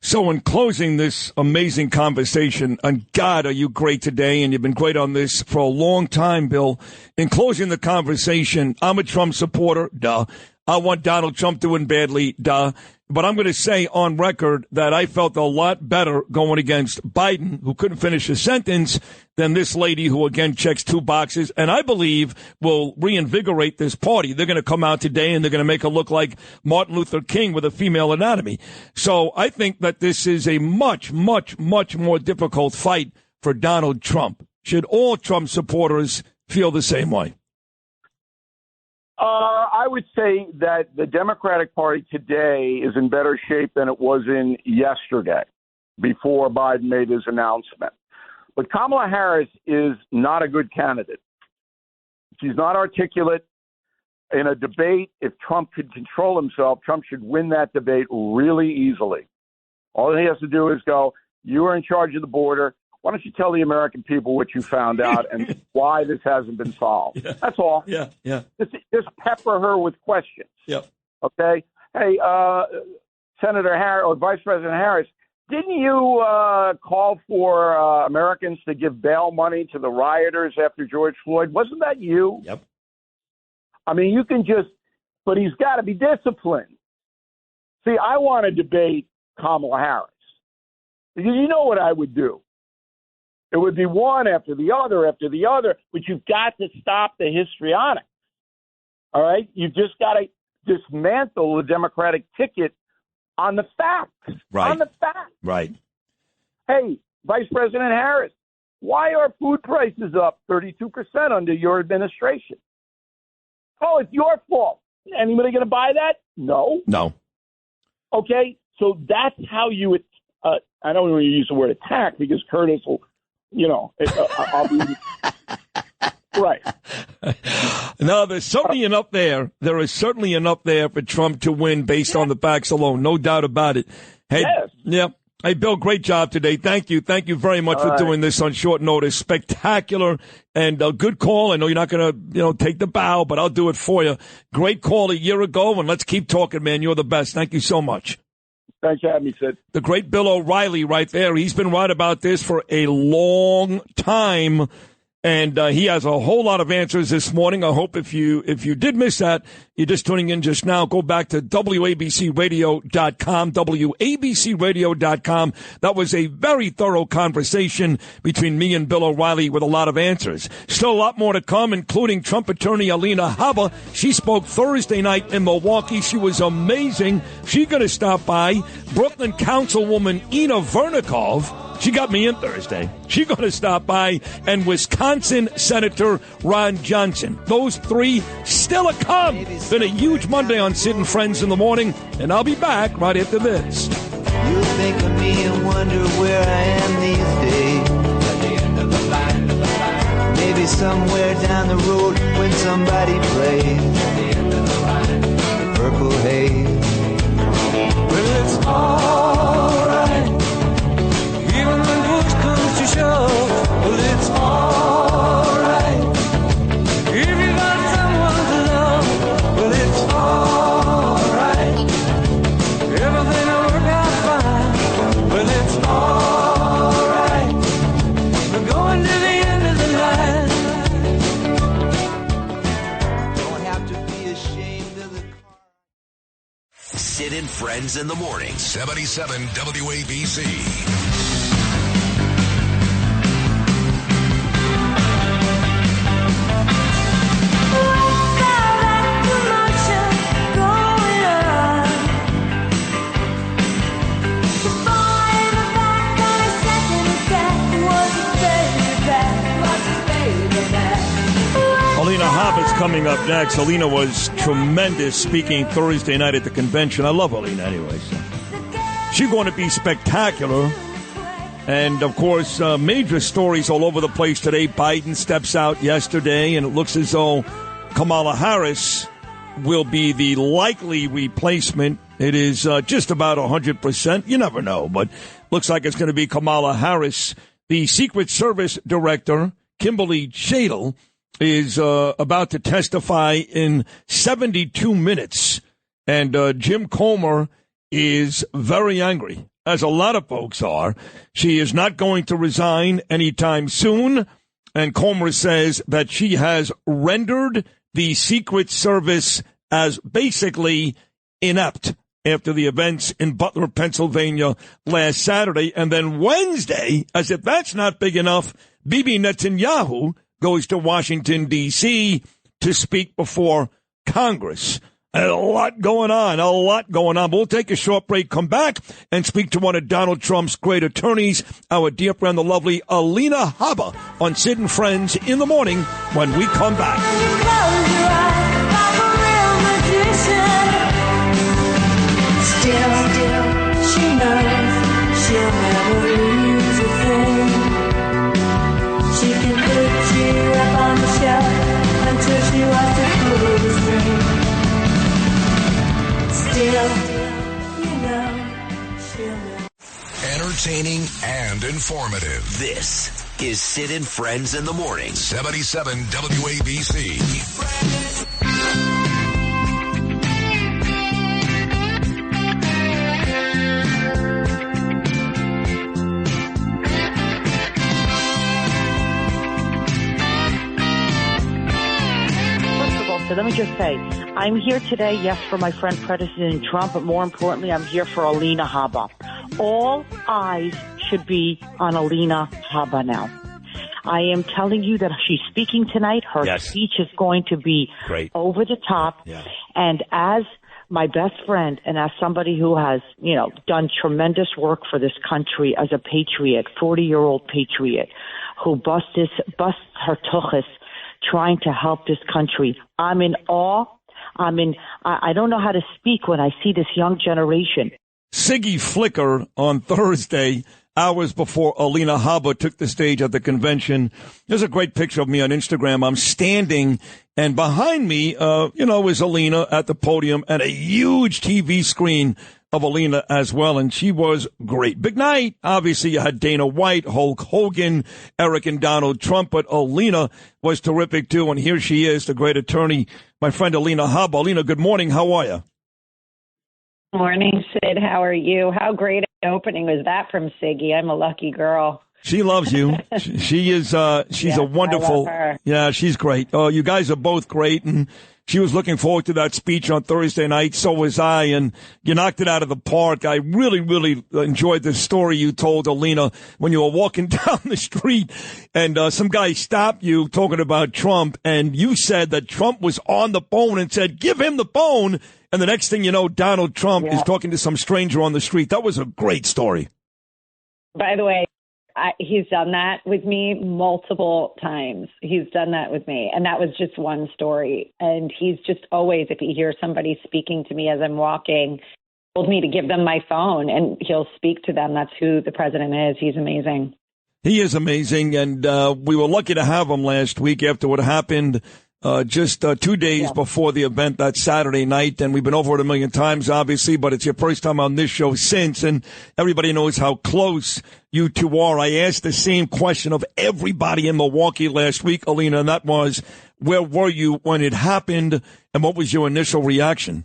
So in closing this amazing conversation, and God, are you great today, and you've been great on this for a long time, Bill. In closing the conversation, I'm a Trump supporter, duh. I want Donald Trump doing badly, duh. But I'm going to say on record that I felt a lot better going against Biden, who couldn't finish a sentence, than this lady who, again, checks two boxes, and I believe will reinvigorate this party. They're going to come out today, and they're going to make her look like Martin Luther King with a female anatomy. So I think that this is a much, much, much more difficult fight for Donald Trump. Should all Trump supporters feel the same way? I would say that the Democratic Party today is in better shape than it was in yesterday before Biden made his announcement. But Kamala Harris is not a good candidate. She's not articulate. In a debate, if Trump could control himself, Trump should win that debate really easily. All he has to do is go, you are in charge of the border. Why don't you tell the American people what you found out and why this hasn't been solved? Yeah. That's all. Yeah. Just pepper her with questions. Yep. Okay? Hey, Senator Harris or Vice President Harris, didn't you call for Americans to give bail money to the rioters after George Floyd? Wasn't that you? Yep. I mean, you can just, but he's got to be disciplined. See, I want to debate Kamala Harris because you know what I would do. It would be one after the other, but you've got to stop the histrionics. All right? You've just got to dismantle the Democratic ticket on the facts. Right. On the facts. Right. Hey, Vice President Harris, why are food prices up 32% under your administration? Oh, it's your fault. Anybody going to buy that? No. No. Okay? So that's how you I don't want to use the word attack because Curtis will, I'll be right. No, there's certainly enough there. There is certainly enough there for Trump to win based on the facts alone. No doubt about it. Hey, yes. Yeah. Hey, Bill, great job today. Thank you. Thank you very much for doing this on short notice. Spectacular and a good call. I know you're not going to, take the bow, but I'll do it for you. Great call a year ago, and let's keep talking, man. You're the best. Thank you so much. Thanks for having me, Sid. The great Bill O'Reilly right there. He's been right about this for a long time, and he has a whole lot of answers this morning. I hope if you did miss that, you're just tuning in just now, go back to WABCRadio.com, WABCRadio.com. That was a very thorough conversation between me and Bill O'Reilly with a lot of answers. Still a lot more to come, including Trump attorney Alina Habba. She spoke Thursday night in Milwaukee. She was amazing. She's going to stop by. Brooklyn Councilwoman Ina Vernikov. She got me in Thursday. She's going to stop by. And Wisconsin Senator Ron Johnson. Those three still to come. Been a huge Monday on Sid Friends in the morning, and I'll be back right after this. You think of me and wonder where I am these days. At the end of the line, maybe somewhere down the road when somebody plays. At the end of the line, the purple haze. Well, it's alright. Even when push comes to shove, well, it's alright. If you got someone to love, well, it's alright. Everything will work out fine. Well, it's alright. We're going to the end of the line. Don't have to be ashamed of the Sid and Friends in the morning. 77 WABC. coming up next. Alina was tremendous speaking Thursday night at the convention. I love Alina anyway. So. She's going to be spectacular. And, of course, major stories all over the place today. Biden steps out yesterday, and it looks as though Kamala Harris will be the likely replacement. It is just about 100%. You never know, but looks like it's going to be Kamala Harris. The Secret Service director, Kimberly Shadle, is about to testify in 72 minutes. And Jim Comer is very angry, as a lot of folks are. She is not going to resign anytime soon. And Comer says that she has rendered the Secret Service as basically inept after the events in Butler, Pennsylvania last Saturday. And then Wednesday, as if that's not big enough, Bibi Netanyahu goes to Washington, D.C. to speak before Congress. A lot going on, a lot going on. We'll take a short break, come back, and speak to one of Donald Trump's great attorneys, our dear friend, the lovely Alina Habba, on Sid and Friends in the morning when we come back. Still, she knows she'll never lose a thing. She can put you up on the shelf until she wants to pull the string. Still, you know, she'll never. Entertaining and informative. This is Sid and Friends in the morning. 77 WABC. So let me just say, I'm here today, yes, for my friend President Trump, but more importantly, I'm here for Alina Habba. All eyes should be on Alina Habba now. I am telling you that she's speaking tonight. Her speech is going to be over the top. Yeah. And as my best friend and as somebody who has, you know, done tremendous work for this country as a patriot, 40-year-old patriot, who busts her tuchus trying to help this country. I'm in awe. I don't know how to speak when I see this young generation. Siggy Flicker on Thursday, hours before Alina Habba took the stage at the convention. There's a great picture of me on Instagram. I'm standing, and behind me, is Alina at the podium and a huge TV screen of Alina as well, and she was great. Big night. Obviously, you had Dana White, Hulk Hogan, Eric and Donald Trump, but Alina was terrific, too, and here she is, the great attorney, my friend Alina Habba. Alina, good morning. How are you? Morning, Sid. How are you? How great an opening was that from Siggy? I'm a lucky girl. She loves you. She's a wonderful. I love her. Yeah, she's great. You guys are both great, and she was looking forward to that speech on Thursday night. So was I, and you knocked it out of the park. I really, really enjoyed the story you told, Alina, when you were walking down the street, and some guy stopped you talking about Trump, and you said that Trump was on the phone and said, "Give him the phone." And the next thing you know, Donald Trump is talking to some stranger on the street. That was a great story. By the way, he's done that with me multiple times. He's done that with me. And that was just one story. And he's just always, if he hears somebody speaking to me as I'm walking, told me to give them my phone and he'll speak to them. That's who the president is. He's amazing. He is amazing. And we were lucky to have him last week after what happened just 2 days before the event that Saturday night. And we've been over it a million times, obviously, but it's your first time on this show since. And everybody knows how close you two are. I asked the same question of everybody in Milwaukee last week, Alina, and that was, where were you when it happened? And what was your initial reaction?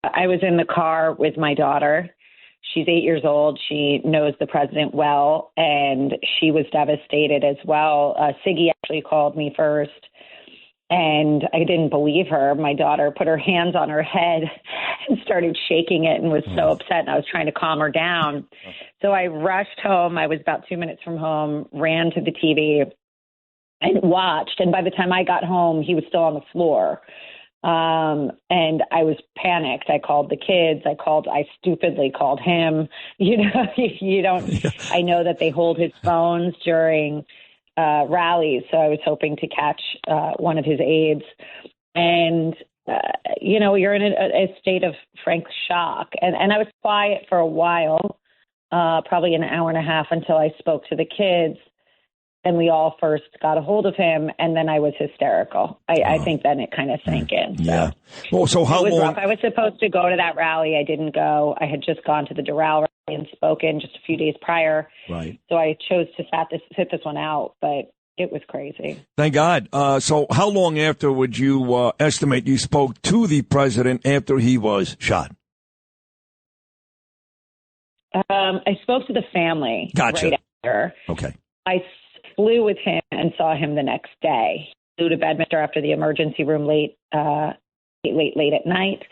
I was in the car with my daughter. She's 8 years old. She knows the president well, and she was devastated as well. Siggy actually called me first, and I didn't believe her. My daughter put her hands on her head and started shaking it and was so upset, and I was trying to calm her down. So I rushed home. I was about 2 minutes from home, ran to the TV, and watched. And by the time I got home, he was still on the floor. And I was panicked. I called the kids. I stupidly called him. You know, I know that they hold his phones during rallies, so I was hoping to catch one of his aides. And, you're in a state of frank shock. And I was quiet for a while, probably an hour and a half, until I spoke to the kids. And we all first got a hold of him, and then I was hysterical. I think then it kind of sank in. Yeah. Well, so how it was long? rough. I was supposed to go to that rally. I didn't go. I had just gone to the Doral rally and spoken just a few days prior. Right. So I chose to sit this one out, but it was crazy. Thank God. So how long after would you estimate you spoke to the president after he was shot? I spoke to the family Gotcha. right after. Okay. I flew with him and saw him the next day. Flew to Bedminster after the emergency room late at night.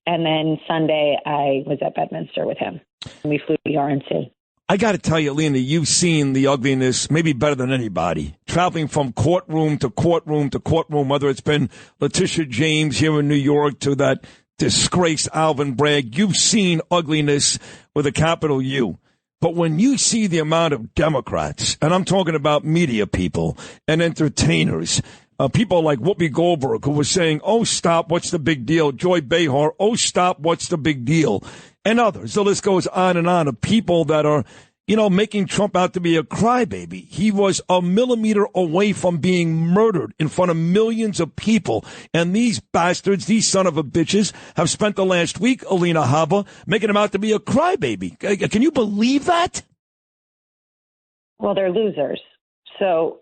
And then Sunday, I was at Bedminster with him. And we flew to the RNC. I got to tell you, Alina, you've seen the ugliness maybe better than anybody. Traveling from courtroom to courtroom to courtroom, whether it's been Letitia James here in New York to that disgraced Alvin Bragg. You've seen ugliness with a capital U. But when you see the amount of Democrats, and I'm talking about media people and entertainers, people like Whoopi Goldberg, who was saying, oh, stop, what's the big deal? Joy Behar, oh, stop, what's the big deal? And others. The list goes on and on of people that are, making Trump out to be a crybaby. He was a millimeter away from being murdered in front of millions of people. And these bastards, these son of a bitches, have spent the last week, Alina Habba, making him out to be a crybaby. Can you believe that? Well, they're losers. So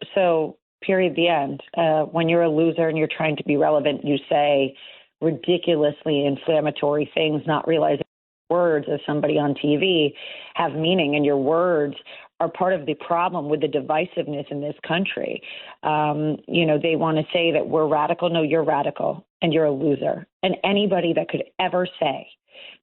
period, the end. When you're a loser and you're trying to be relevant, you say ridiculously inflammatory things, not realizing words of somebody on TV have meaning, and your words are part of the problem with the divisiveness in this country. They want to say that we're radical. No, you're radical, and you're a loser. And anybody that could ever say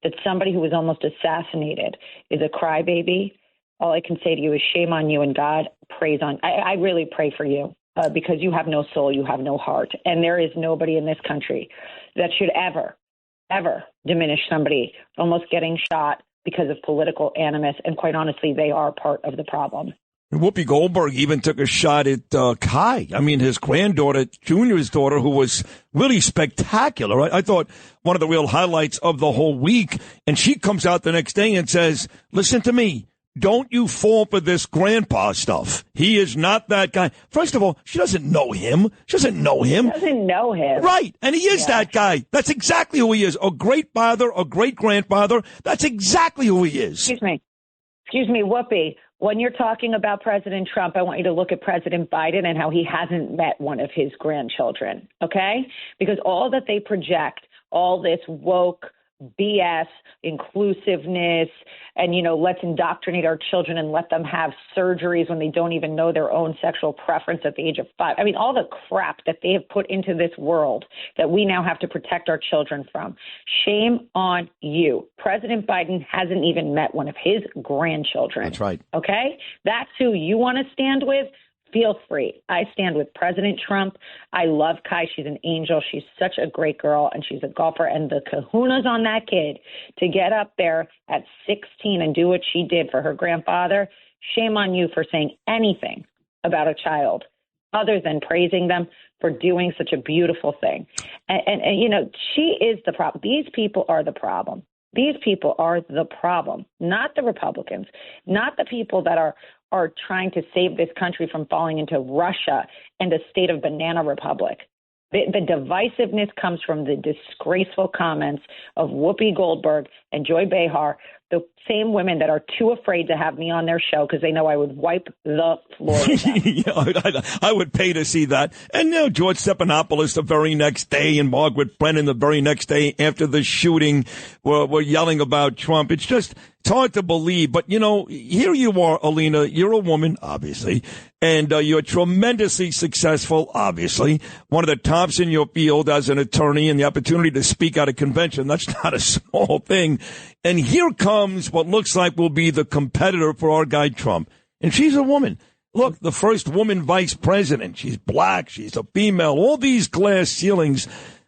that somebody who was almost assassinated is a crybaby, all I can say to you is shame on you, and God prays on. I really pray for you because you have no soul, you have no heart, and there is nobody in this country that should ever diminish somebody almost getting shot because of political animus. And quite honestly, they are part of the problem. Whoopi Goldberg even took a shot at Kai. I mean, his granddaughter, Junior's daughter, who was really spectacular. I thought one of the real highlights of the whole week. And she comes out the next day and says, listen to me. Don't you fall for this grandpa stuff. He is not that guy. First of all, she doesn't know him. She doesn't know him. Right. And he is that guy. That's exactly who he is. A great father, a great grandfather. That's exactly who he is. Excuse me, Whoopi. When you're talking about President Trump, I want you to look at President Biden and how he hasn't met one of his grandchildren. Okay? Because all that they project, all this woke BS, inclusiveness, and, let's indoctrinate our children and let them have surgeries when they don't even know their own sexual preference at the age of 5. I mean, all the crap that they have put into this world that we now have to protect our children from. Shame on you. President Biden hasn't even met one of his grandchildren. That's right. Okay? That's who you want to stand with. Feel free. I stand with President Trump. I love Kai. She's an angel. She's such a great girl, and she's a golfer. And the kahunas on that kid to get up there at 16 and do what she did for her grandfather, shame on you for saying anything about a child other than praising them for doing such a beautiful thing. And she is the problem. These people are the problem. These people are the problem, not the Republicans, not the people that are trying to save this country from falling into Russia and a state of banana republic. The divisiveness comes from the disgraceful comments of Whoopi Goldberg and Joy Behar, the same women that are too afraid to have me on their show because they know I would wipe the floor with them. Yeah, I would pay to see that. And George Stephanopoulos the very next day and Margaret Brennan the very next day after the shooting were yelling about Trump. It's hard to believe. But, here you are, Alina. You're a woman, obviously, and you're tremendously successful, obviously. One of the tops in your field as an attorney, and the opportunity to speak at a convention. That's not a small thing. And here comes what looks like will be the competitor for our guy Trump. And she's a woman. Look, the first woman vice president. She's black. She's a female. All these glass ceilings.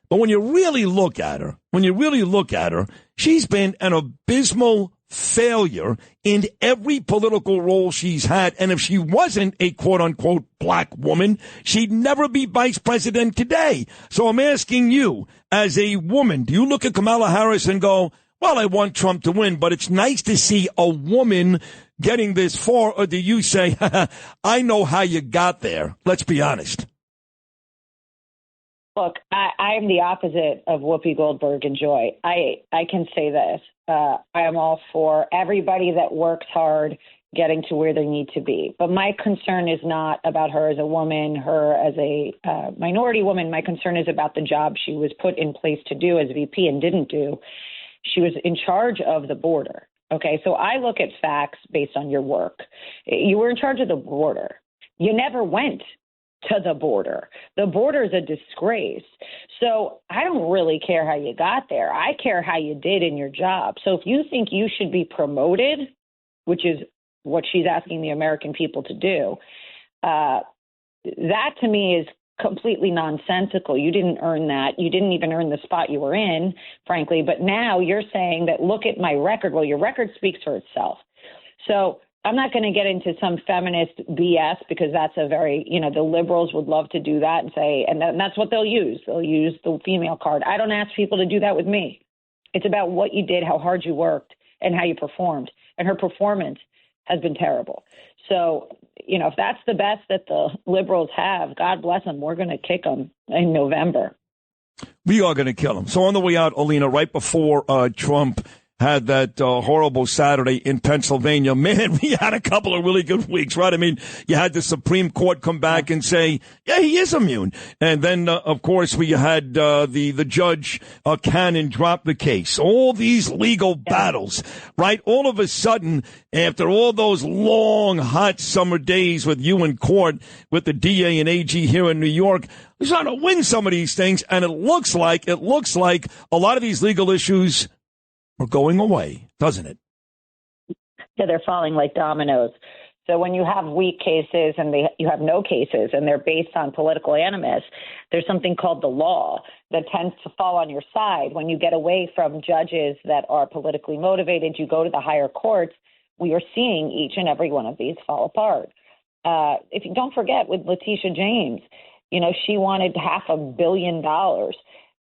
But when you really look at her, she's been an abysmal failure in every political role she's had. And if she wasn't a quote-unquote black woman, she'd never be vice president today. So I'm asking you, as a woman, do you look at Kamala Harris and go, well, I want Trump to win, but it's nice to see a woman getting this far? Or do you say, I know how you got there? Let's be honest. Look, I'm the opposite of Whoopi Goldberg and Joy. I can say this. I am all for everybody that works hard getting to where they need to be. But my concern is not about her as a woman, her as a minority woman. My concern is about the job she was put in place to do as VP and didn't do. She was in charge of the border. Okay, so I look at facts based on your work. You were in charge of the border. You never went to the border. The border is a disgrace. So I don't really care how you got there. I care how you did in your job. So if you think you should be promoted, which is what she's asking the American people to do, that to me is completely nonsensical. You didn't earn that. You didn't even earn the spot you were in, frankly. But now you're saying that, look at my record. Well, your record speaks for itself. So I'm not going to get into some feminist BS because that's a very, the liberals would love to do that and say, and that's what they'll use. They'll use the female card. I don't ask people to do that with me. It's about what you did, how hard you worked, and how you performed. And her performance has been terrible. So, if that's the best that the liberals have, God bless them. We're going to kick them in November. We are going to kill them. So on the way out, Alina, right before Trump had that horrible Saturday in Pennsylvania, man, we had a couple of really good weeks, right? I mean, you had the Supreme Court come back and say, yeah, he is immune. And then, of course, we had the judge Cannon drop the case. All these legal battles, right? All of a sudden, after all those long, hot summer days with you in court, with the DA and AG here in New York, we're trying to win some of these things. And it looks like a lot of these legal issues are going away, doesn't it? Yeah, they're falling like dominoes. So when you have weak cases and you have no cases and they're based on political animus, there's something called the law that tends to fall on your side. When you get away from judges that are politically motivated, you go to the higher courts. We are seeing each and every one of these fall apart. If you don't forget with Letitia James, she wanted $500 million.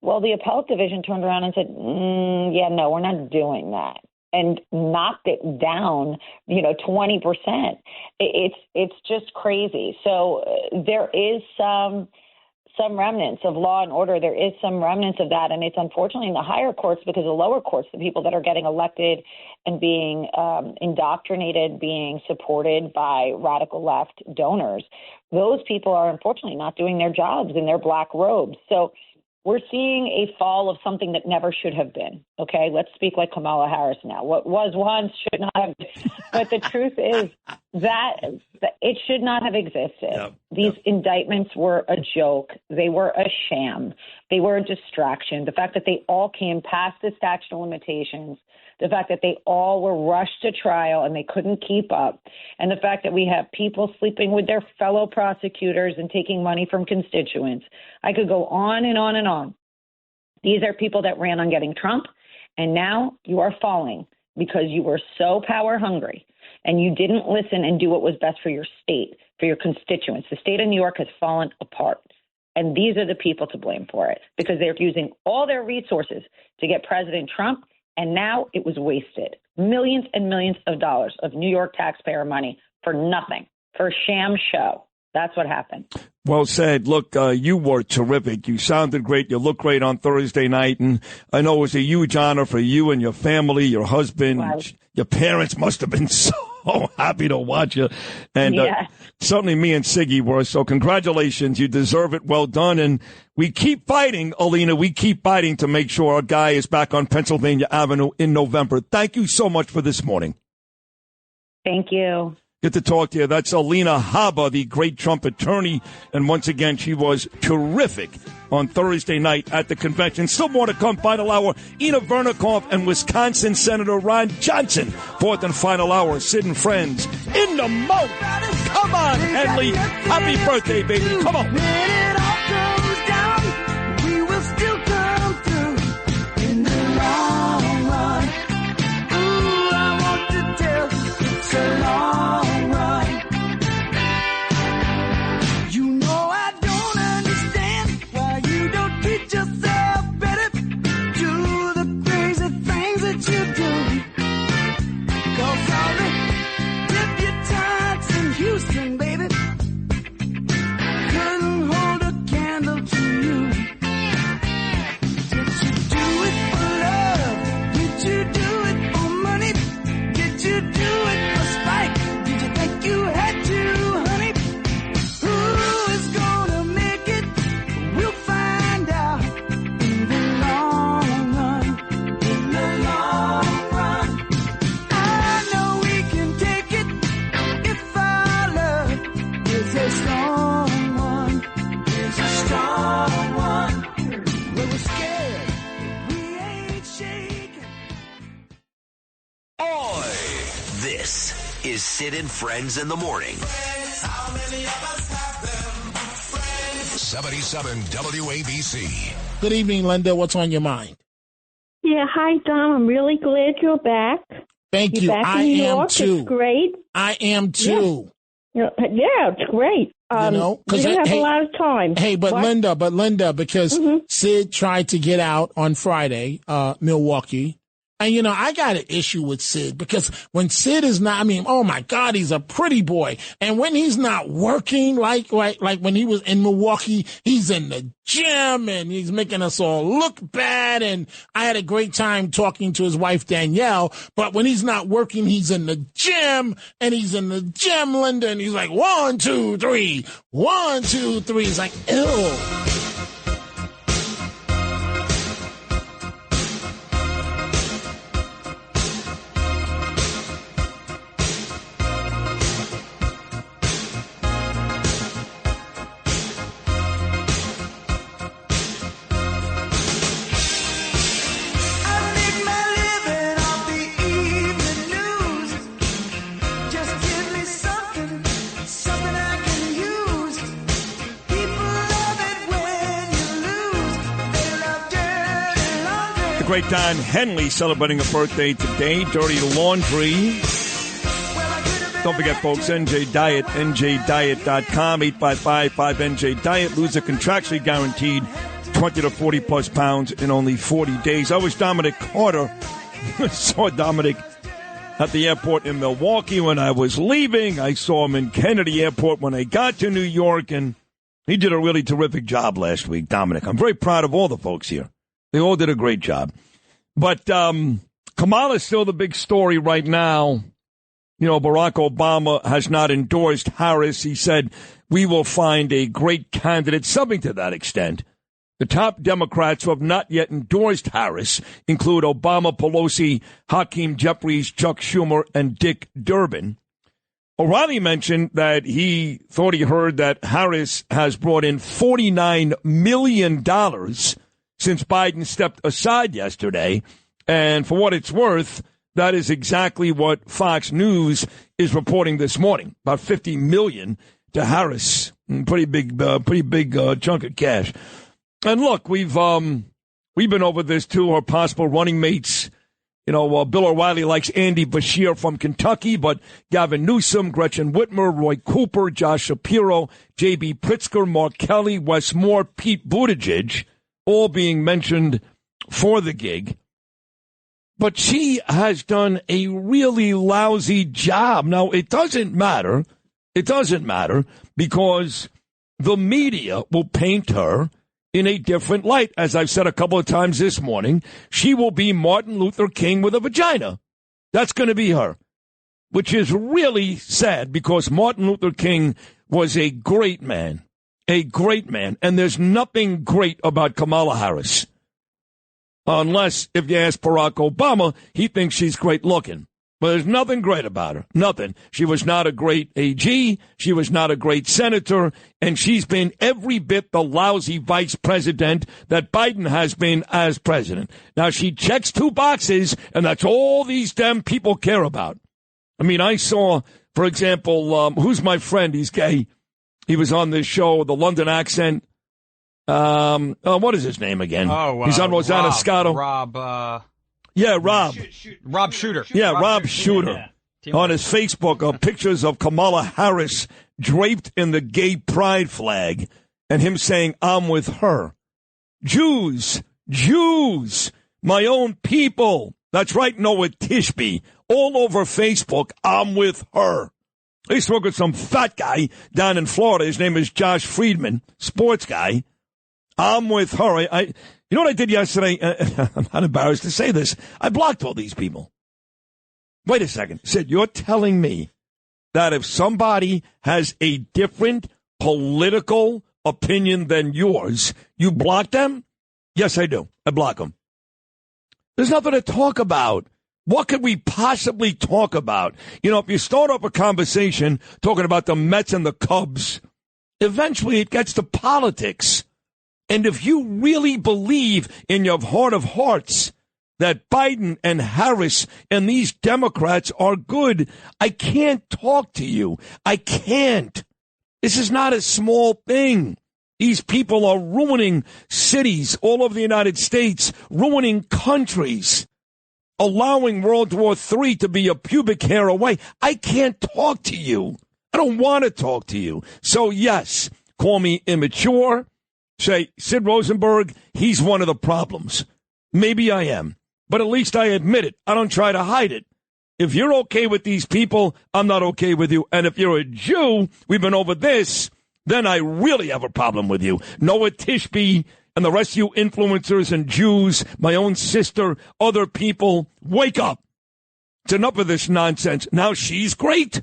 Well, the appellate division turned around and said, yeah, no, we're not doing that, and knocked it down, 20%. It's just crazy. So there is some remnants of law and order. There is some remnants of that, and it's unfortunately in the higher courts because the lower courts, the people that are getting elected and being indoctrinated, being supported by radical left donors, those people are unfortunately not doing their jobs in their black robes. So we're seeing a fall of something that never should have been. Okay, let's speak like Kamala Harris now. What was once should not have been. But the truth is that it should not have existed. These indictments were a joke. They were a sham. They were a distraction. The fact that they all came past the statute of limitations, the fact that they all were rushed to trial and they couldn't keep up, and the fact that we have people sleeping with their fellow prosecutors and taking money from constituents. I could go on and on and on. These are people that ran on getting Trump, and now you are falling because you were so power hungry and you didn't listen and do what was best for your state, for your constituents. The state of New York has fallen apart. And these are the people to blame for it because they're using all their resources to get President Trump. And now it was wasted. Millions and millions of dollars of New York taxpayer money for nothing, for a sham show. That's what happened. Well said. Look, you were terrific. You sounded great. You looked great on Thursday night. And I know it was a huge honor for you and your family, your husband. Wow. Your parents must have been so happy to watch you. And certainly me and Siggy were. So congratulations. You deserve it. Well done. And we keep fighting, Alina. We keep fighting to make sure our guy is back on Pennsylvania Avenue in November. Thank you so much for this morning. Thank you. Good to talk to you. That's Alina Habba, the great Trump attorney. And once again, she was terrific on Thursday night at the convention. Still more to come. Final hour, Ina Vernikov and Wisconsin Senator Ron Johnson. Fourth and final hour, Sid and Friends in the mode. Come on, Henley. Happy birthday, baby. Come on. When it all goes down, we will still come through in the long run. Ooh, what you're doing. 'Cause all the debutantes in Houston, baby, couldn't hold a candle to you. Did you do it for love? Did you do it for money? Did you do it for spite? Did you think you had to, honey? Who is gonna make it? We'll find out in the long run. In the long run, I know we can take it if our love is a strong one. Is a strong one. When we're scared, we ain't shaking. Oi! This is Sid and Friends in the morning. 77 WABC. Good evening, Linda. What's on your mind? Yeah, hi, Dom. I'm really glad you're back. Thank You're you. back I in New am York. too. It's great. I am too. Yeah, it's great. We have a lot of time. Hey, but What? Linda, because Sid tried to get out on Friday, Milwaukee. And, I got an issue with Sid because when Sid is not, oh my God, he's a pretty boy. And when he's not working, like when he was in Milwaukee, he's in the gym and he's making us all look bad. And I had a great time talking to his wife, Danielle. But when he's not working, he's in the gym and he's in the gym, Linda. And he's like, 1, 2, 3, 1, 2, 3. It's like, ew. The great Don Henley celebrating a birthday today. Dirty Laundry. Don't forget, folks, NJ Diet, NJDiet.com, 855-5NJ-DIET. Loser contractually guaranteed 20 to 40 plus pounds in only 40 days. I was Dominic Carter. Saw Dominic at the airport in Milwaukee when I was leaving. I saw him in Kennedy Airport when I got to New York, and he did a really terrific job last week, Dominic. I'm very proud of all the folks here. They all did a great job. But Kamala's still the big story right now. Barack Obama has not endorsed Harris. He said, we will find a great candidate, something to that extent. The top Democrats who have not yet endorsed Harris include Obama, Pelosi, Hakeem Jeffries, Chuck Schumer, and Dick Durbin. O'Reilly mentioned that he thought he heard that Harris has brought in $49 million since Biden stepped aside yesterday. And for what it's worth, that is exactly what Fox News is reporting this morning. About $50 million to Harris. Pretty big chunk of cash. And look, we've been over this too, our possible running mates. Bill O'Reilly likes Andy Beshear from Kentucky, but Gavin Newsom, Gretchen Whitmer, Roy Cooper, Josh Shapiro, J.B. Pritzker, Mark Kelly, Wes Moore, Pete Buttigieg, all being mentioned for the gig. But she has done a really lousy job. Now, it doesn't matter. It doesn't matter because the media will paint her in a different light. As I've said a couple of times this morning, she will be Martin Luther King with a vagina. That's going to be her, which is really sad because Martin Luther King was a great man. A great man. And there's nothing great about Kamala Harris. Unless, if you ask Barack Obama, he thinks she's great looking. But there's nothing great about her. Nothing. She was not a great AG. She was not a great senator. And she's been every bit the lousy vice president that Biden has been as president. Now, she checks 2 boxes, and that's all these damn people care about. I saw, for example, who's my friend? He's gay. He was on this show, The London Accent. What is his name again? He's on Rosanna Scotto. Rob. Rob Shooter. Yeah, Rob Shooter. Yeah. On his Facebook, pictures of Kamala Harris draped in the gay pride flag and him saying, I'm with her. Jews, my own people. That's right, Noah Tishby. All over Facebook, I'm with her. I used to work with some fat guy down in Florida. His name is Josh Friedman, sports guy. I'm with her. You know what I did yesterday? I'm not embarrassed to say this. I blocked all these people. Wait a second. Sid, you're telling me that if somebody has a different political opinion than yours, you block them? Yes, I do. I block them. There's nothing to talk about. What could we possibly talk about? You know, if you start up a conversation talking about the Mets and the Cubs, eventually it gets to politics. And if you really believe in your heart of hearts that Biden and Harris and these Democrats are good, I can't talk to you. I can't. This is not a small thing. These people are ruining cities all over the United States, ruining countries, allowing World War III to be a pubic hair away. I can't talk to you. I don't want to talk to you. So, yes, call me immature. Say, Sid Rosenberg, he's one of the problems. Maybe I am, but at least I admit it. I don't try to hide it. If you're okay with these people, I'm not okay with you. And if you're a Jew, we've been over this, then I really have a problem with you. Noah Tishby and the rest of you influencers and Jews, my own sister, other people, wake up. It's enough of this nonsense. Now she's great.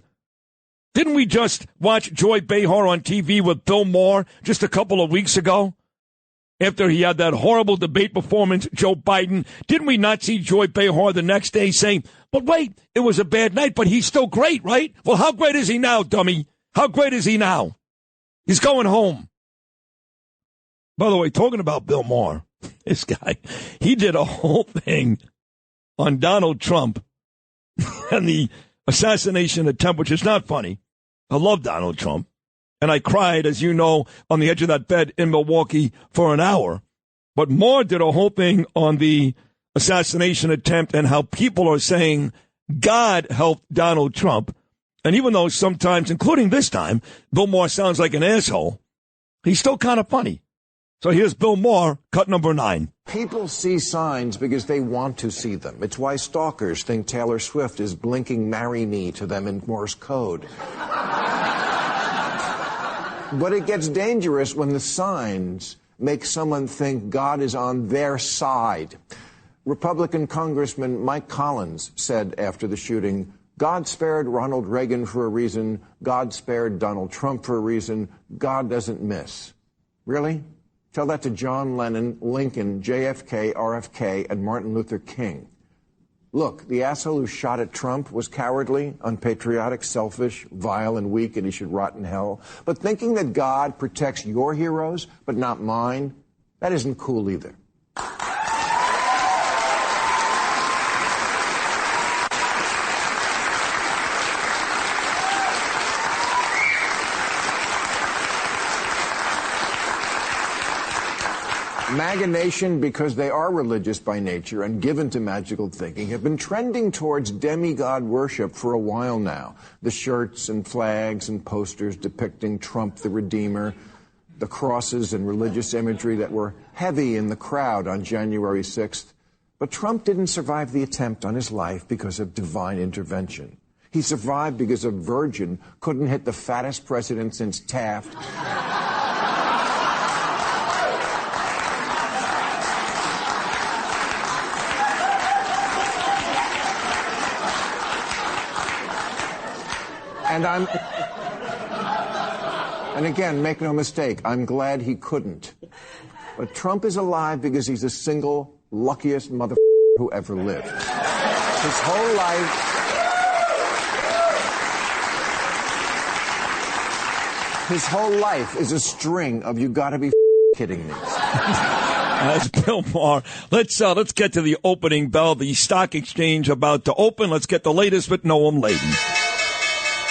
Didn't we just watch Joy Behar on TV with Bill Maher just a couple of weeks ago? After he had that horrible debate performance, Joe Biden, didn't we not see Joy Behar the next day saying, but wait, it was a bad night, but he's still great, right? Well, how great is he now, dummy? How great is he now? He's going home. By the way, talking about Bill Maher, this guy, he did a whole thing on Donald Trump and the assassination attempt, which is not funny. I love Donald Trump. And I cried, as you know, on the edge of that bed in Milwaukee for an hour. But Maher did a whole thing on the assassination attempt and how people are saying God helped Donald Trump. And even though sometimes, including this time, Bill Maher sounds like an asshole, he's still kind of funny. So here's Bill Maher, cut number 9. People see signs because they want to see them. It's why stalkers think Taylor Swift is blinking "Marry Me" to them in Morse code. But it gets dangerous when the signs make someone think God is on their side. Republican Congressman Mike Collins said after the shooting, God spared Ronald Reagan for a reason. God spared Donald Trump for a reason. God doesn't miss. Really? Tell that to John Lennon, Lincoln, JFK, RFK, and Martin Luther King. Look, the asshole who shot at Trump was cowardly, unpatriotic, selfish, vile, and weak, and he should rot in hell. But thinking that God protects your heroes, but not mine, that isn't cool either. MAGA Nation, because they are religious by nature and given to magical thinking, have been trending towards demigod worship for a while now. The shirts and flags and posters depicting Trump the Redeemer, the crosses and religious imagery that were heavy in the crowd on January 6th. But Trump didn't survive the attempt on his life because of divine intervention. He survived because a virgin couldn't hit the fattest president since Taft. And again, make no mistake, I'm glad he couldn't. But Trump is alive because he's the single luckiest motherfucker who ever lived. His whole life is a string of "you gotta be kidding me." That's Bill Maher. Let's get to the opening bell. The stock exchange about to open. Let's get the latest with Noam Laden.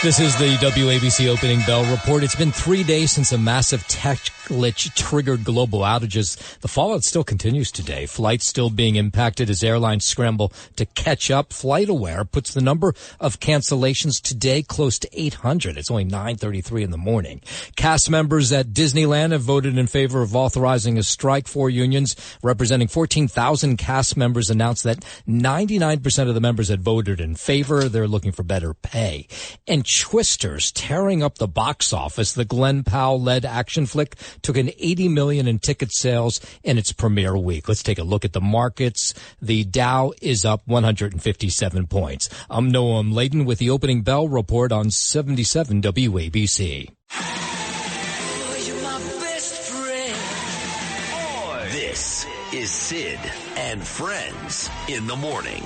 This is the WABC opening bell report. It's been 3 days since a massive tech glitch triggered global outages. The fallout still continues today. Flights still being impacted as airlines scramble to catch up. FlightAware puts the number of cancellations today close to 800. It's only 9:33 in the morning. Cast members at Disneyland have voted in favor of authorizing a strike. 4 unions representing 14,000 cast members announced that 99% of the members had voted in favor. They're looking for better pay. And Twisters tearing up the box office. The Glenn Powell-led action flick took an $80 million in ticket sales in its premiere week. Let's take a look at the markets. The Dow is up 157 points. I'm Noam Layden with the opening bell report on 77 WABC. This is Sid and Friends in the morning.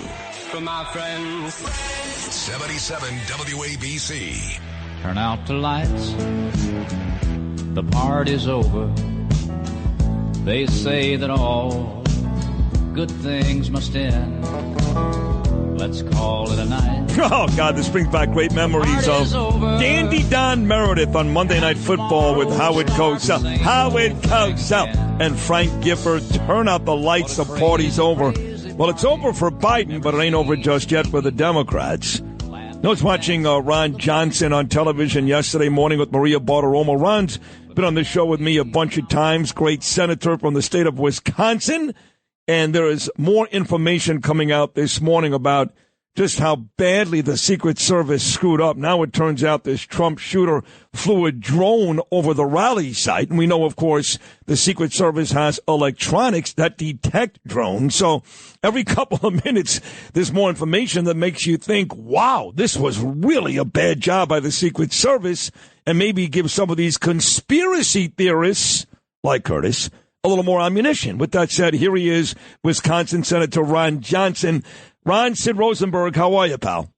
From my friends. 77 WABC. Turn out the lights. The party's over. They say that all good things must end. Let's call it a night. Oh, God, this brings back great memories of Dandy Don Meredith on Monday Night Football with Howard Cosell. Howard Cosell and Frank Gifford. Turn out the lights, the party's over. Well, it's over for Biden, but it ain't over just yet for the Democrats. I was watching Ron Johnson on television yesterday morning with Maria Bartiromo. Ron's been on this show with me a bunch of times, great senator from the state of Wisconsin. And there is more information coming out this morning about just how badly the Secret Service screwed up. Now it turns out this Trump shooter flew a drone over the rally site. And we know, of course, the Secret Service has electronics that detect drones. So every couple of minutes, there's more information that makes you think, wow, this was really a bad job by the Secret Service, and maybe give some of these conspiracy theorists, like Curtis, a little more ammunition. With that said, here he is, Wisconsin Senator Ron Johnson. Ron, Sid Rosenberg, how are you, pal?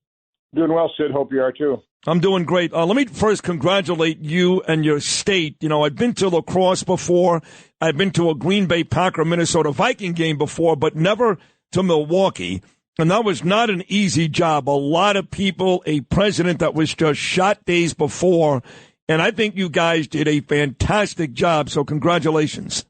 Doing well, Sid. Hope you are, too. I'm doing great. Let me first congratulate you and your state. You know, I've been to lacrosse before. I've been to a Green Bay Packer Minnesota Viking game before, but never to Milwaukee. And that was not an easy job. A lot of people, a president that was just shot days before. And I think you guys did a fantastic job. So congratulations.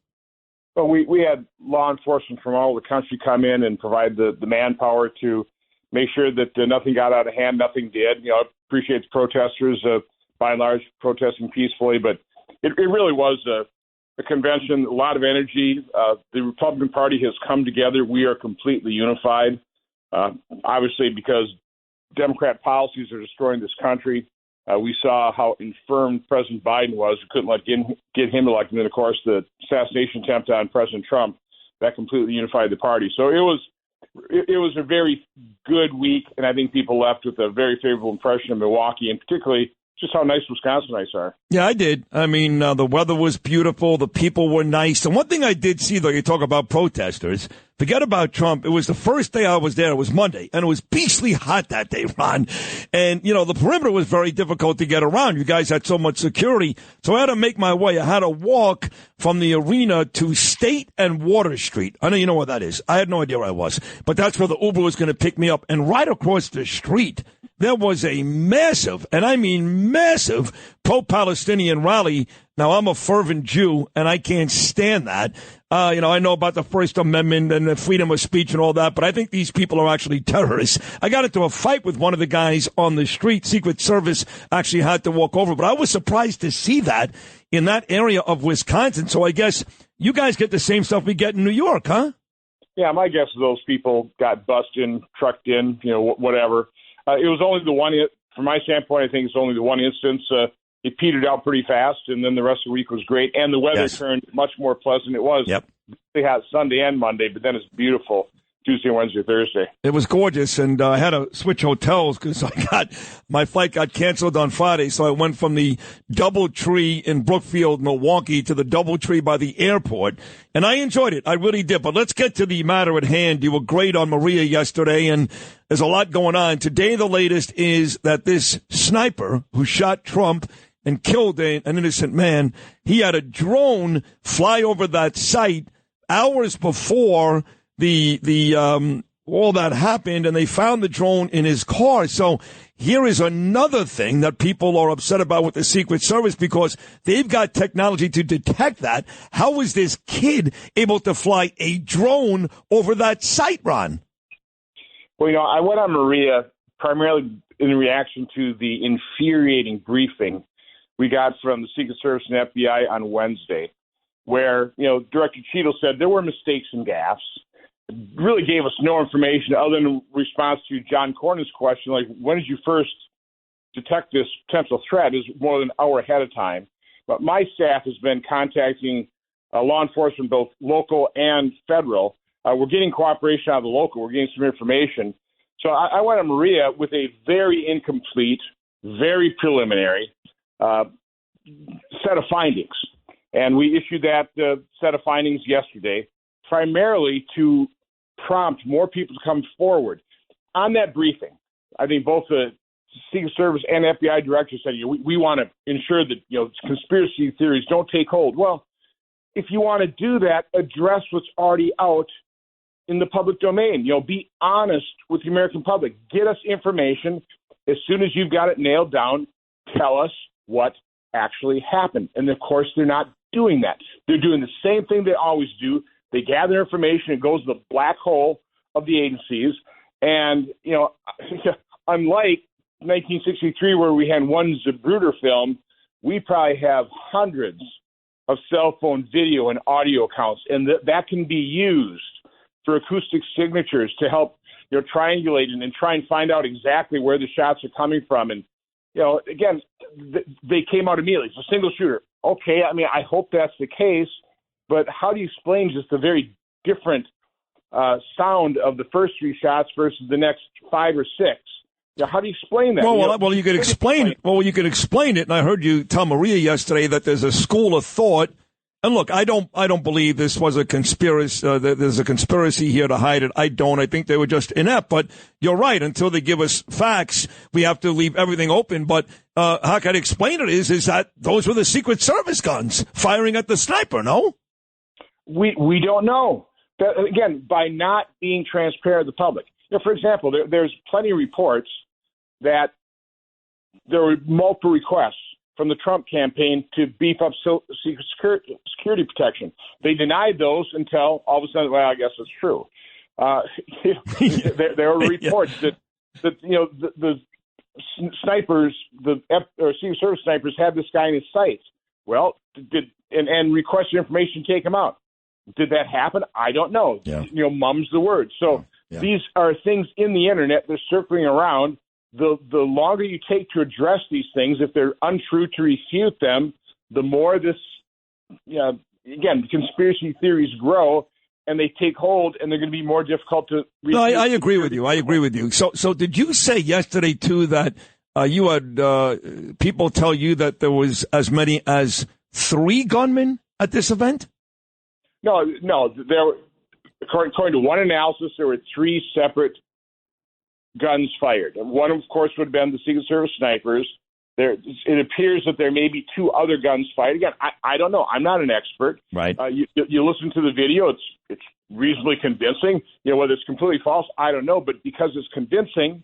Well, we had law enforcement from all over the country come in and provide the manpower to make sure that nothing got out of hand, nothing did. You know, I appreciate the protesters, by and large, protesting peacefully, but it really was a convention, a lot of energy. The Republican Party has come together. We are completely unified, obviously, because Democrat policies are destroying this country. We saw how infirm President Biden was. We couldn't get him elected. And then, of course, the assassination attempt on President Trump, that completely unified the party. So it was a very good week, and I think people left with a very favorable impression of Milwaukee, and particularly just how nice Wisconsinites are. Yeah, I did. I mean, the weather was beautiful. The people were nice. And one thing I did see, though, you talk about protesters, forget about Trump. It was the first day I was there. It was Monday, and it was beastly hot that day, Ron. And, you know, the perimeter was very difficult to get around. You guys had so much security. So I had to make my way. I had to walk from the arena to State and Water Street. I know you know what that is. I had no idea where I was. But that's where the Uber was going to pick me up. And right across the street, there was a massive, and I mean massive, pro-Palestinian rally. Now, I'm a fervent Jew, and I can't stand that. You know, I know about the First Amendment and the freedom of speech and all that, but I think these people are actually terrorists. I got into a fight with one of the guys on the street. Secret Service actually had to walk over, but I was surprised to see that in that area of Wisconsin. So I guess you guys get the same stuff we get in New York, huh? Yeah, my guess is those people got bussed in, trucked in, you know, whatever. It was only the one, from my standpoint, I think it's only the one instance. It petered out pretty fast, and then the rest of the week was great, and the weather turned much more pleasant. It was really hot Sunday and Monday, but then it's beautiful Tuesday, Wednesday, Thursday. It was gorgeous, and I had to switch hotels because my flight got canceled on Friday, so I went from the DoubleTree in Brookfield, Milwaukee, to the DoubleTree by the airport, and I enjoyed it. I really did. But let's get to the matter at hand. You were great on Maria yesterday, and there's a lot going on. Today, the latest is that this sniper who shot Trump and killed an innocent man, he had a drone fly over that site hours before the all that happened, and they found the drone in his car. So here is another thing that people are upset about with the Secret Service, because they've got technology to detect that. How was this kid able to fly a drone over that site, Ron? Well, I went on Maria primarily in reaction to the infuriating briefing we got from the Secret Service and FBI on Wednesday, where, Director Cheadle said there were mistakes and gaffes. Really gave us no information other than response to John Cornyn's question, like, when did you first detect this potential threat? Is more than an hour ahead of time. But my staff has been contacting law enforcement, both local and federal. We're getting cooperation out of the local. We're getting some information. So I went to Maria with a very incomplete, very preliminary set of findings. And we issued that set of findings yesterday, primarily to prompt more people to come forward. On that briefing, I think both the Secret Service and FBI directors said, we want to ensure that, conspiracy theories don't take hold. Well, if you want to do that, address what's already out in the public domain. Be honest with the American public. Get us information. As soon as you've got it nailed down, tell us what actually happened. And, of course, they're not doing that. They're doing the same thing they always do. They gather information. It goes to the black hole of the agencies. And, unlike 1963 where we had one Zapruder film, we probably have hundreds of cell phone video and audio accounts. And that can be used for acoustic signatures to help, triangulate and try and find out exactly where the shots are coming from. And, again, they came out immediately. It's a single shooter. Okay, I hope that's the case. But how do you explain just the very different sound of the first three shots versus the next 5 or 6? How do you explain that? Well, you could explain it. Well, you could explain it. And I heard you tell Maria yesterday that there's a school of thought. And look, I don't believe this was a conspiracy. There's a conspiracy here to hide it. I don't. I think they were just inept. But you're right. Until they give us facts, we have to leave everything open. But how can I explain it is that those were the Secret Service guns firing at the sniper. No. We don't know. That, again, by not being transparent to the public. For example, there's plenty of reports that there were multiple requests from the Trump campaign to beef up security protection. They denied those until all of a sudden, well, I guess it's true. There are reports that the snipers, the Secret Service snipers, had this guy in his sights. Well, and requested information to take him out. Did that happen? I don't know. Yeah. Mum's the word. So these are things in the internet. They're circling around. The longer you take to address these things, if they're untrue, to refute them, the more this, again, conspiracy theories grow and they take hold, and they're going to be more difficult to refute. No, I agree with you. I agree with you. So did you say yesterday, too, that you had people tell you that there was as many as 3 gunmen at this event? No. There, according to one analysis, there were 3 separate guns fired. One, of course, would have been the Secret Service snipers. It appears that there may be 2 other guns fired. Again, I don't know. I'm not an expert. Right. You listen to the video. It's reasonably convincing. Whether it's completely false, I don't know. But because it's convincing,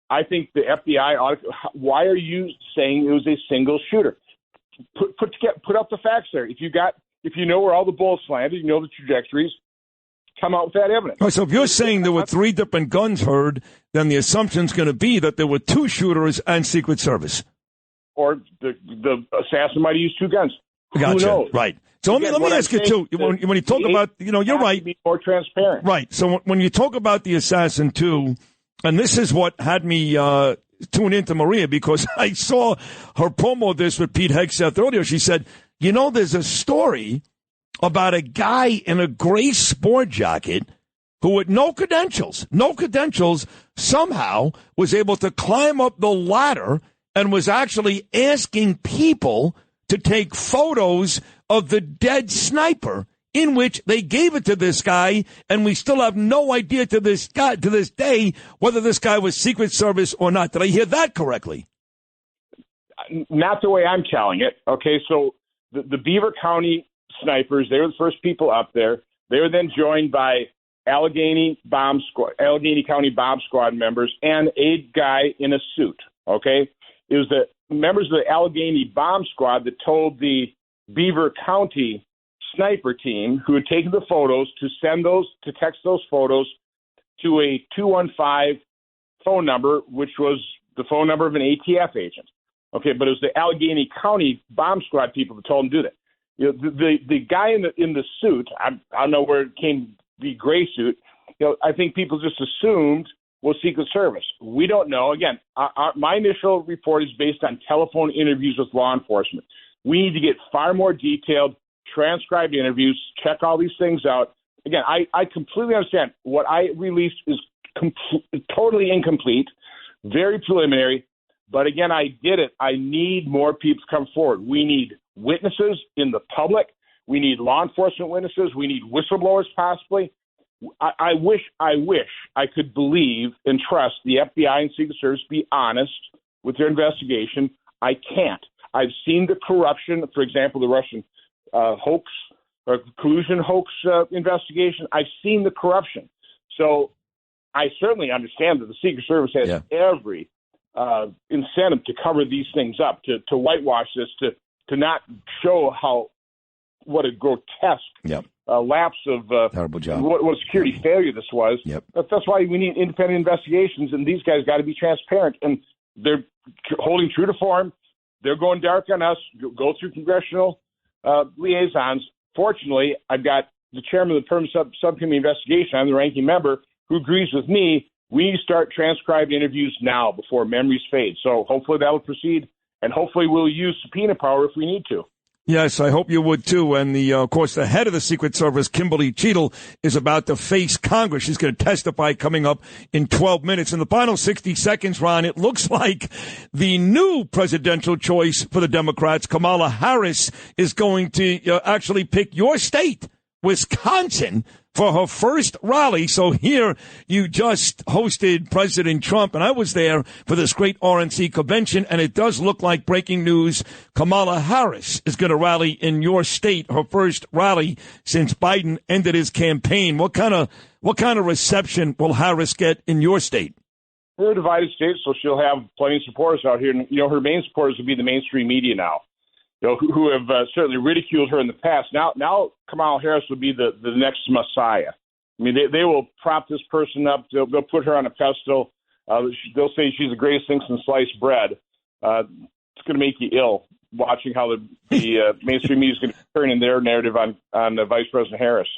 I think the FBI ought to. Why are you saying it was a single shooter? Put up the facts there. If you know where all the bullets landed, you know the trajectories, come out with that evidence. Right, so if you're saying there were 3 different guns heard, then the assumption's going to be that there were 2 shooters and Secret Service. Or the assassin might have used 2 guns. Gotcha. Who knows? Right. So let me ask you, too, when you talk about, you're right. Be more transparent. Right. So when you talk about the assassin, too, and this is what had me tune into Maria, because I saw her promo this with Pete Hegseth earlier. She said, there's a story about a guy in a gray sport jacket who with no credentials, somehow was able to climb up the ladder and was actually asking people to take photos of the dead sniper, in which they gave it to this guy, and we still have no idea to this day whether this guy was Secret Service or not. Did I hear that correctly? Not the way I'm telling it. Okay, so the Beaver County snipers, they were the first people up there. They were then joined by Allegheny County bomb squad members and a guy in a suit. Okay, it was the members of the Allegheny bomb squad that told the Beaver County sniper team, who had taken the photos, to text those photos to a 215 phone number, which was the phone number of an ATF agent. Okay, but it was the Allegheny County bomb squad people that told him to do that. You know, the guy in the suit, I don't know where it came, the gray suit. You know, I think people just assumed was Secret Service. We don't know. Again, my initial report is based on telephone interviews with law enforcement. We need to get far more detailed, transcribed interviews, check all these things out. Again, I completely understand. What I released is totally incomplete, very preliminary. But again, I did it. I need more people to come forward. We need witnesses in the public. We need law enforcement witnesses. We need whistleblowers, possibly. I wish I could believe and trust the FBI and Secret Service be honest with their investigation. I can't. I've seen the corruption, for example, the Russian hoax or collusion hoax investigation. I've seen the corruption. So I certainly understand that the Secret Service has every incentive to cover these things up, to whitewash this, to not show what a grotesque lapse of terrible job. What security failure this was. That's why we need independent investigations, and these guys got to be transparent. And they're holding true to form. They're going dark on us. Go through congressional liaisons. Fortunately, I've got the chairman of the Permanent Subcommittee Investigation. I'm the ranking member who agrees with me. We need to start transcribed interviews now before memories fade. So hopefully that will proceed, and hopefully we'll use subpoena power if we need to. Yes, I hope you would, too. And, of course, the head of the Secret Service, Kimberly Cheadle, is about to face Congress. She's going to testify coming up in 12 minutes. In the final 60 seconds, Ron, it looks like the new presidential choice for the Democrats, Kamala Harris, is going to actually pick your state, Wisconsin, for her first rally. So here you just hosted President Trump, and I was there for this great RNC convention, and it does look like breaking news. Kamala Harris is going to rally in your state, her first rally since Biden ended his campaign. What kind of reception will Harris get in your state? We're a divided state, so she'll have plenty of supporters out here. And, her main supporters will be the mainstream media now, who have certainly ridiculed her in the past. Now Kamala Harris will be the next Messiah. I mean, they will prop this person up. They'll put her on a pedestal. They'll say she's the greatest thing since sliced bread. It's going to make you ill watching how the mainstream media is going to turn in their narrative on Vice President Harris.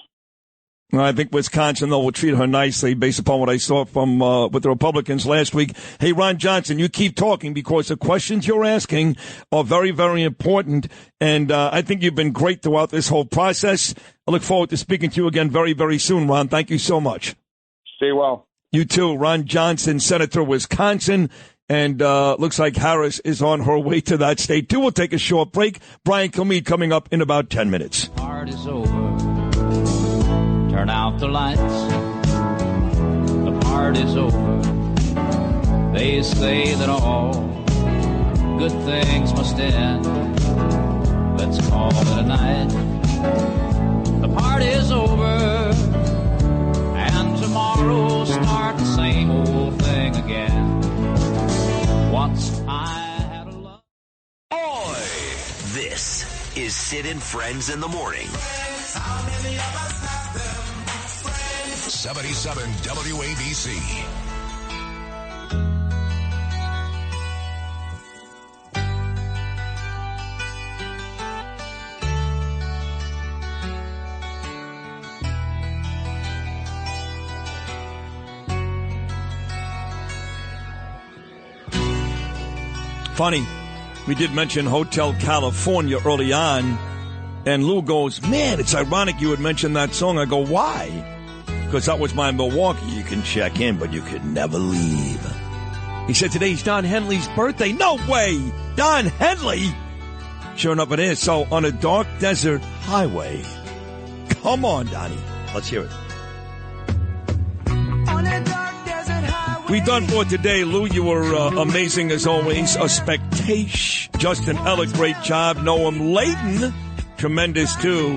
I think Wisconsin, though, will treat her nicely based upon what I saw from with the Republicans last week. Hey, Ron Johnson, you keep talking because the questions you're asking are very, very important. And I think you've been great throughout this whole process. I look forward to speaking to you again very, very soon, Ron. Thank you so much. Stay well. You too. Ron Johnson, Senator, Wisconsin. And looks like Harris is on her way to that state, too. We'll take a short break. Brian Kilmeade coming up in about 10 minutes. Part is over. Turn out the lights. The party's over. They say that all good things must end. Let's call it a night. The party's over, and tomorrow start the same old thing again. Once I had a love. Oi! This is Sid and Friends in the Morning. 77 WABC. Funny, we did mention Hotel California early on, and Lou goes, man, it's ironic you would mention that song. I go, why? Because that was my Milwaukee. You can check in, but you could never leave. He said, today's Don Henley's birthday. No way! Don Henley? Sure enough, it is. So, on a dark desert highway. Come on, Donnie. Let's hear it. We done for today, Lou. You were amazing as always. A spectacular. Justin Ellick, great job. Noam Layton, tremendous too.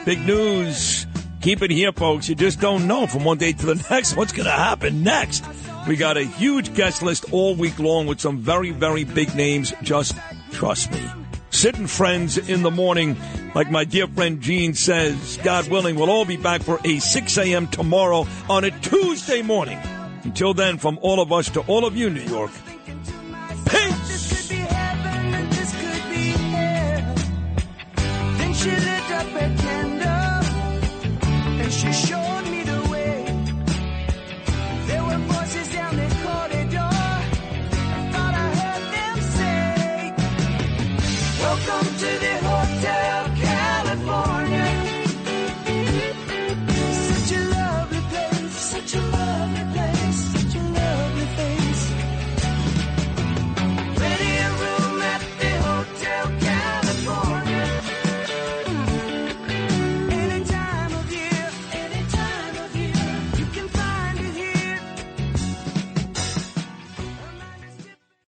Big news. Keep it here, folks. You just don't know from one day to the next what's going to happen next. We got a huge guest list all week long with some very, very big names. Just trust me. Sid and Friends in the morning. Like my dear friend Gene says, God willing, we'll all be back for a 6 a.m. tomorrow on a Tuesday morning. Until then, from all of us to all of you, New York,